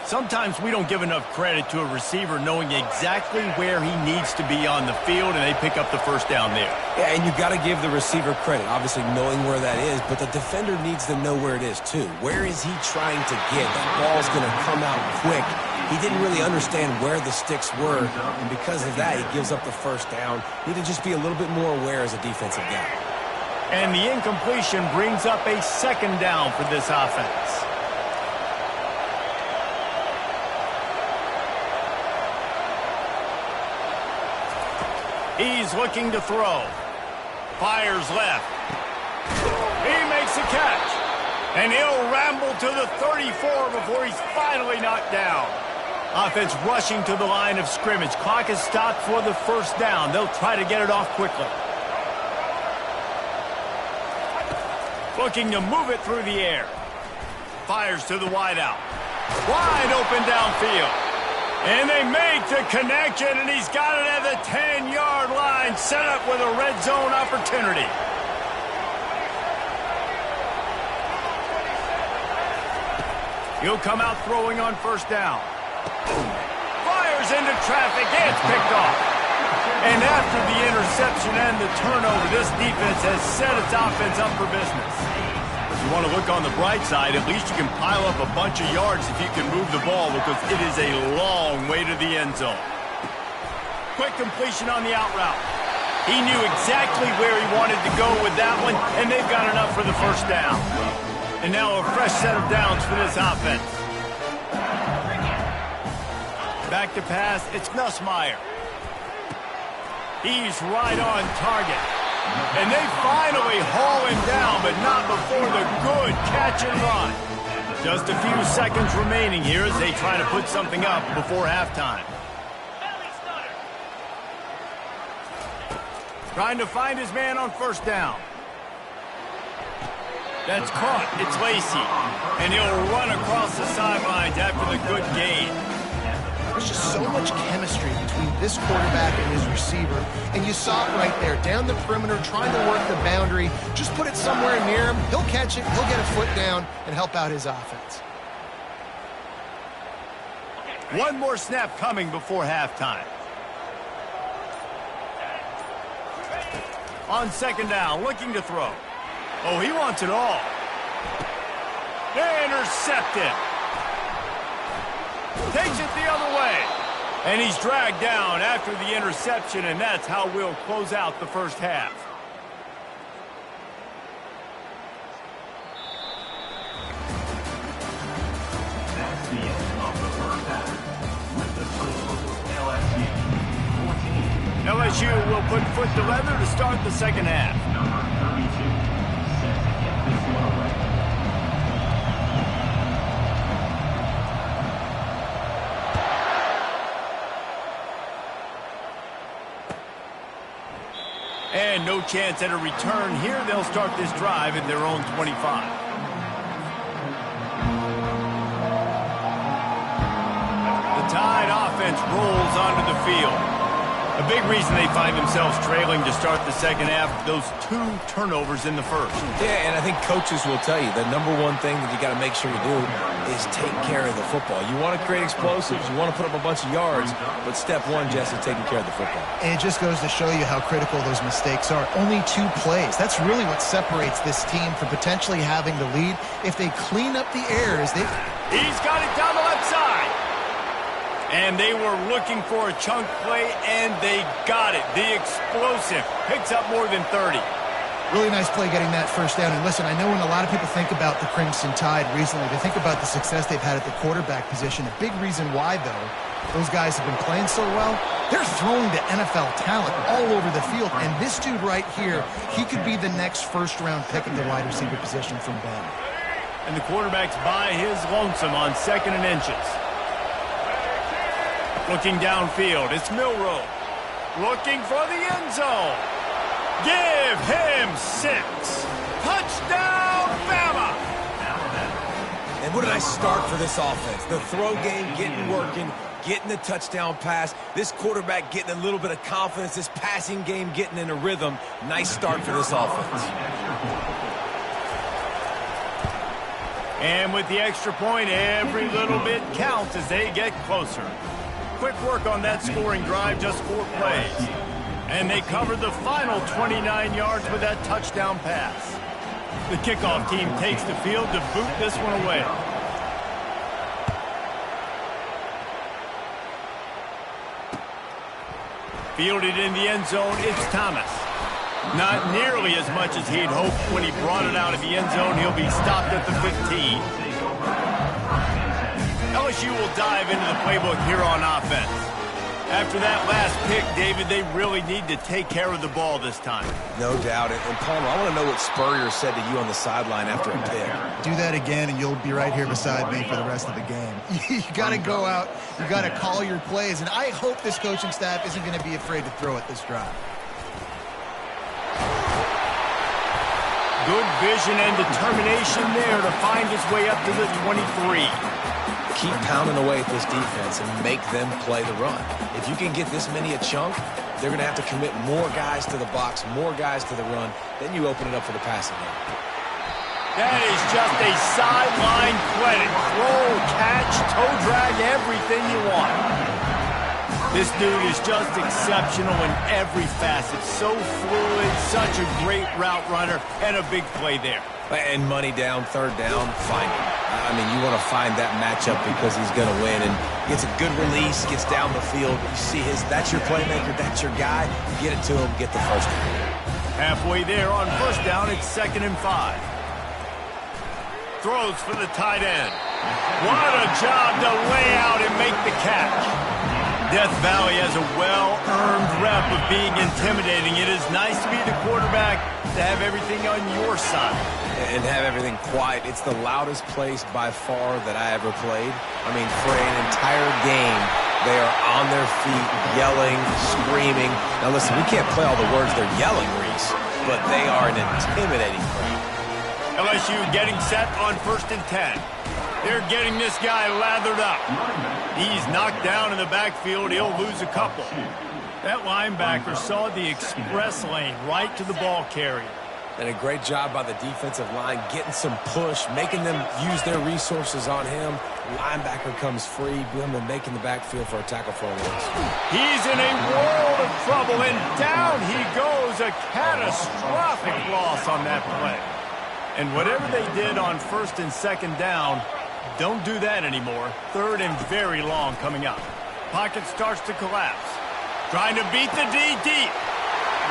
[SPEAKER 1] Sometimes we don't give enough credit to a receiver knowing exactly where he needs to be on the field, and they pick up the first down there.
[SPEAKER 2] Yeah, and you got to give the receiver credit, obviously knowing where that is, but the defender needs to know where it is too. Where is he trying to get? That ball's going to come out quick. He didn't really understand where the sticks were, and because of that, he gives up the first down. Need to just be a little bit more aware as a defensive guy.
[SPEAKER 1] And the incompletion brings up a second down for this offense. He's looking to throw. Fires left. He makes a catch. And he'll ramble to the 34 before he's finally knocked down. Offense rushing to the line of scrimmage. Clock is stopped for the first down. They'll try to get it off quickly. Looking to move it through the air. Fires to the wideout. Wide open downfield. And they make the connection, and he's got it at the 10-yard line, set up with a red zone opportunity. He'll come out throwing on first down. Fires into traffic, it's picked off. And after the interception and the turnover, this defense has set its offense up for business. If you want to look on the bright side, at least you can pile up a bunch of yards if you can move the ball, because it is a long way to the end zone. Quick completion on the out route. He knew exactly where he wanted to go with that one, and they've got enough for the first down. And now a fresh set of downs for this offense. Back to pass, it's Nussmeier. He's right on target. And they finally haul him down, but not before the good catch and run. Just a few seconds remaining here as they try to put something up before halftime. Trying to find his man on first down. That's caught. It's Lacey. And he'll run across the sidelines after the good gain.
[SPEAKER 3] There's just so much chemistry between this quarterback and his receiver. And you saw it right there, down the perimeter, trying to work the boundary. Just put it somewhere near him. He'll catch it, he'll get a foot down, and help out his offense.
[SPEAKER 1] One more snap coming before halftime. On second down, looking to throw. Oh, he wants it all. Intercepted. Takes it the other way. And he's dragged down after the interception, and that's how we'll close out the first half.
[SPEAKER 4] That's the end of the first half. With the score, LSU 14.
[SPEAKER 1] LSU will put foot to leather to start the second half.
[SPEAKER 4] Number 32, set to get this one away.
[SPEAKER 1] And no chance at a return here. They'll start this drive at their own 25. The Tide offense rolls onto the field. A big reason they find themselves trailing to start the second half, those 2 turnovers in the first.
[SPEAKER 2] Yeah, and I think coaches will tell you the number one thing that you got to make sure you do is take care of the football. You want to create explosives, you want to put up a bunch of yards, but step one, Jesse, taking care of the football.
[SPEAKER 3] And it just goes to show you how critical those mistakes are. Only 2 plays. That's really what separates this team from potentially having the lead. If they clean up the errors,
[SPEAKER 1] He's got it down the left side. And they were looking for a chunk play, and they got it. The explosive picks up more than 30.
[SPEAKER 3] Really nice play getting that first down. And listen, I know when a lot of people think about the Crimson Tide recently, they think about the success they've had at the quarterback position. A big reason why, though, those guys have been playing so well, they're throwing to NFL talent all over the field. And this dude right here, he could be the next first-round pick at the wide receiver position from Ben.
[SPEAKER 1] And the quarterback's by his lonesome on 2nd and inches. Looking downfield, it's Milroe. Looking for the end zone. Give him 6. Touchdown, Bama!
[SPEAKER 2] And what did I start for this offense? The throw game getting working, getting the touchdown pass. This quarterback getting a little bit of confidence. This passing game getting in a rhythm. Nice start for this offense.
[SPEAKER 1] And with the extra point, every little bit counts as they get closer. Quick work on that scoring drive, just 4 plays. And they covered the final 29 yards with that touchdown pass. The kickoff team takes the field to boot this one away. Fielded in the end zone, it's Thomas. Not nearly as much as he'd hoped when he brought it out of the end zone. He'll be stopped at the 15. LSU will dive into the playbook here on offense. After that last pick, David, they really need to take care of the ball this time.
[SPEAKER 2] No doubt. And Palmer, I want to know what Spurrier said to you on the sideline after a pick.
[SPEAKER 3] Do that again, and you'll be right here beside me for the rest of the game. You got to go out. You got to call your plays. And I hope this coaching staff isn't going to be afraid to throw it this drive.
[SPEAKER 1] Good vision and determination there to find his way up to the 23.
[SPEAKER 2] Keep pounding away at this defense and make them play the run. If you can get this many a chunk, they're going to have to commit more guys to the box, more guys to the run. Then you open it up for the passing game.
[SPEAKER 1] That is just a sideline credit. Throw, catch, toe drag, everything you want. This dude is just exceptional in every facet. So fluid, such a great route runner, and a big play there.
[SPEAKER 2] And money down, 3rd down, find him. I mean, you want to find that matchup because he's going to win. And gets a good release, gets down the field. You see that's your playmaker, that's your guy. Get it to him, get the first down.
[SPEAKER 1] Halfway there on 1st down, it's 2nd and 5. Throws for the tight end. What a job to lay out and make the catch. Death Valley has a well-earned rep of being intimidating. It is nice to be the quarterback, to have everything on your side.
[SPEAKER 2] And have everything quiet. It's the loudest place by far that I ever played. I mean, for an entire game, they are on their feet, yelling, screaming. Now listen, we can't play all the words they're yelling, Reese, but they are an intimidating crowd.
[SPEAKER 1] LSU getting set on 1st and 10. They're getting this guy lathered up. He's knocked down in the backfield. He'll lose a couple. That linebacker saw the express lane right to the ball carrier.
[SPEAKER 2] And a great job by the defensive line, getting some push, making them use their resources on him. Linebacker comes free, boom, and making the backfield for a tackle for a loss.
[SPEAKER 1] He's in a world of trouble, and down he goes. A catastrophic loss on that play. And whatever they did on 1st and 2nd down, don't do that anymore. 3rd and very long coming up. Pocket starts to collapse. Trying to beat the D deep.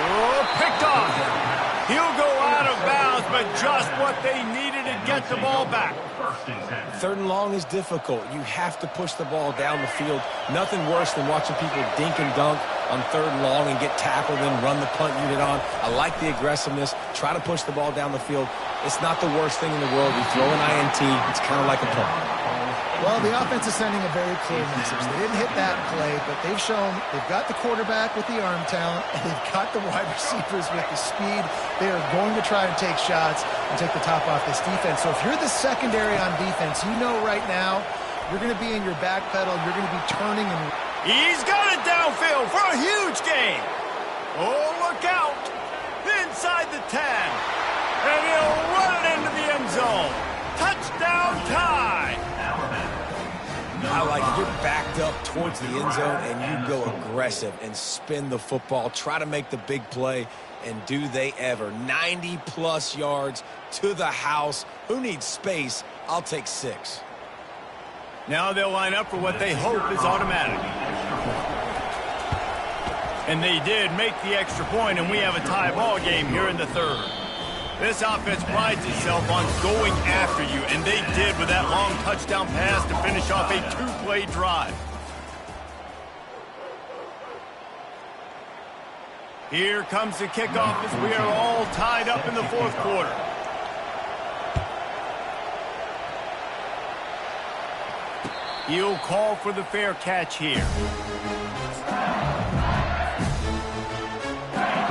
[SPEAKER 1] Oh, picked off. He'll go out of bounds, but just what they needed to get the ball back.
[SPEAKER 2] 3rd and long is difficult. You have to push the ball down the field. Nothing worse than watching people dink and dunk on 3rd and long and get tackled and run the punt unit on. I like the aggressiveness. Try to push the ball down the field. It's not the worst thing in the world. You throw an INT, it's kind of like a punt.
[SPEAKER 3] Well, the offense is sending a very clear message. They didn't hit that play, but they've shown they've got the quarterback with the arm talent, and they've got the wide receivers with the speed. They are going to try and take shots and take the top off this defense. So if you're the secondary on defense, you know right now you're going to be in your back pedal. You're going to be turning. And
[SPEAKER 1] he's got it downfield for a huge gain. Oh, look out. Inside the 10. And he'll run it into the end zone. Touchdown tie.
[SPEAKER 2] I like it. You're backed up towards the end zone, and you go aggressive and spin the football. Try to make the big play, and do they ever. 90-plus yards to the house. Who needs space? I'll take 6.
[SPEAKER 1] Now they'll line up for what they hope is automatic. And they did make the extra point, and we have a tie ball game here in the 3rd. This offense prides itself on going after you, and they did with that long touchdown pass to finish off a two-play drive. Here comes the kickoff as we are all tied up in the fourth quarter. He'll call for the fair catch here.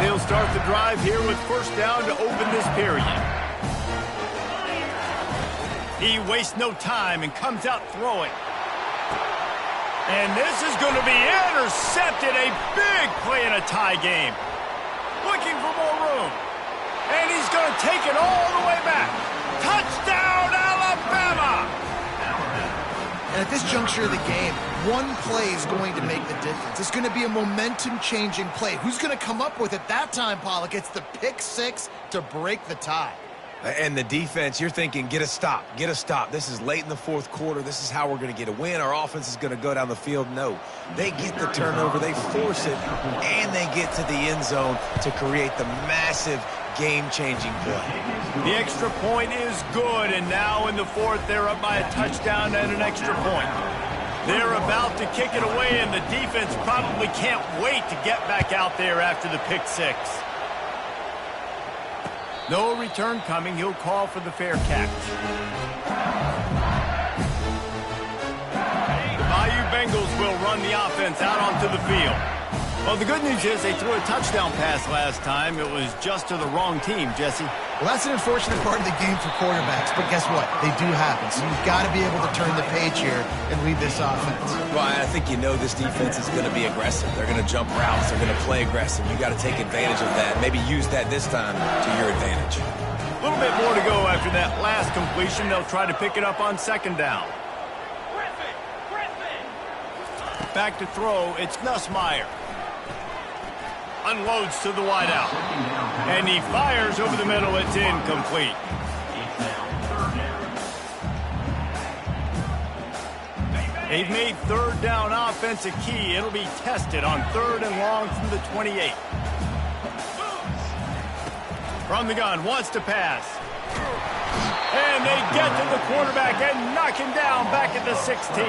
[SPEAKER 1] They'll start the drive here with first down to open this period. He wastes no time and comes out throwing. And this is going to be intercepted. A big play in a tie game. Looking for more room. And he's going to take it all the way back. Touchdown, Alabama!
[SPEAKER 3] And at this juncture of the game, one play is going to make the difference. It's going to be a momentum-changing play. Who's going to come up with it that time, Pollock? It's the pick six to break the tie.
[SPEAKER 2] And the defense, you're thinking, get a stop, get a stop. This is late in the fourth quarter. This is how we're going to get a win. Our offense is going to go down the field. No, they get the turnover, they force it, and they get to the end zone to create the massive game-changing play.
[SPEAKER 1] The extra point is good, and now in the fourth, they're up by a touchdown and an extra point. They're about to kick it away, and the defense probably can't wait to get back out there after the pick six. No return coming. He'll call for the fair catch. The Bayou Bengals will run the offense out onto the field. Well, the good news is they threw a touchdown pass last time. It was just to the wrong team, Jesse.
[SPEAKER 3] Well, that's an unfortunate part of the game for quarterbacks, but guess what? They do happen, so you've got to be able to turn the page here and lead this offense.
[SPEAKER 2] Well, I think you know this defense is going to be aggressive. They're going to jump routes. They're going to play aggressive. You got to take advantage of that. Maybe use that this time to your advantage.
[SPEAKER 1] A little bit more to go after that last completion. They'll try to pick it up on second down. Back to throw. It's Nussmeier. Unloads to the wideout. And he fires over the middle. It's incomplete. They've made third down offense a key. It'll be tested on third and long from the 28. From the gun, wants to pass. And they get to the quarterback and knock him down back at the 16.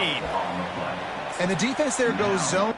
[SPEAKER 3] And the defense there goes zone.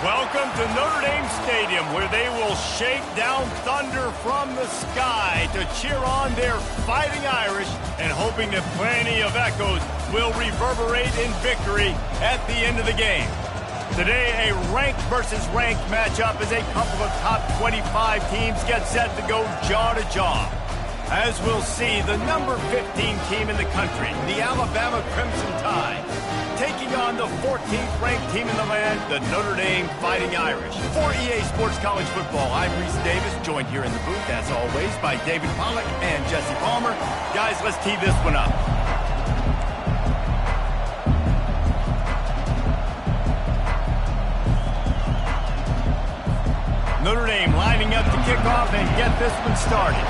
[SPEAKER 1] Welcome to Notre Dame Stadium, where they will shake down thunder from the sky to cheer on their Fighting Irish, and hoping that plenty of echoes will reverberate in victory at the end of the game. Today, a ranked versus ranked matchup as a couple of top 25 teams get set to go jaw to jaw. As we'll see, the number 15 team in the country, the Alabama Crimson Tide, taking on the 14th ranked team in the land, the Notre Dame Fighting Irish. For EA Sports College Football, I'm Reese Davis, joined here in the booth, as always, by David Pollock and Jesse Palmer. Guys, let's tee this one up. Notre Dame lining up to kick off and get this one started.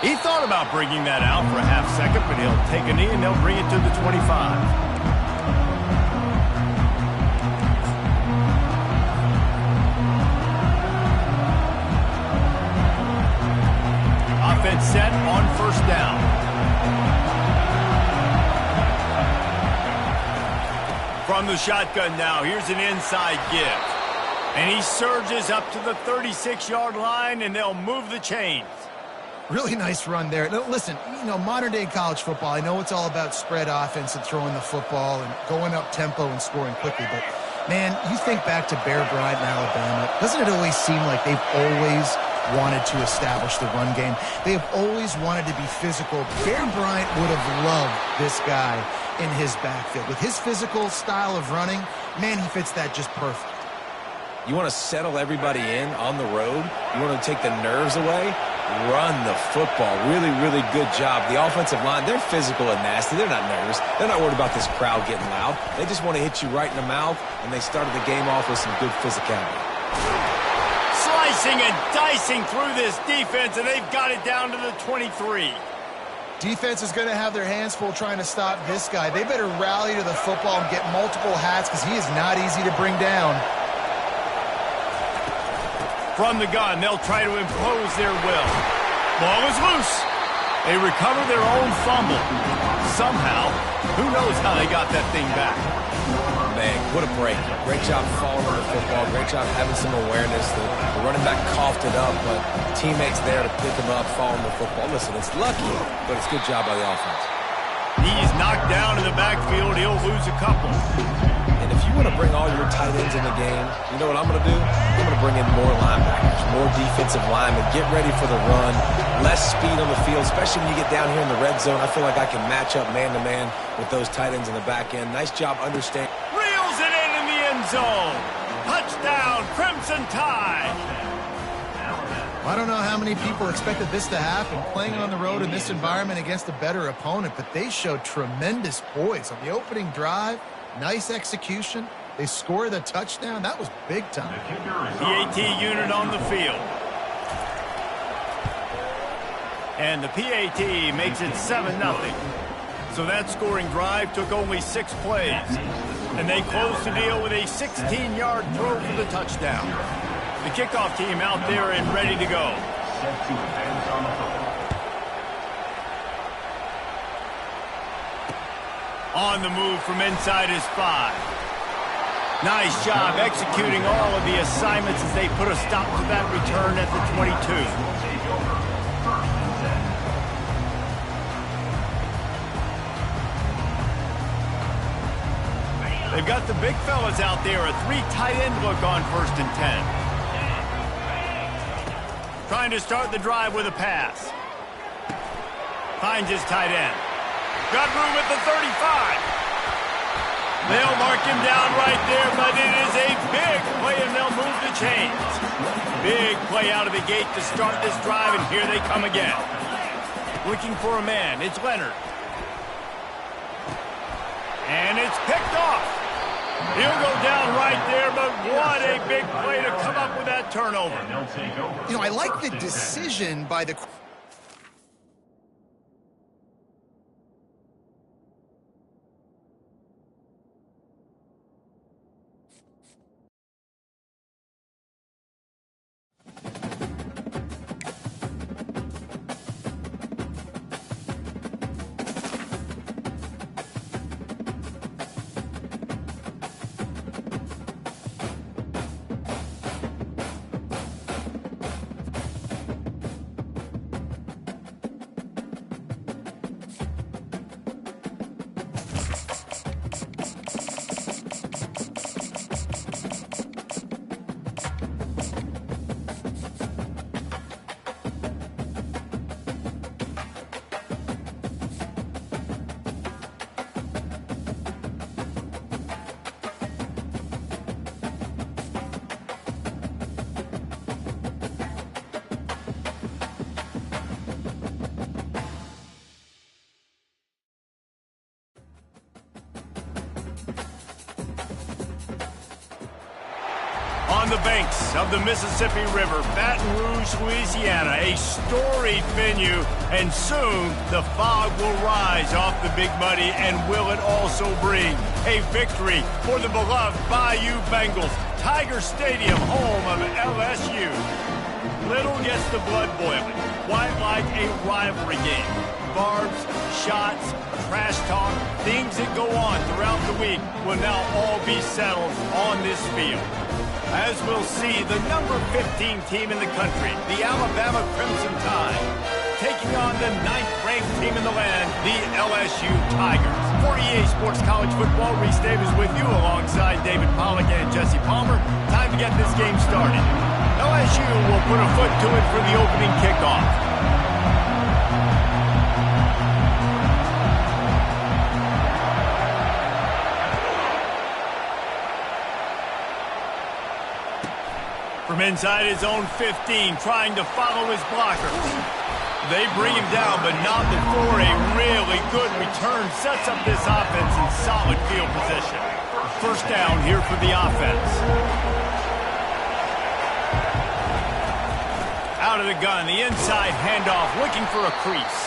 [SPEAKER 1] He thought about bringing that out for a half second, but he'll take a knee and they'll bring it to the 25. and set on first down. From the shotgun now, here's an inside give. And he surges up to the 36-yard line, and they'll move the chains.
[SPEAKER 3] Really nice run there. Now, listen, modern-day college football, I know it's all about spread offense and throwing the football and going up tempo and scoring quickly, but, man, you think back to Bear Bryant in Alabama, doesn't it always seem like they've always wanted to establish the run game? They have always wanted to be physical. Bear Bryant would have loved this guy in his backfield. With his physical style of running, man, he fits that just perfect.
[SPEAKER 2] You want to settle everybody in on the road? You want to take the nerves away? Run the football. Really, really good job. The offensive line, they're physical and nasty. They're not nervous. They're not worried about this crowd getting loud. They just want to hit you right in the mouth, and they started the game off with some good physicality.
[SPEAKER 1] Slicing and dicing through this defense, and they've got it down to the 23.
[SPEAKER 3] Defense is going to have their hands full trying to stop this guy. They better rally to the football and get multiple hats because he is not easy to bring down.
[SPEAKER 1] From the gun, they'll try to impose their will. Ball is loose. They recover their own fumble. Somehow, who knows how they got that thing back.
[SPEAKER 2] Man, what a break. Great job following the football. Great job having some awareness. The running back coughed it up, but teammates there to pick him up, following the football. Listen, it's lucky, but it's good job by the offense.
[SPEAKER 1] He's knocked down in the backfield. He'll lose a couple.
[SPEAKER 2] And if you want to bring all your tight ends in the game, you know what I'm going to do? I'm going to bring in more linebackers, more defensive linemen. Get ready for the run. Less speed on the field, especially when you get down here in the red zone. I feel like I can match up man-to-man with those tight ends in the back end. Nice job understanding.
[SPEAKER 1] Reels it in the end zone. Touchdown, Crimson Tide.
[SPEAKER 3] I don't know how many people expected this to happen, playing on the road in this environment against a better opponent, but they showed tremendous poise on the opening drive. Nice execution. They score the touchdown. That was big time.
[SPEAKER 1] PAT unit on the field. And the PAT makes it 7-0. So that scoring drive took only 6 plays. And they closed the deal with a 16-yard throw for the touchdown. The kickoff team out there and ready to go.
[SPEAKER 4] Set to advance on the football.
[SPEAKER 1] On the move from inside his 5. Nice job executing all of the assignments as they put a stop to that return at the 22.
[SPEAKER 4] Take over. First and 10.
[SPEAKER 1] They've got the big fellas out there, a 3 tight end look on first and 10. Trying to start the drive with a pass. Finds his tight end. Got room at the 35. They'll mark him down right there, but it is a big play, and they'll move the chains. Big play out of the gate to start this drive, and here they come again. Looking for a man. It's Leonard. And it's picked off. He'll go down right there, but what a big play to come up with that turnover.
[SPEAKER 4] And they'll take over.
[SPEAKER 3] I like the decision by the...
[SPEAKER 1] On the banks of the Mississippi River, Baton Rouge, Louisiana, a storied venue, and soon the fog will rise off the Big Muddy, and will it also bring a victory for the beloved Bayou Bengals, Tiger Stadium, home of LSU. Little gets the blood boiling. Quite like a rivalry game. Barbs, shots, trash talk, things that go on throughout the week will now all be settled on this field. As we'll see, the number 15 team in the country, the Alabama Crimson Tide, taking on the 9th-ranked team in the land, the LSU Tigers. For EA Sports College Football, Reese Davis with you alongside David Pollack and Jesse Palmer. Time to get this game started. LSU will put a foot to it for the opening kickoff. From inside his own 15, trying to follow his blockers. They bring him down, but not before a really good return sets up this offense in solid field position. First down here for the offense. Out of the gun, the inside handoff, looking for a crease.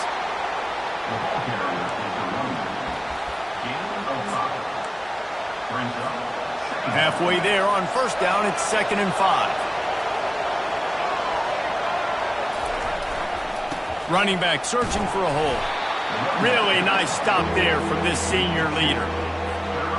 [SPEAKER 1] Halfway there on first down, it's 2nd and 5. Running back searching for a hole. Really nice stop there from this senior leader.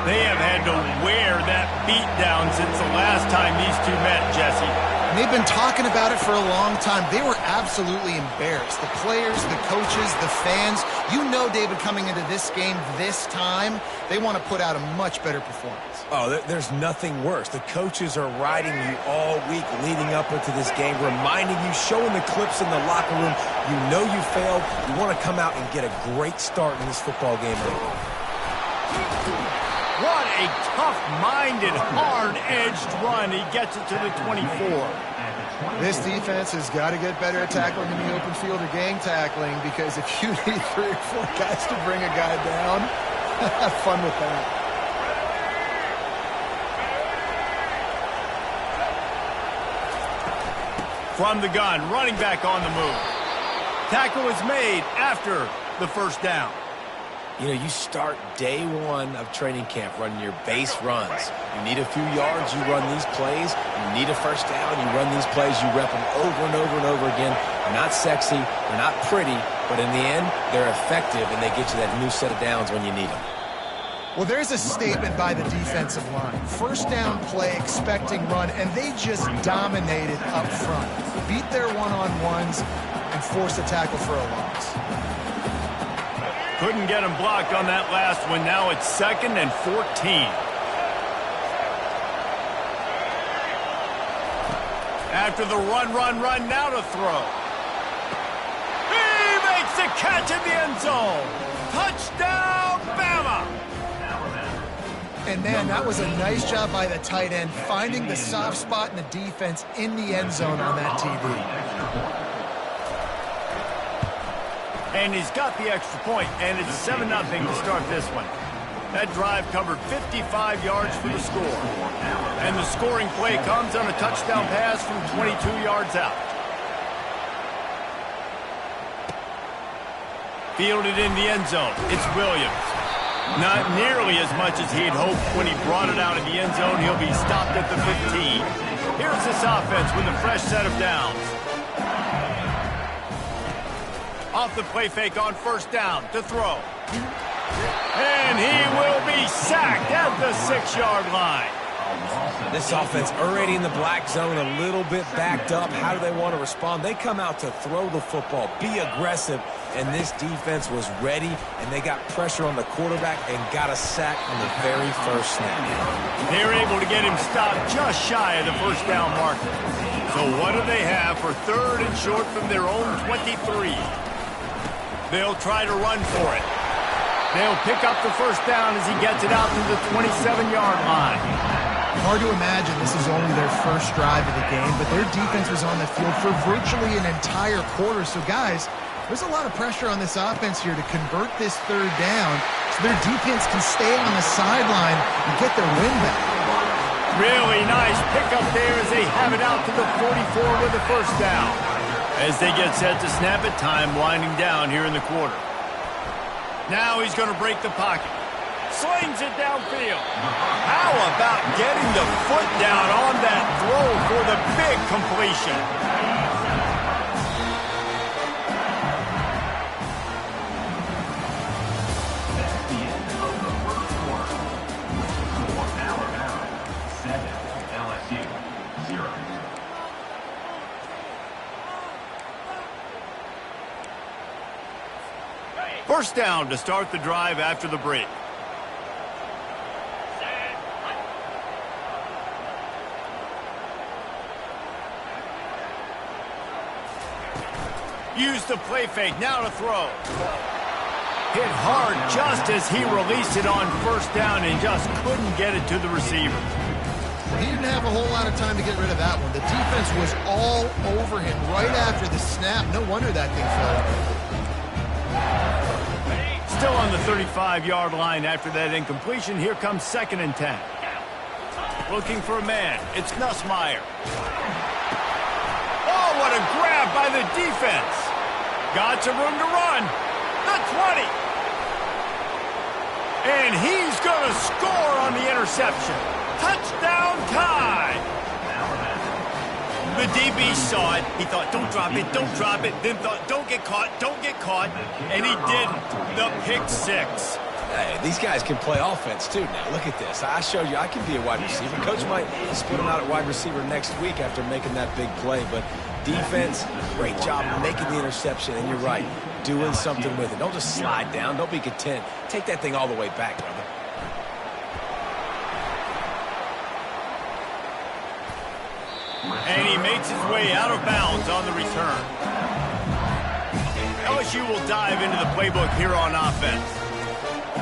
[SPEAKER 1] They have had to wear that beat down since the last time these two met, Jesse.
[SPEAKER 3] And they've been talking about it for a long time. They were absolutely embarrassed. The players, the coaches, the fans. You know, David, coming into this game this time, they want to put out a much better performance.
[SPEAKER 2] Oh, there's nothing worse. The coaches are riding you all week leading up into this game, reminding you, showing the clips in the locker room. You know you failed. You want to come out and get a great start in this football game early.
[SPEAKER 1] What a tough-minded, hard-edged run. He gets it to the 24.
[SPEAKER 3] This defense has got to get better at tackling in the open field or gang tackling, because if you need 3 or 4 guys to bring a guy down, have fun with that.
[SPEAKER 1] From the gun, running back on the move. Tackle is made after the first down.
[SPEAKER 2] You know, you start day one of training camp running your base runs. You need a few yards, you run these plays. You need a first down, you run these plays. You rep them over and over and over again. They're not sexy, they're not pretty, but in the end, they're effective, and they get you that new set of downs when you need them.
[SPEAKER 3] Well, there's a statement by the defensive line. First down play, expecting run, and they just dominated up front. Beat their one-on-ones and force a tackle for a loss.
[SPEAKER 1] Couldn't get him blocked on that last one. Now it's 2nd and 14. After the run, now to throw. He makes the catch in the end zone. Touchdown, Bama!
[SPEAKER 3] And, man, that was a nice job by the tight end, finding the soft spot in the defense in the end zone on that TD.
[SPEAKER 1] And he's got the extra point, and it's 7-0 to start this one. That drive covered 55 yards for the score. And the scoring play comes on a touchdown pass from 22 yards out. Fielded in the end zone. It's Williams. Not nearly as much as he'd hoped when he brought it out of the end zone. He'll be stopped at the 15. Here's this offense with a fresh set of downs. Off the play fake on first down to throw. And he will be sacked at the 6-yard line.
[SPEAKER 2] This offense already in the black zone, a little bit backed up. How do they want to respond? They come out to throw the football, be aggressive, and this defense was ready, and they got pressure on the quarterback and got a sack on the very first snap.
[SPEAKER 1] They're able to get him stopped just shy of the first down marker. So what do they have for 3rd and short from their own 23? They'll try to run for it. They'll pick up the first down as he gets it out to the 27-yard line.
[SPEAKER 3] Hard to imagine this is only their first drive of the game, but their defense was on the field for virtually an entire quarter. So, guys, there's a lot of pressure on this offense here to convert this 3rd down so their defense can stay on the sideline and get their win back.
[SPEAKER 1] Really nice pickup there as they have it out to the 44 with the first down. As they get set to snap it, time winding down here in the quarter. Now he's going to break the pocket. Slings it downfield. How about getting the foot down on that throw for the big completion? First down to start the drive after the break. Use the play fake, now to throw. Hit hard just as he released it on first down and just couldn't get it to the receiver.
[SPEAKER 3] He didn't have a whole lot of time to get rid of that one. The defense was all over him right after the snap. No wonder that thing fell.
[SPEAKER 1] Still on the 35-yard line after that incompletion. Here comes 2nd and 10. Looking for a man. It's Nussmeier. Oh, what a grab by the defense. Got some room to run. The 20. And he's going to score on the interception. Touchdown time. The DB saw it. He thought, don't drop it, don't drop it. Then thought, don't get caught, don't get caught. And he didn't. The pick 6.
[SPEAKER 2] Hey, these guys can play offense, too, now. Look at this. I showed you I can be a wide receiver. Coach might split him out at wide receiver next week after making that big play. But defense, great job making the interception. And you're right, doing something with it. Don't just slide down. Don't be content. Take that thing all the way back, brother.
[SPEAKER 1] And he makes his way out of bounds on the return. LSU will dive into the playbook here on offense.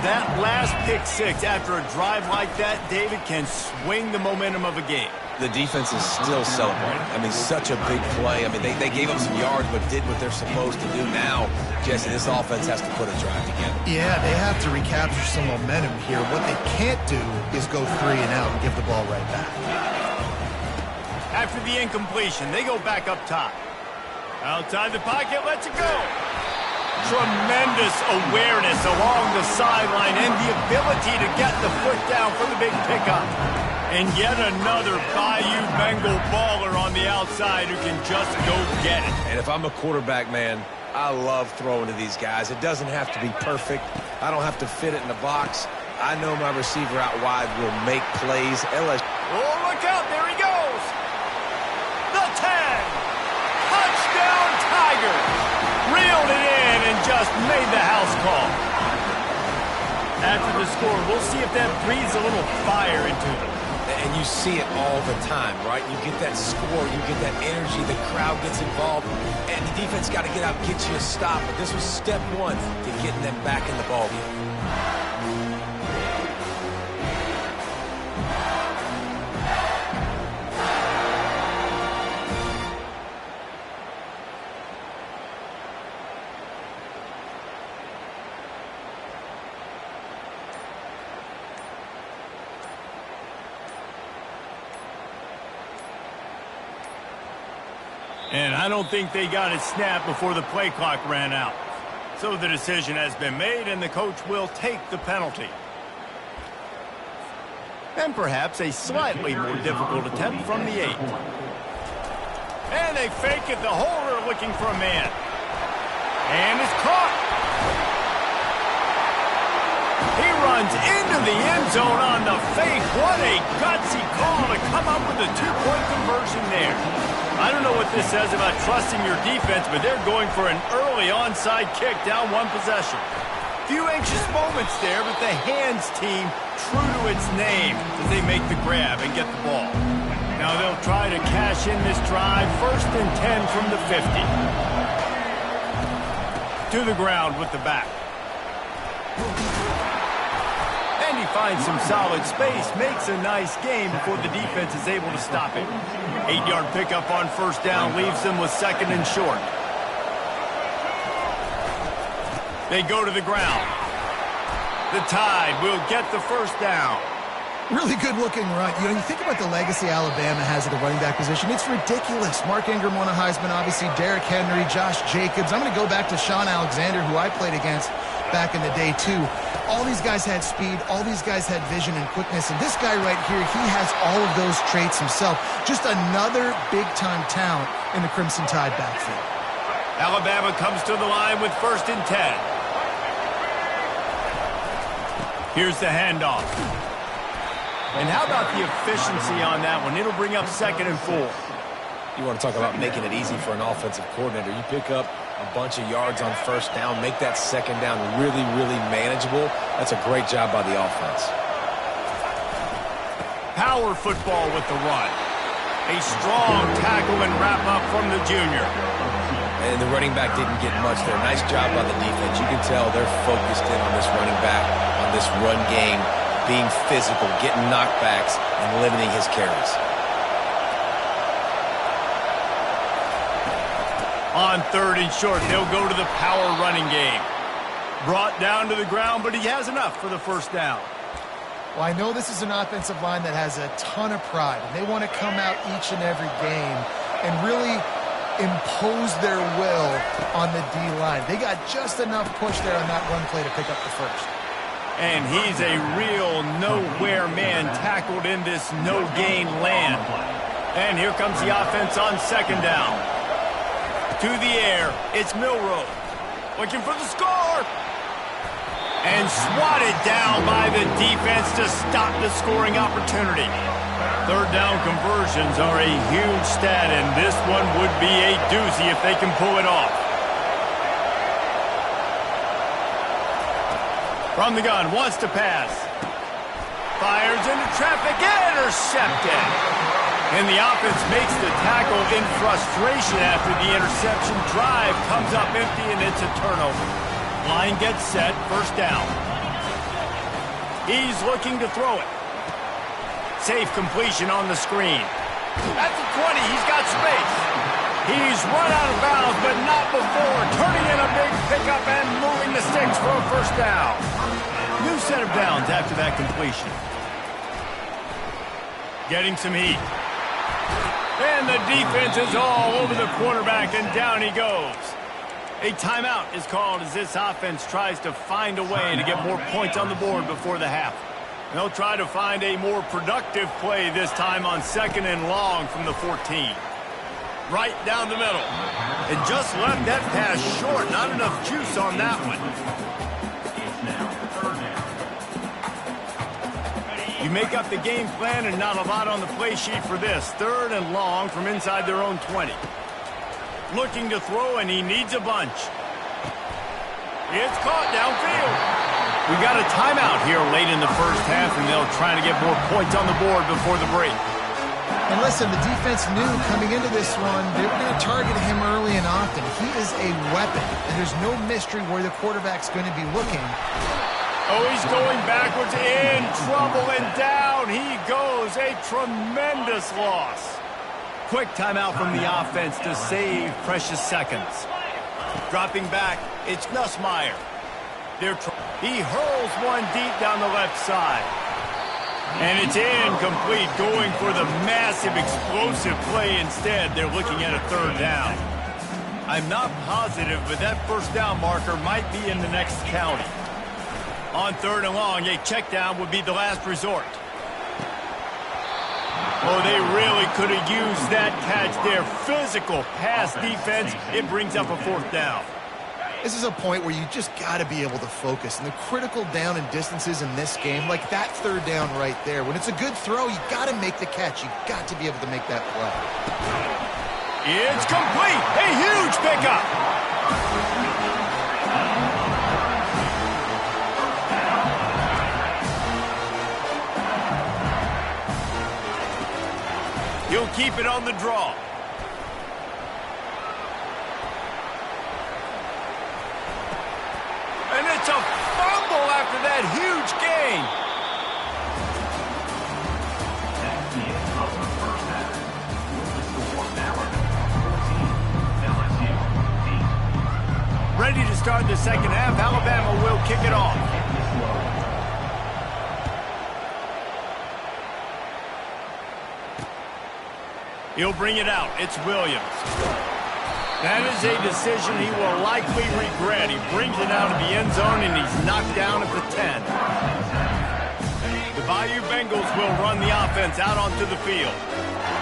[SPEAKER 1] That last pick 6 after a drive like that, David, can swing the momentum of a game.
[SPEAKER 2] The defense is still celebrating. I mean, such a big play. I mean, they gave up some yards but did what they're supposed to do. Now, Jesse, this offense has to put a drive together.
[SPEAKER 3] Yeah, they have to recapture some momentum here. What they can't do is go 3 and out and give the ball right back.
[SPEAKER 1] After the incompletion, they go back up top. Outside the pocket, lets it go. Tremendous awareness along the sideline and the ability to get the foot down for the big pickup. And yet another Bayou Bengal baller on the outside who can just go get it.
[SPEAKER 2] And if I'm a quarterback, man, I love throwing to these guys. It doesn't have to be perfect. I don't have to fit it in the box. I know my receiver out wide will make plays. LSU.
[SPEAKER 1] Oh, look out. There he goes. The 10. Touchdown Tigers. Reeled it in and just made the house call. After the score, we'll see if that breathes a little fire into them.
[SPEAKER 2] And you see it all the time, right? You get that score, you get that energy, the crowd gets involved, and the defense got to get out and get you a stop. But this was step 1 to getting them back in the ballgame.
[SPEAKER 1] And I don't think they got it snapped before the play clock ran out. So the decision has been made, and the coach will take the penalty. And perhaps a slightly more difficult attempt from the 8. And they fake it, the holder looking for a man. And it's caught. He runs into the end zone on the fake. What a gutsy call to come up with a 2-point conversion there. I don't know what this says about trusting your defense, but they're going for an early onside kick down 1 possession. Few anxious moments there, but the hands team true to its name as they make the grab and get the ball. Now they'll try to cash in this drive. 1st and 10 from the 50. To the ground with the back. And he finds some solid space, makes a nice game before the defense is able to stop it. 8-yard pickup on 1st down leaves them with 2nd and short. They go to the ground. The Tide will get the 1st down.
[SPEAKER 3] Really good-looking run. You know, you think about the legacy Alabama has at the running back position. It's ridiculous. Mark Ingram won a Heisman, obviously. Derrick Henry, Josh Jacobs. I'm going to go back to Sean Alexander, who I played against back in the day, too. All these guys had speed. All these guys had vision and quickness. And this guy right here, he has all of those traits himself. Just another big-time talent in the Crimson Tide backfield.
[SPEAKER 1] Alabama comes to the line with 1st and 10. Here's the handoff. And how about the efficiency on that one? It'll bring up 2nd and 4.
[SPEAKER 2] You want to talk about making it easy for an offensive coordinator. You pick up a bunch of yards on 1st down, make that 2nd down really, really manageable. That's a great job by the offense.
[SPEAKER 1] Power football with the run. A strong tackle and wrap-up from the junior.
[SPEAKER 2] And the running back didn't get much there. Nice job by the defense. You can tell they're focused in on this running back, on this run game, being physical, getting knockbacks, and limiting his carries.
[SPEAKER 1] On 3rd and short, they'll go to the power running game. Brought down to the ground, but he has enough for the 1st down.
[SPEAKER 3] Well, I know this is an offensive line that has a ton of pride, and they want to come out each and every game and really impose their will on the D-line. They got just enough push there on that run play to pick up the 1st.
[SPEAKER 1] And he's a real nowhere man tackled in this no-gain land. And here comes the offense on 2nd down. To the air, it's Milroe. Looking for the score. And swatted down by the defense to stop the scoring opportunity. 3rd down conversions are a huge stat, and this one would be a doozy if they can pull it off. From the gun, wants to pass. Fires into traffic, intercepted. And the offense makes the tackle in frustration after the interception. Drive comes up empty, and it's a turnover. Line gets set, 1st down. He's looking to throw it. Safe completion on the screen. At the 20, he's got space. He's run out of bounds, but not before turning in a big pickup and moving the sticks for a 1st down. New set of downs after that completion. Getting some heat. And the defense is all over the quarterback, and down he goes. A timeout is called as this offense tries to find a way to get more points on the board before the half. They'll try to find a more productive play this time on 2nd and long from the 14. Right down the middle. And just left that pass short. Not enough juice on that one. You make up the game plan and not a lot on the play sheet for this. 3rd and long from inside their own 20. Looking to throw, and he needs a bunch. It's caught downfield. We got a timeout here late in the 1st half, and they'll try to get more points on the board before the break.
[SPEAKER 3] And listen, the defense knew coming into this one, they were going to target him early and often. He is a weapon, and there's no mystery where the quarterback's going to be looking.
[SPEAKER 1] Oh, he's going backwards, in trouble, and down he goes. A tremendous loss. Quick timeout from the offense to save precious seconds. Dropping back, it's Nussmeier. He hurls one deep down the left side. And it's incomplete, going for the massive explosive play instead. They're looking at a 3rd down. I'm not positive, but that 1st down marker might be in the next county. On 3rd and long, a check down would be the last resort. Oh, they really could have used that catch there. Physical pass defense. It brings up a 4th down.
[SPEAKER 3] This is a point where you just got to be able to focus. And the critical down and distances in this game, like that 3rd down right there, when it's a good throw, you got to make the catch. You got to be able to make that play.
[SPEAKER 1] It's complete. A huge pickup. He'll keep it on the draw. And it's a fumble after that huge gain.
[SPEAKER 4] That's the end of the 1st half. With the score now at 14, LSU 8.
[SPEAKER 1] Ready to start the 2nd half. Alabama will kick it off. He'll bring it out. It's Williams. That is a decision he will likely regret. He brings it out of the end zone, and he's knocked down at the 10. The Bayou Bengals will run the offense out onto the field.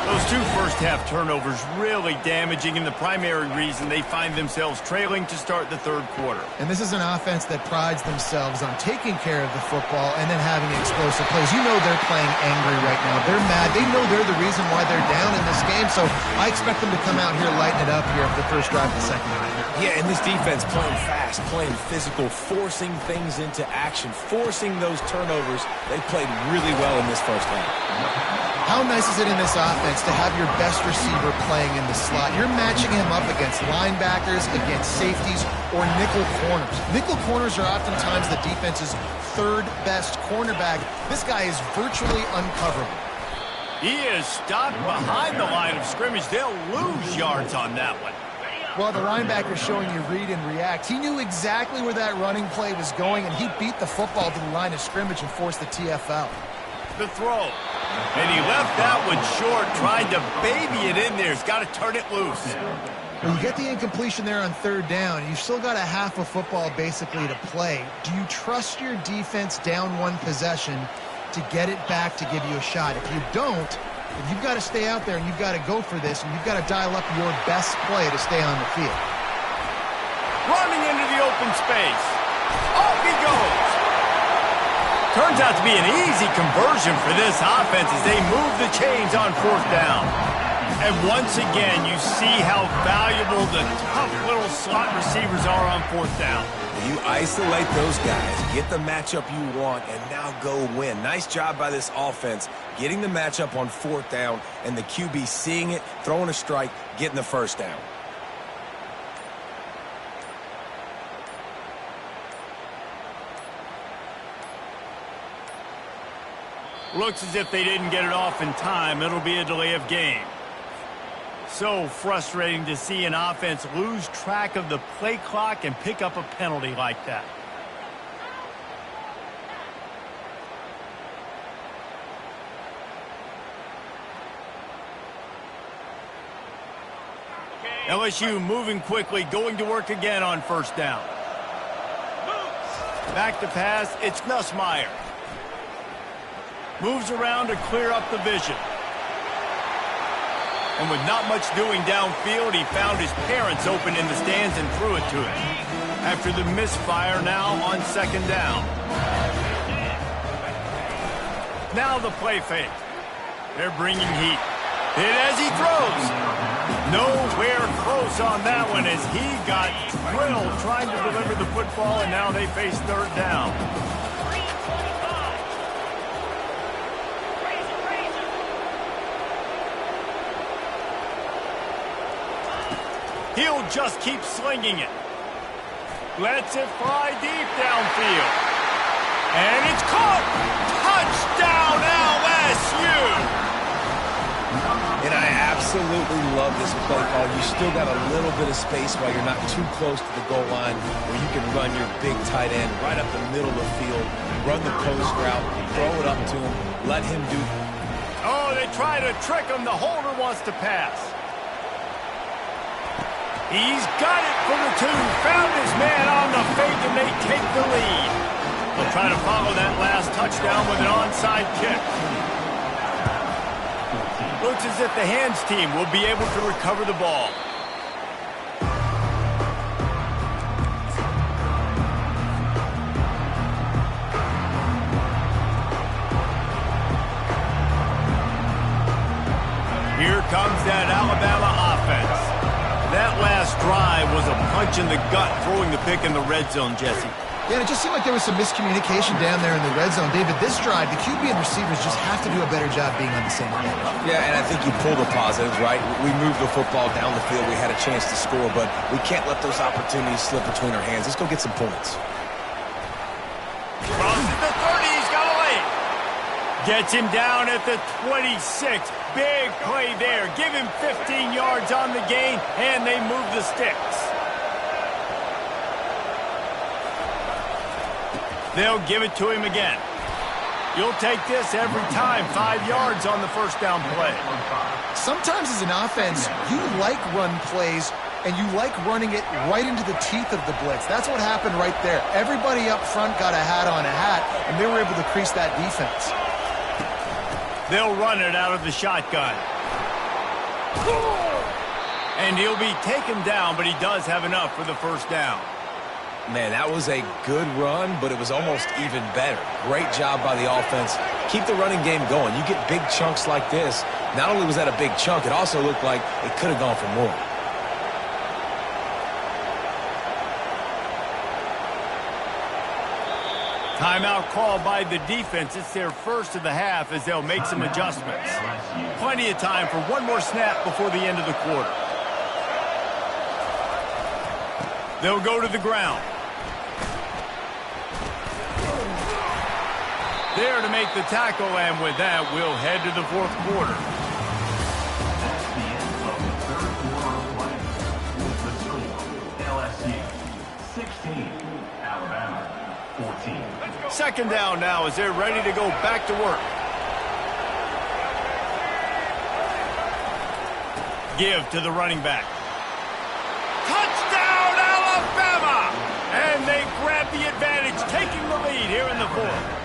[SPEAKER 1] Those two first-half turnovers really damaging, and the primary reason they find themselves trailing to start the third quarter.
[SPEAKER 3] And this is an offense that prides themselves on taking care of the football and then having explosive plays. You know they're playing angry right now. They're mad. They know they're the reason why they're down in this game, so I expect them to come out here, lighten it up here for the first drive of the second half.
[SPEAKER 2] Yeah, and this defense playing fast, playing physical, forcing things into action, forcing those turnovers. They played really well in this first half.
[SPEAKER 3] How nice is it in this offense to have your best receiver playing in the slot? You're matching him up against linebackers, against safeties, or nickel corners. Nickel corners are oftentimes the defense's third best cornerback. This guy is virtually uncoverable.
[SPEAKER 1] He is stopped behind the line of scrimmage. They'll lose yards on that one.
[SPEAKER 3] Well, the linebacker showing you read and react. He knew exactly where that running play was going, and he beat the football to the line of scrimmage and forced the TFL.
[SPEAKER 1] The throw. And he left that one short, trying to baby it in there. He's got to turn it loose.
[SPEAKER 3] Well, you get the incompletion there on third down. You've still got a half of football basically to play. Do you trust your defense down one possession to get it back to give you a shot? If you don't, then you've got to stay out there and you've got to go for this, and you've got to dial up your best play to stay on the field.
[SPEAKER 1] Running into the open space. Off he goes. Turns out to be an easy conversion for this offense as they move the chains on fourth down. And once again, you see how valuable the tough little slot receivers are on fourth down.
[SPEAKER 2] You isolate those guys, get the matchup you want, and now go win. Nice job by this offense, getting the matchup on fourth down, and the QB seeing it, throwing a strike, getting the first down.
[SPEAKER 1] Looks as if they didn't get it off in time. It'll be a delay of game. So frustrating to see an offense lose track of the play clock and pick up a penalty like that. LSU moving quickly, going to work again on first down. Back to pass, it's Nussmeier. Moves around to clear up the vision. And with not much doing downfield, he found his parents open in the stands and threw it to him. After the misfire, now on second down. Now the play fake. They're bringing heat. Hit as he throws. Nowhere close on that one as he got drilled trying to deliver the football, and now they face third down. He'll just keep slinging it. Lets it fly deep downfield. And it's caught! Touchdown LSU!
[SPEAKER 2] And I absolutely love this play call. You still got a little bit of space while you're not too close to the goal line where you can run your big tight end right up the middle of the field, run the post route, throw it up to him, let him do.
[SPEAKER 1] Oh, they try to trick him. The holder wants to pass. He's got it for the two. Found his man on the fake, and they take the lead. They'll try to follow that last touchdown with an onside kick. Looks as if the hands team will be able to recover the ball. Here comes that Alabama offense. That last drive was a punch in the gut, throwing the pick in the red zone, Jesse.
[SPEAKER 3] Yeah, it just seemed like there was some miscommunication down there in the red zone. David, this drive, the QB and receivers just have to do a better job being on the same page.
[SPEAKER 2] Yeah, and I think you pull the positives, right? We moved the football down the field. We had a chance to score, but we can't let those opportunities slip between our hands. Let's go get some points.
[SPEAKER 1] Crosses the 30. He's got a lane. Gets him down at the 26. Big play there. Give him 15 yards on the gain, and they move the sticks. They'll give it to him again. You'll take this every time. 5 yards on the first down play.
[SPEAKER 3] Sometimes as an offense, you like run plays, and you like running it right into the teeth of the blitz. That's what happened right there. Everybody up front got a hat on a hat, and they were able to crease that defense.
[SPEAKER 1] They'll run it out of the shotgun. And he'll be taken down, but he does have enough for the first down.
[SPEAKER 2] Man, that was a good run, but it was almost even better. Great job by the offense. Keep the running game going. You get big chunks like this. Not only was that a big chunk, it also looked like it could have gone for more.
[SPEAKER 1] Timeout called by the defense. It's their first of the half as they'll make some adjustments. Plenty of time for one more snap before the end of the quarter. They'll go to the ground. There to make the tackle, and with that, we'll head to the fourth quarter.
[SPEAKER 4] That's the end of the third quarter of play. With the score, LSU 16, Alabama 14.
[SPEAKER 1] Second down now as they're ready to go back to work. Give to the running back. Touchdown, Alabama! And they grab the advantage, taking the lead here in the fourth.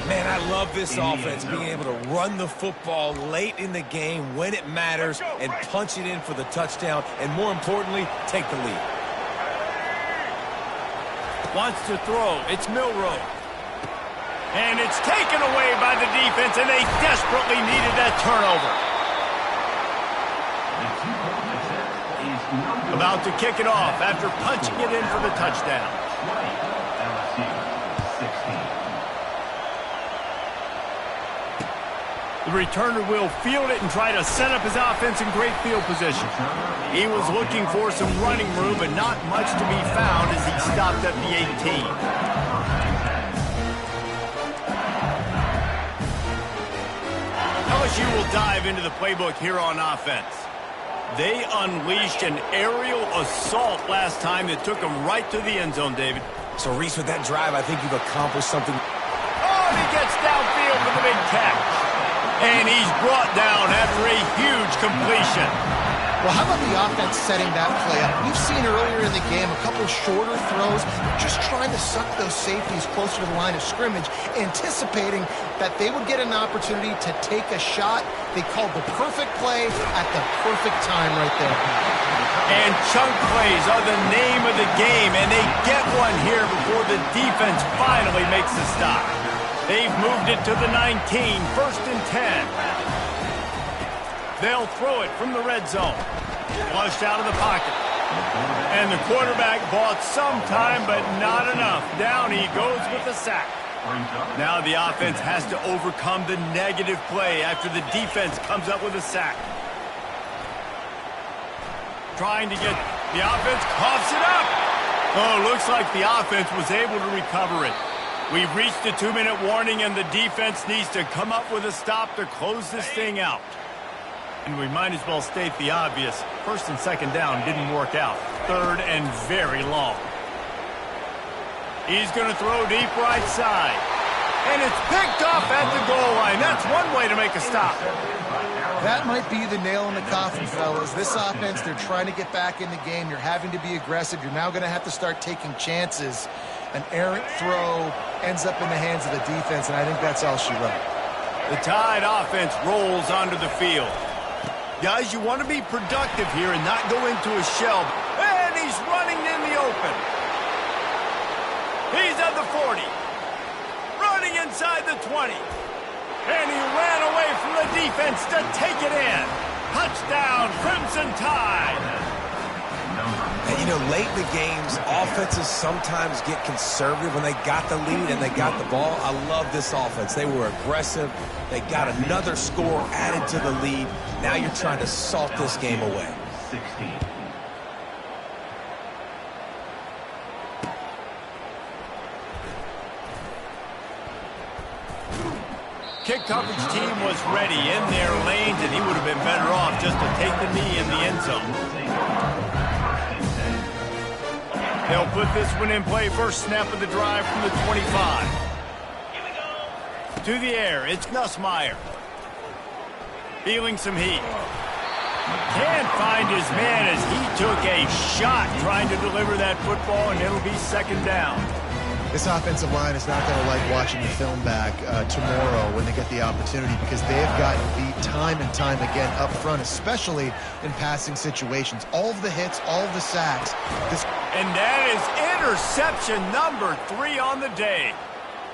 [SPEAKER 2] Man, I love this offense, being able to run the football late in the game when it matters and punch it in for the touchdown, and more importantly, take the lead.
[SPEAKER 1] Wants to throw. It's Milroe. And it's taken away by the defense, and they desperately needed that turnover. About to kick it off after punching it in for the touchdown.
[SPEAKER 4] LSU 16.
[SPEAKER 1] The returner will field it and try to set up his offense in great field position. He was looking for some running room, but not much to be found as he stopped at the 18. LSU will dive into the playbook here on offense. They unleashed an aerial assault last time that took them right to the end zone, David.
[SPEAKER 2] So, Reese, with that drive, I think you've accomplished something.
[SPEAKER 1] Oh, and he gets downfield for the big catch. And he's brought down after a huge completion.
[SPEAKER 3] Well, how about the offense setting that play up? We've seen earlier in the game a couple shorter throws, just trying to suck those safeties closer to the line of scrimmage, anticipating that they would get an opportunity to take a shot. They called the perfect play at the perfect time right there.
[SPEAKER 1] And chunk plays are the name of the game, and they get one here before the defense finally makes the stop. They've moved it to the 19, first and 10. They'll throw it from the red zone. Flushed out of the pocket. And the quarterback bought some time, but not enough. Down he goes with the sack. Now the offense has to overcome the negative play after the defense comes up with a sack. Trying to get the offense, coughs it up. Oh, looks like the offense was able to recover it. We've reached the 2-minute warning, and the defense needs to come up with a stop to close this thing out. And we might as well state the obvious. First and second down didn't work out. Third and very long. He's going to throw deep right side. And it's picked off at the goal line. That's one way to make a stop.
[SPEAKER 3] That might be the nail in the coffin, fellas. This offense, they're trying to get back in the game. You're having to be aggressive. You're now going to have to start taking chances. An errant throw ends up in the hands of the defense, and I think that's all she wrote.
[SPEAKER 1] The Tide offense rolls onto the field. Guys, you want to be productive here and not go into a shell. And he's running in the open. He's at the 40. Running inside the 20. And he ran away from the defense to take it in. Touchdown, Crimson Tide.
[SPEAKER 2] And, you know, late in the games, offenses sometimes get conservative when they got the lead and they got the ball. I love this offense. They were aggressive. They got another score added to the lead. Now you're trying to salt this game away.
[SPEAKER 4] 16.
[SPEAKER 1] Kick coverage team was ready in their lanes, and he would have been better off just to take the knee in the end zone. They'll put this one in play. First snap of the drive from the 25.
[SPEAKER 5] Here we go.
[SPEAKER 1] To the air, it's Nussmeier. Feeling some heat. Can't find his man as he took a shot trying to deliver that football, and it'll be second down.
[SPEAKER 3] This offensive line is not going to like watching the film back tomorrow when they get the opportunity, because they have gotten beat time and time again up front, especially in passing situations. All of the hits, all of the sacks.
[SPEAKER 1] And that is interception number 3 on the day.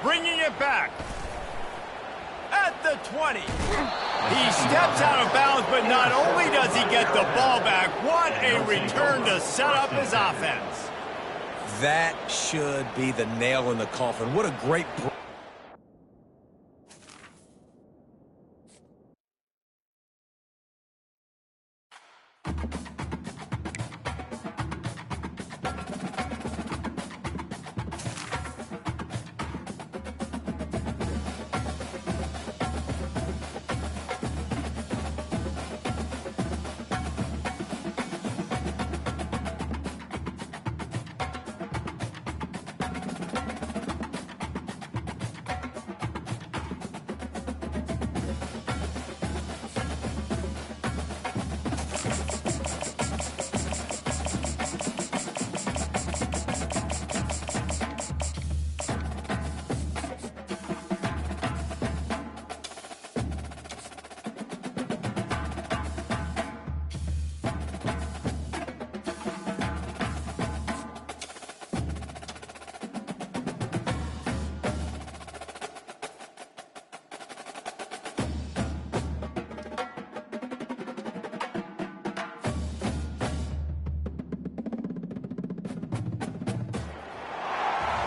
[SPEAKER 1] Bringing it back at the 20. He steps out of bounds, but not only does he get the ball back, what a return to set up his offense.
[SPEAKER 2] That should be the nail in the coffin. What a great...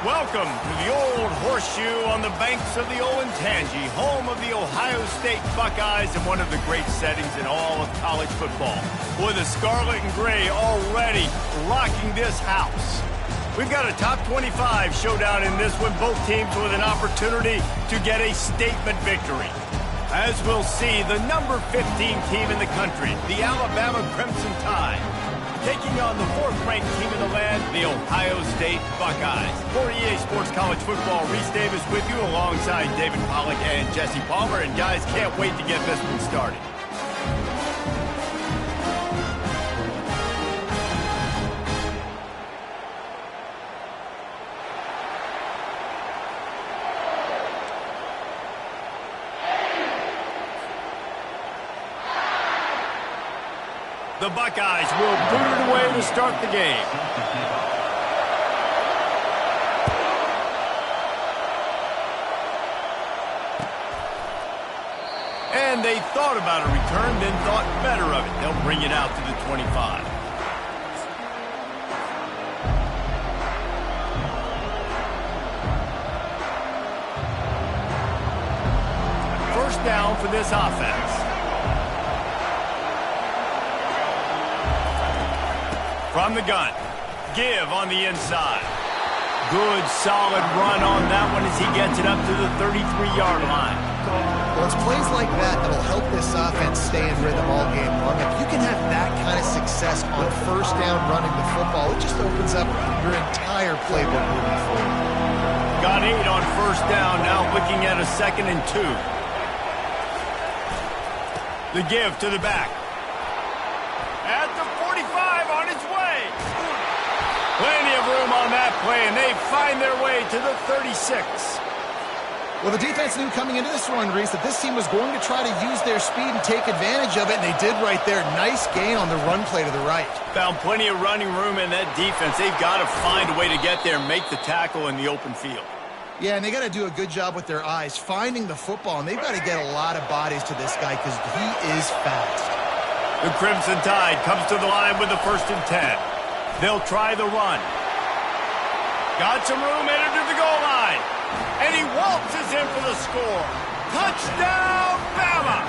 [SPEAKER 1] Welcome to the Old Horseshoe on the banks of the Olentangy, home of the Ohio State Buckeyes and one of the great settings in all of college football. With the scarlet and gray already rocking this house. We've got a top 25 showdown in this one, both teams with an opportunity to get a statement victory. As we'll see, the number 15 team in the country, the Alabama Crimson Tide, taking on the 4th-ranked team in the land, the Ohio State Buckeyes. For EA Sports College Football, Reese Davis with you alongside David Pollack and Jesse Palmer. And guys, can't wait to get this one started. The Buckeyes will boot it away to start the game. And they thought about a return, then thought better of it. They'll bring it out to the 25. First down for this offense. From the gun, give on the inside. Good, solid run on that one as he gets it up to the 33-yard line.
[SPEAKER 3] Well, it's plays like that that'll help this offense stay in rhythm all game long. If you can have that kind of success on first down running the football, it just opens up your entire playbook moving forward.
[SPEAKER 1] Got 8 on first down, now looking at a 2nd and 2. The give to the back. At the 45 on its way. Plenty of room on that play, and they find their way to the 36.
[SPEAKER 3] Well, the defense knew coming into this one, Reese, that this team was going to try to use their speed and take advantage of it, and they did right there. Nice gain on the run play to the right.
[SPEAKER 1] Found plenty of running room in that defense. They've got to find a way to get there and make the tackle in the open field.
[SPEAKER 3] Yeah, and they got to do a good job with their eyes, finding the football, and they've got to get a lot of bodies to this guy because he is fast.
[SPEAKER 1] The Crimson Tide comes to the line with the 1st and 10. They'll try the run. Got some room headed to the goal line. And he waltzes in for the score. Touchdown, Bama!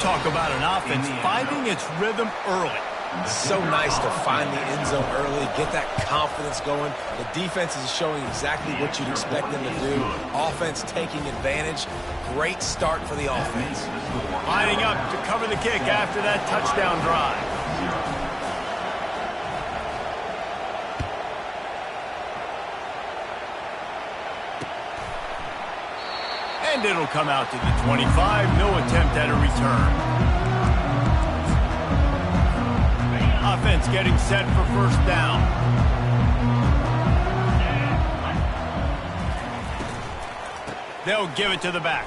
[SPEAKER 1] Talk about an offense finding its rhythm early.
[SPEAKER 2] So nice to find the end zone early, get that confidence going. The defense is showing exactly what you'd expect them to do. Offense taking advantage. Great start for the offense.
[SPEAKER 1] Lining up to cover the kick after that touchdown drive. And it'll come out to the 25. No attempt at a return. Offense getting set for first down. They'll give it to the back.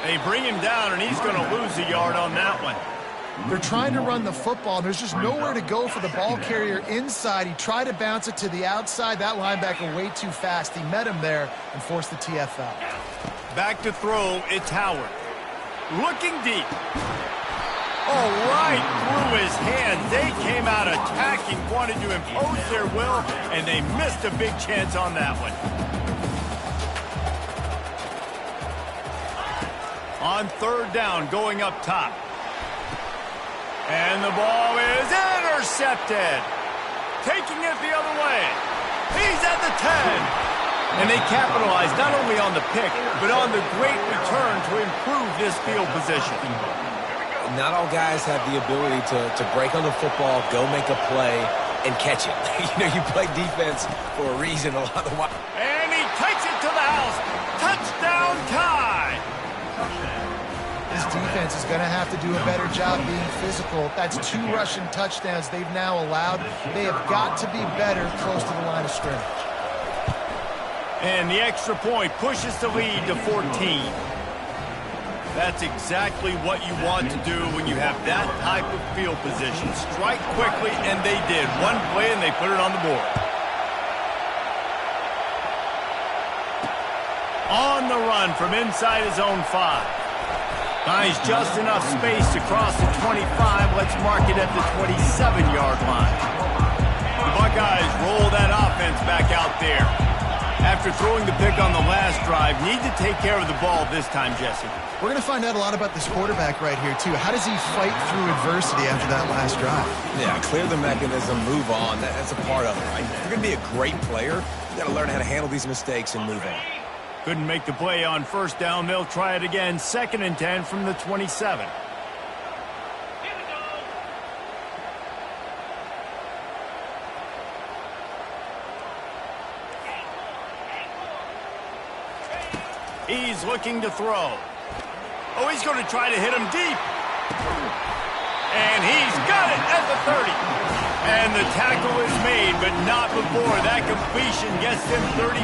[SPEAKER 1] They bring him down, and he's going to lose a yard on that one.
[SPEAKER 3] They're trying to run the football, and there's just nowhere to go for the ball carrier inside. He tried to bounce it to the outside. That linebacker way too fast. He met him there and forced the TFL.
[SPEAKER 1] Back to throw, it's Howard. Looking deep. Oh, right through his hands. They came out attacking, wanted to impose their will, and they missed a big chance on that one. On third down, going up top. And the ball is intercepted. Taking it the other way. He's at the 10. And they capitalized not only on the pick, but on the great return to improve this field position.
[SPEAKER 2] Not all guys have the ability to break on the football, go make a play, and catch it. You play defense for a reason a lot of the while.
[SPEAKER 1] And he takes it to the house. Touchdown tie.
[SPEAKER 3] This defense is going to have to do a better job being physical. That's 2 rushing touchdowns they've now allowed. They have got to be better close to the line of scrimmage.
[SPEAKER 1] And the extra point pushes the lead to 14. That's exactly what you want to do when you have that type of field position. Strike quickly, and they did. One play, and they put it on the board. On the run from inside his own 5. Finds just enough space to cross the 25. Let's mark it at the 27-yard line. The Buckeyes roll that offense back out there. After throwing the pick on the last drive, need to take care of the ball this time, Jesse.
[SPEAKER 3] We're going to find out a lot about this quarterback right here, too. How does he fight through adversity after that last drive?
[SPEAKER 2] Yeah, clear the mechanism, move on. That's a part of it, right? If you're going to be a great player, you got to learn how to handle these mistakes and move on.
[SPEAKER 1] Couldn't make the play on first down. They'll try it again. 2nd and 10 from the 27. He's looking to throw. Oh, he's going to try to hit him deep. And he's got it at the 30. And the tackle is made, but not before that completion gets them 30+.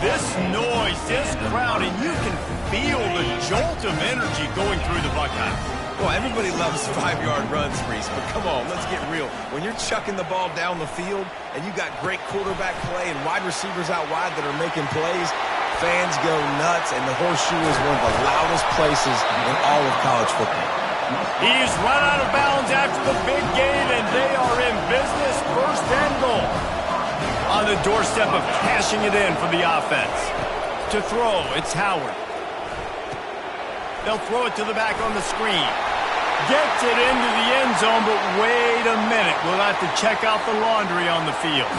[SPEAKER 1] This noise, this crowd, and you can feel the jolt of energy going through the Buckeyes.
[SPEAKER 2] Well, everybody loves 5-yard runs, Reese, but come on, let's get real. When you're chucking the ball down the field and you got great quarterback play and wide receivers out wide that are making plays, fans go nuts, and the horseshoe is one of the loudest places in all of college football.
[SPEAKER 1] He's run out of bounds after the big gain, and they are in business. 1st and goal. On the doorstep of cashing it in for the offense. To throw, it's Howard. They'll throw it to the back on the screen. Gets it into the end zone, but wait a minute. We'll have to check out the laundry on the field.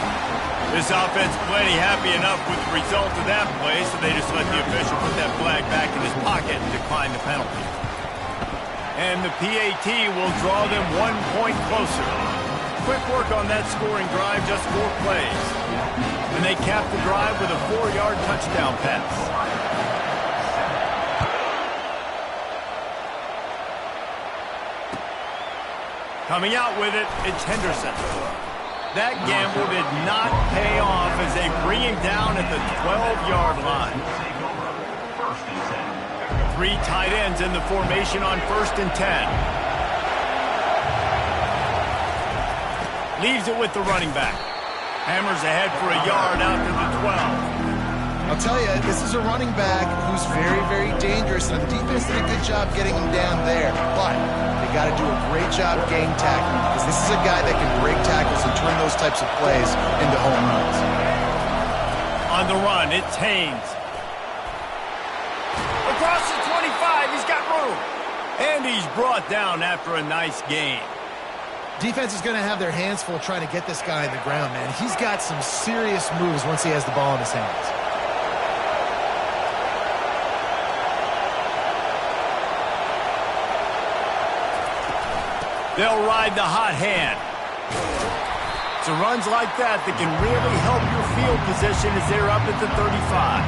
[SPEAKER 1] This offense plenty happy enough with the result of that play, so they just let the official put that flag back in his pocket and decline the penalty. And the PAT will draw them 1 point closer. Quick work on that scoring drive, just 4 plays. And they cap the drive with a 4-yard touchdown pass. Coming out with it, it's Henderson. That gamble did not pay off as they bring him down at the 12-yard line. 3 tight ends in the formation on 1st and 10. Leaves it with the running back. Hammers ahead for a yard out to the 12.
[SPEAKER 3] I'll tell you, this is a running back who's very, very dangerous, and the defense did a good job getting him down there. But they got to do a great job game tackling, because this is a guy that can break tackles and turn those types of plays into home runs.
[SPEAKER 1] On the run, it's Haynes. Across the 25, he's got room. And he's brought down after a nice gain.
[SPEAKER 3] Defense is going to have their hands full trying to get this guy on the ground, man. He's got some serious moves once he has the ball in his hands.
[SPEAKER 1] They'll ride the hot hand. It's runs like that that can really help your field position as they're up at the 35.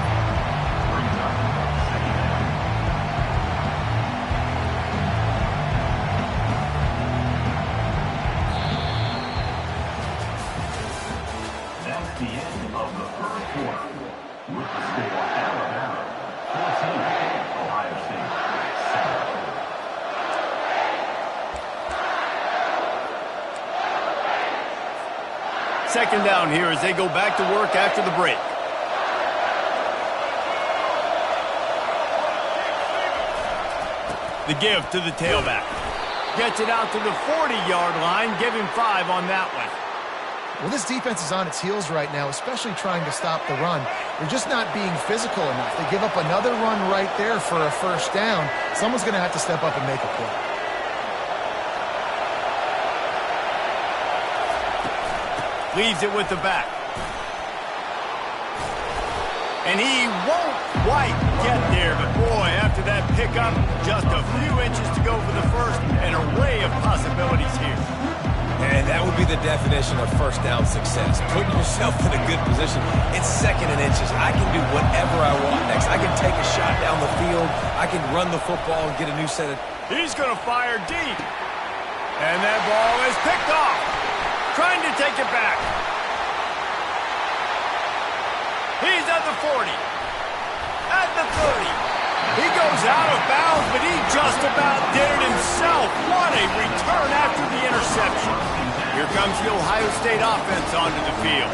[SPEAKER 4] That's the end of the 1st quarter. With the score
[SPEAKER 1] Second down here as they go back to work after the break. The give to the tailback. Gets it out to the 40-yard line. Give him 5 on that one.
[SPEAKER 3] Well, this defense is on its heels right now, especially trying to stop the run. They're just not being physical enough. They give up another run right there for a first down. Someone's going to have to step up and make a play.
[SPEAKER 1] Leaves it with the back. And he won't quite get there, but boy, after that pickup, just a few inches to go for the first. An array of possibilities here.
[SPEAKER 2] And that would be the definition of first down success. Putting yourself in a good position. It's second and inches. I can do whatever I want next. I can take a shot down the field. I can run the football and get a new set of...
[SPEAKER 1] He's going to fire deep. And that ball is picked off. Trying to take it back. He's at the 40. At the 30. He goes out of bounds, but he just about did it himself. What a return after the interception. Here comes the Ohio State offense onto the field.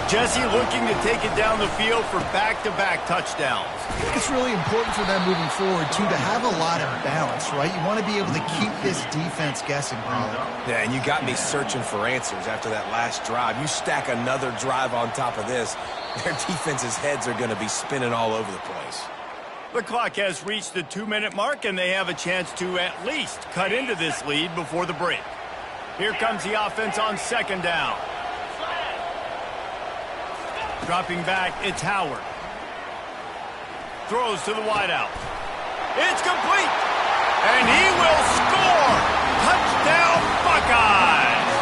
[SPEAKER 1] Jesse looking to take it down the field for back-to-back touchdowns.
[SPEAKER 3] I think it's really important for them moving forward, too, to have a lot of balance, right? You want to be able to keep this defense guessing, Pollard.
[SPEAKER 2] Yeah, and you got me searching for answers after that last drive. You stack another drive on top of this, their defense's heads are going to be spinning all over the place.
[SPEAKER 1] The clock has reached the 2-minute mark, and they have a chance to at least cut into this lead before the break. Here comes the offense on second down. Dropping back, it's Howard. Throws to the wideout. It's complete. And he will score. Touchdown, Buckeyes.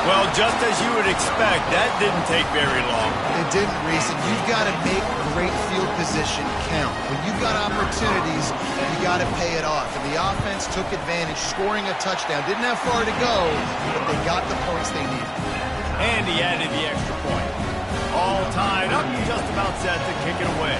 [SPEAKER 1] Well, just as you would expect, that didn't take very long.
[SPEAKER 3] It didn't, Reese. And you've got to make great field position count. When you've got opportunities, you got to pay it off. And the offense took advantage, scoring a touchdown. Didn't have far to go, but they got the points they needed.
[SPEAKER 1] And he added the extra point. All tied up, just about set to kick it away.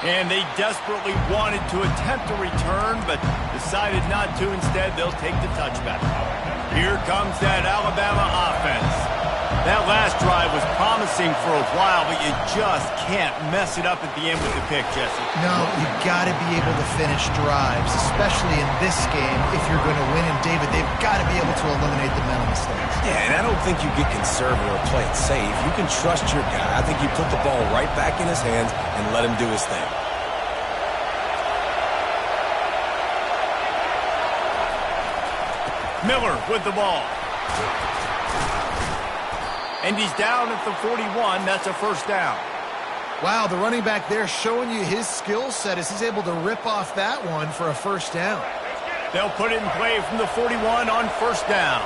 [SPEAKER 1] And they desperately wanted to attempt a return, but decided not to. Instead, they'll take the touchback. Here comes that Alabama offense. That last drive was promising for a while, but you just can't mess it up at the end with the pick, Jesse.
[SPEAKER 3] No, you've got to be able to finish drives, especially in this game. If you're going to win, and David, they've got to be able to eliminate the mental mistakes.
[SPEAKER 2] Yeah, and I don't think you get conservative or play it safe. You can trust your guy. I think you put the ball right back in his hands and let him do his thing.
[SPEAKER 1] Miller with the ball. And he's down at the 41. That's a first down.
[SPEAKER 3] Wow, the running back there showing you his skill set as he's able to rip off that one for a first down.
[SPEAKER 1] They'll put it in play from the 41 on first down.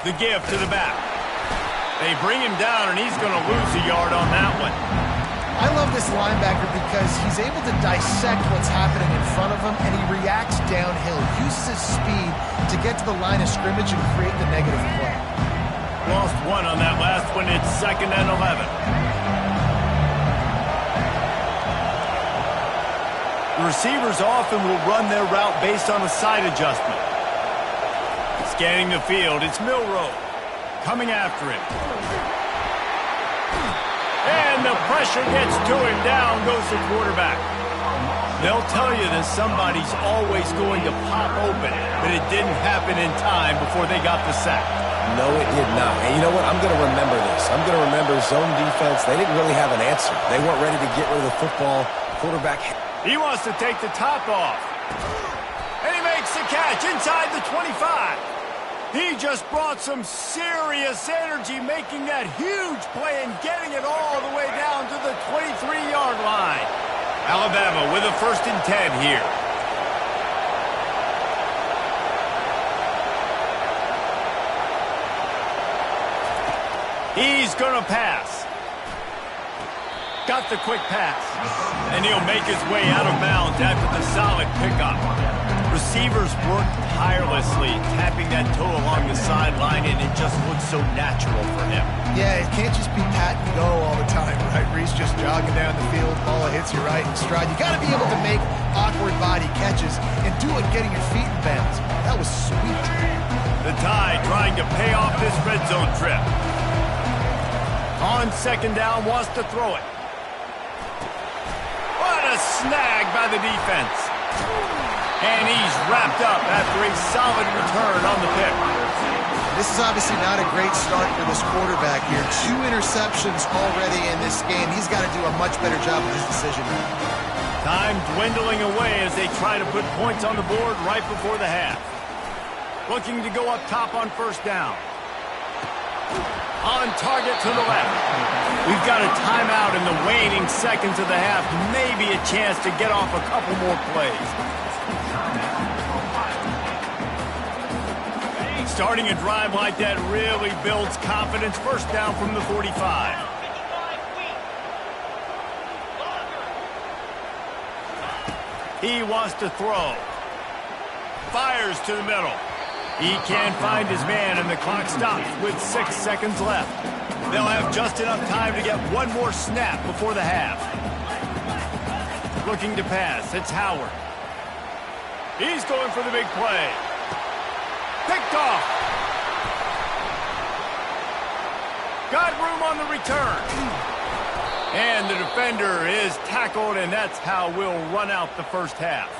[SPEAKER 1] The give to the back. They bring him down, and he's going to lose a yard on that one.
[SPEAKER 3] I love this linebacker because he's able to dissect what's happening in front of him, and he reacts downhill, uses his speed to get to the line of scrimmage and create the negative play.
[SPEAKER 1] Lost one on that last one. It's 2nd and 11. The receivers often will run their route based on a side adjustment. Scanning the field, it's Milroe coming after him. And the pressure gets to him. Down goes the quarterback. They'll tell you that somebody's always going to pop open, but it didn't happen in time before they got the sack.
[SPEAKER 2] No, it did not. And you know what? I'm going to remember this. I'm going to remember zone defense. They didn't really have an answer. They weren't ready to get rid of the football. Quarterback.
[SPEAKER 1] He wants to take the top off. And he makes the catch inside the 25. He just brought some serious energy, making that huge play and getting it all the way down to the 23-yard line. Alabama with a 1st and 10 here. He's going to pass. Got the quick pass. And he'll make his way out of bounds after the solid pickup. Receivers work tirelessly, tapping that toe along the sideline, and it just looks so natural for him.
[SPEAKER 3] Yeah, it can't just be pat and go all the time, right? Reese just jogging down the field, ball hits you right in stride. You got to be able to make awkward body catches and do it getting your feet in bounds. That was sweet.
[SPEAKER 1] The Tide trying to pay off this red zone trip. On second down, wants to throw it. What a snag by the defense. And he's wrapped up after a solid return on the pick.
[SPEAKER 3] This is obviously not a great start for this quarterback here. 2 interceptions already in this game. He's got to do a much better job with his decision.
[SPEAKER 1] Time dwindling away as they try to put points on the board right before the half. Looking to go up top on first down. On target to the left. We've got a timeout in the waning seconds of the half. Maybe a chance to get off a couple more plays. Starting a drive like that really builds confidence. First down from the 45. He wants to throw. Fires to the middle. He can't find his man, and the clock stops with 6 seconds left. They'll have just enough time to get one more snap before the half. Looking to pass. It's Howard. He's going for the big play. Picked off. Got room on the return. And the defender is tackled, and that's how we'll run out the first half.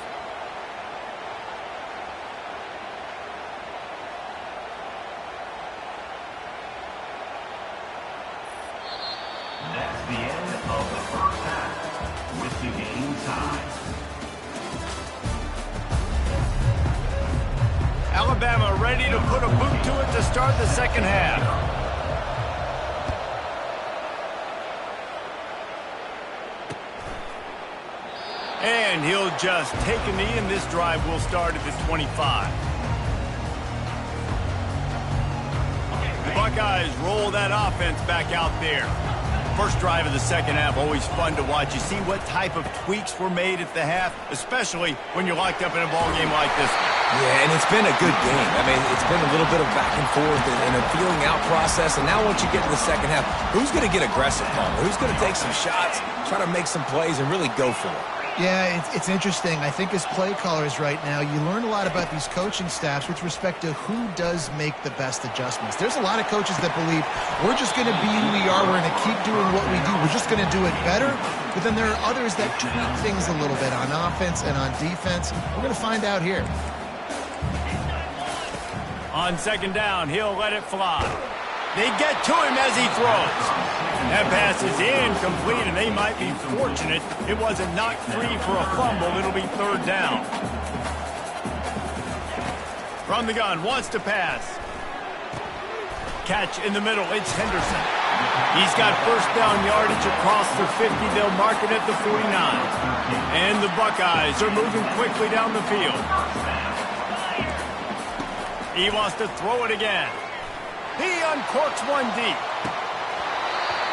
[SPEAKER 4] That's the end of the first half with the game tied.
[SPEAKER 1] Alabama ready to put a boot to it to start the second half. And he'll just take a knee, and this drive will start at the 25. The Buckeyes roll that offense back out there. First drive of the second half, always fun to watch. You see what type of tweaks were made at the half, especially when you're locked up in a ball game like this one.
[SPEAKER 2] Yeah, and it's been a good game. I mean, it's been a little bit of back and forth and a feeling out process. And now once you get to the second half, who's going to get aggressive, Palmer? Who's going to take some shots, try to make some plays, and really go for it?
[SPEAKER 3] Yeah, it's interesting. I think as play callers right now, you learn a lot about these coaching staffs with respect to who does make the best adjustments. There's a lot of coaches that believe we're just going to be who we are. We're going to keep doing what we do. We're just going to do it better. But then there are others that tweak things a little bit on offense and on defense. We're going to find out here.
[SPEAKER 1] On second down, he'll let it fly. They get to him as he throws. That pass is incomplete, and they might be fortunate it wasn't knocked free for a fumble. It'll be third down. From the gun, wants to pass. Catch in the middle, it's Henderson. He's got first down yardage across the 50. They'll mark it at the 49. And the Buckeyes are moving quickly down the field. He wants to throw it again. He uncorks one deep.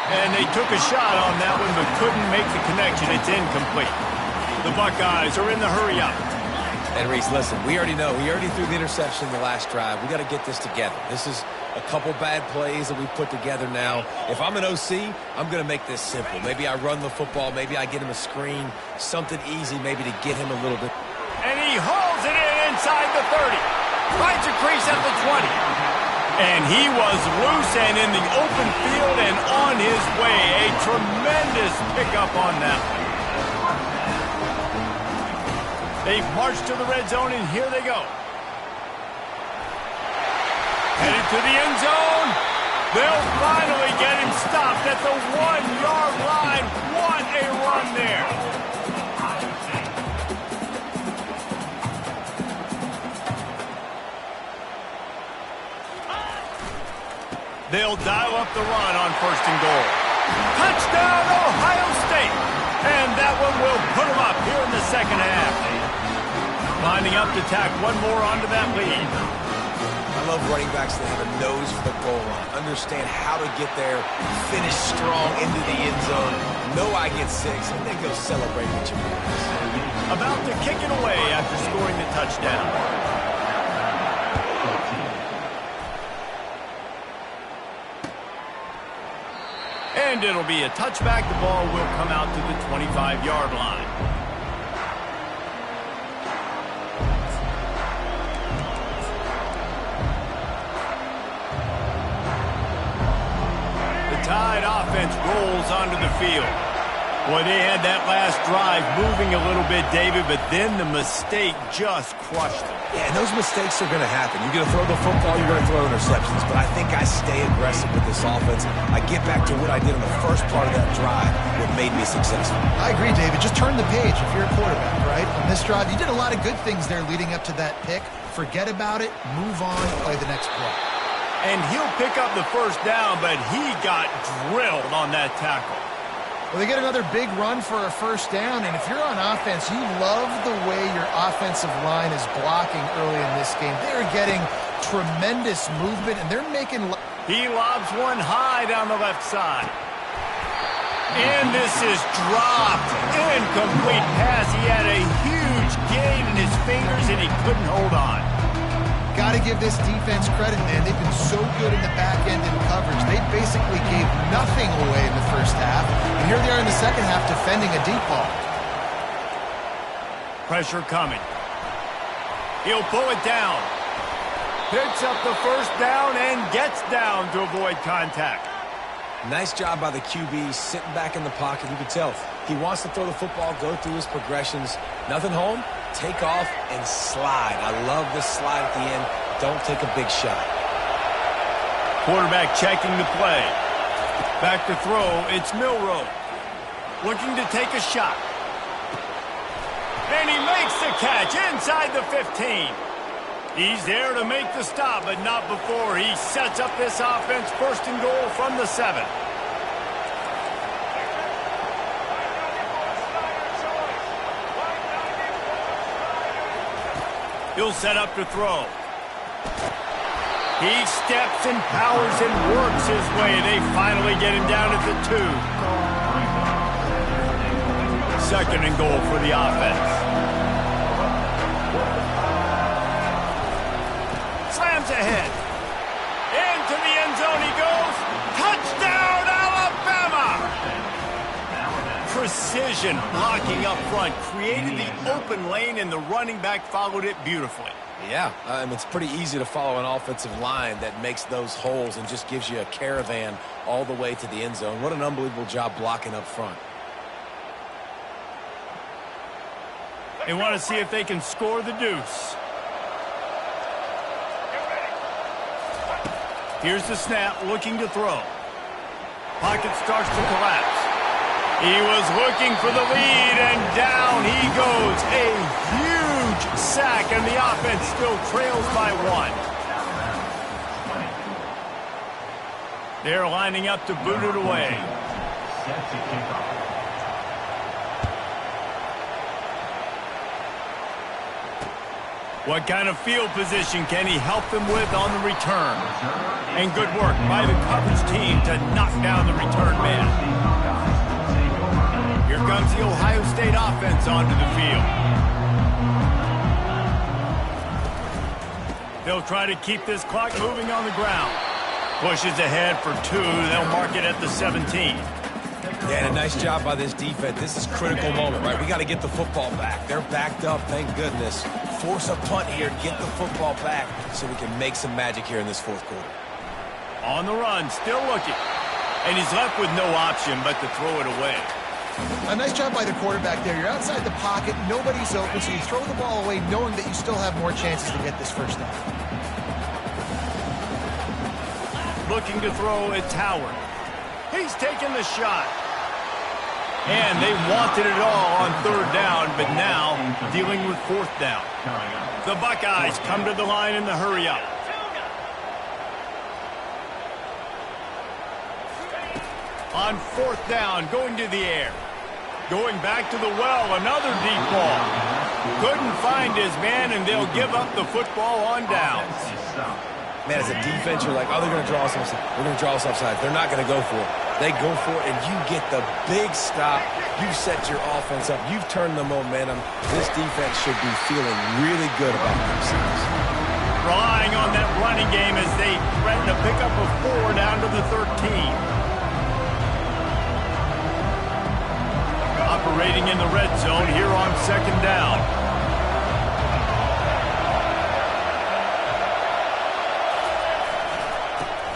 [SPEAKER 1] And they took a shot on that one, but couldn't make the connection. It's incomplete. The Buckeyes are in the hurry-up.
[SPEAKER 2] And, Reese, listen, we already know. We already threw the interception in the last drive. We got to get this together. This is a couple bad plays that we put together now. If I'm an OC, I'm going to make this simple. Maybe I run the football. Maybe I get him a screen. Something easy maybe to get him a little bit.
[SPEAKER 1] And he hauls it in inside the 30. Finds a crease at the 20. And he was loose and in the open field and on his way. A tremendous pickup on that one. They've marched to the red zone, and here they go. Headed to the end zone. They'll finally get him stopped at the 1-yard line. What a run there. They'll dial up the run on first and goal. Touchdown, Ohio State! And that one will put them up here in the second half. Lining up to tack one more onto that lead.
[SPEAKER 2] love running backs that have a nose for the goal line. Understand how to get there, finish strong into the end zone, know I get 6, and then go celebrate with your boys.
[SPEAKER 1] About to kick it away after scoring the touchdown. And it'll be a touchback. The ball will come out to the 25-yard line. The Tide offense rolls onto the field. Boy, they had that last drive moving a little bit, David, but then the mistake just crushed them.
[SPEAKER 2] Yeah, and those mistakes are going to happen. You're going to throw the football, you're going to throw interceptions. But I think I stay aggressive with this offense. I get back to what I did in the first part of that drive, what made me successful.
[SPEAKER 3] I agree, David. Just turn the page if you're a quarterback, right? On this drive, you did a lot of good things there leading up to that pick. Forget about it, move on, play the next play.
[SPEAKER 1] And he'll pick up the first down, but he got drilled on that tackle.
[SPEAKER 3] Well, they get another big run for a first down, and if you're on offense, you love the way your offensive line is blocking early in this game. They are getting tremendous movement, and they're making...
[SPEAKER 1] He lobs one high down the left side. And this is dropped. Incomplete pass. He had a huge gain in his fingers, and he couldn't hold on.
[SPEAKER 3] Got to give this defense credit, man. They've been so good in the back end in coverage. They basically gave nothing away in the first half. And here they are in the second half defending a deep ball.
[SPEAKER 1] Pressure coming. He'll pull it down. Picks up the first down and gets down to avoid contact.
[SPEAKER 2] Nice job by the QB, sitting back in the pocket. You can tell he wants to throw the football, go through his progressions. Nothing home, take off, and slide. I love this slide at the end. Don't take a big shot.
[SPEAKER 1] Quarterback checking the play. Back to throw, it's Milroe. Looking to take a shot. And he makes the catch inside the 15. He's there to make the stop, but not before he sets up this offense first and goal from the 7. He'll set up to throw. He steps and powers and works his way. They finally get him down at the 2. Second and goal for the offense. Slams ahead. Into the end zone he goes. Touchdown, Alabama! Precision blocking up front. Created the open lane, and the running back followed it beautifully.
[SPEAKER 2] Yeah, it's pretty easy to follow an offensive line that makes those holes and just gives you a caravan all the way to the end zone. What an unbelievable job blocking up front.
[SPEAKER 1] They want to see if they can score the deuce. Here's the snap, looking to throw. Pocket starts to collapse. He was looking for the lead, and down he goes. A huge sack, and the offense still trails by 1. They're lining up to boot it away.
[SPEAKER 4] Set to kick off.
[SPEAKER 1] What kind of field position can he help them with on the return? And good work by the coverage team to knock down the return man. Here comes the Ohio State offense onto the field. They'll try to keep this clock moving on the ground. Pushes ahead for 2. They'll mark it at the 17.
[SPEAKER 2] Yeah, and a nice job by this defense. This is a critical moment, right? We got to get the football back. They're backed up, thank goodness. Force a punt here, get the football back so we can make some magic here in this fourth quarter.
[SPEAKER 1] On the run, still looking. And he's left with no option but to throw it away.
[SPEAKER 3] A nice job by the quarterback there. You're outside the pocket, nobody's open, so you throw the ball away knowing that you still have more chances to get this first down.
[SPEAKER 1] Looking to throw, it's Howard. He's taking the shot. And they wanted it all on 3rd down, but now dealing with 4th down. The Buckeyes come to the line in the hurry-up. On 4th down, going to the air. Going back to the well, another deep ball. Couldn't find his man, and they'll give up the football on downs.
[SPEAKER 2] Man, as a defense, you're like, oh, they're going to draw us offside. We're going to draw us offside. They're not going to go for it. They go for it, and you get the big stop. You've set your offense up. You've turned the momentum. This defense should be feeling really good about themselves.
[SPEAKER 1] Relying on that running game as they threaten to pick up a 4 down to the 13. Operating in the red zone here on 2nd down.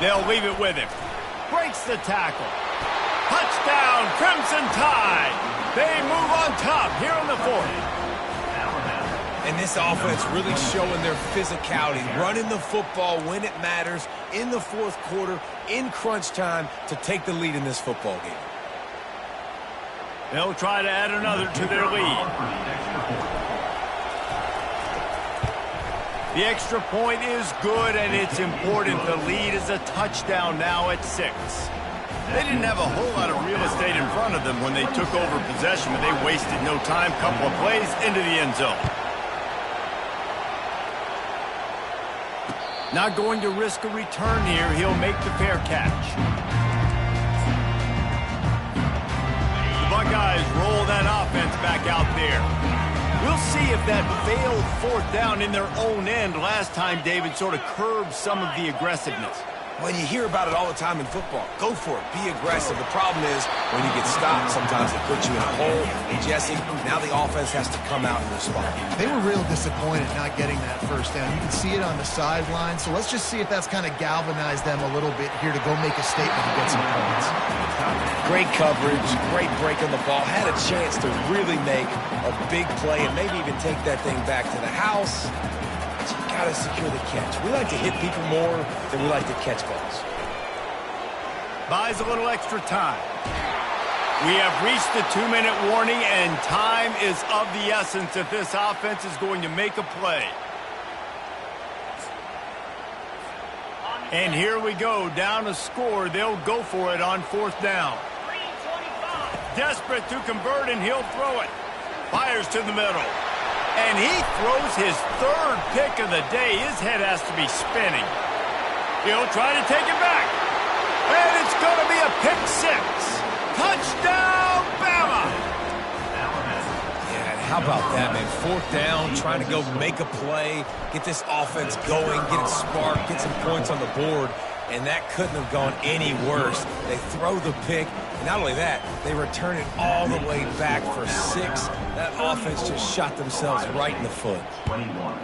[SPEAKER 1] They'll leave it with him. Breaks the tackle. Touchdown, Crimson Tide. They move on top here in the 4th.
[SPEAKER 2] And this offense really showing their physicality, running the football when it matters, in the 4th quarter, in crunch time, to take the lead in this football game.
[SPEAKER 1] They'll try to add another to their lead. The extra point is good, and it's important. The lead is a touchdown now at 6. They didn't have a whole lot of real estate in front of them when they took over possession, but they wasted no time. Couple of plays into the end zone. Not going to risk a return here. He'll make the fair catch. The Buckeyes roll that offense back out there. We'll see if that failed 4th down in their own end last time, David, sort of curbed some of the aggressiveness.
[SPEAKER 2] When you hear about it all the time in football, go for it, be aggressive. The problem is when you get stopped, sometimes it puts you in a hole. And Jesse, now the offense has to come out and respond.
[SPEAKER 3] They were real disappointed not getting that 1st down. You can see it on the sideline, so let's just see if that's kind of galvanized them a little bit here to go make a statement and get some points.
[SPEAKER 2] Great coverage, great break on the ball. Had a chance to really make a big play and maybe even take that thing back to the house. But you got to secure the catch. We like to hit people more than we like to catch balls.
[SPEAKER 1] Buys a little extra time. We have reached the 2-minute warning, and time is of the essence if this offense is going to make a play. And here we go, down a score. They'll go for it on 4th down. Desperate to convert, and he'll throw it. Fires to the middle. And he throws his 3rd pick of the day. His head has to be spinning. He'll try to take it back. And it's going to be a pick 6. Touchdown, Bama!
[SPEAKER 2] Yeah, how about that, man? 4th down, trying to go make a play, get this offense going, get it sparked, get some points on the board. And that couldn't have gone any worse. They throw the pick, and not only that, they return it all the way back for 6. That offense just shot themselves right in the foot.
[SPEAKER 4] 21.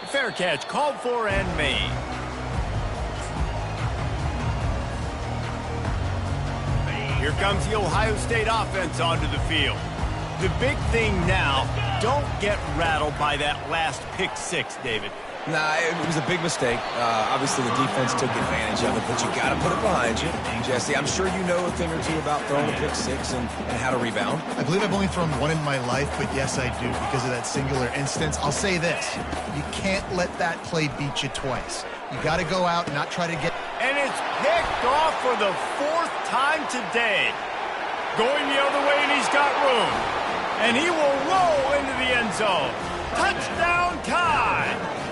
[SPEAKER 1] Fair catch, called for and made. Here comes the Ohio State offense onto the field. The big thing now, don't get rattled by that last pick 6, David.
[SPEAKER 2] Nah, it was a big mistake. Obviously, the defense took advantage of it, but you got to put it behind you. Jesse, I'm sure you know a thing or two about throwing a pick 6 and how to rebound.
[SPEAKER 3] I believe I've only thrown one in my life, but yes, I do, because of that singular instance. I'll say this. You can't let that play beat you twice. You got to go out and not try to get...
[SPEAKER 1] And it's picked off for the 4th time today. Going the other way, and he's got room. And he will roll into the end zone. Touchdown, Tide!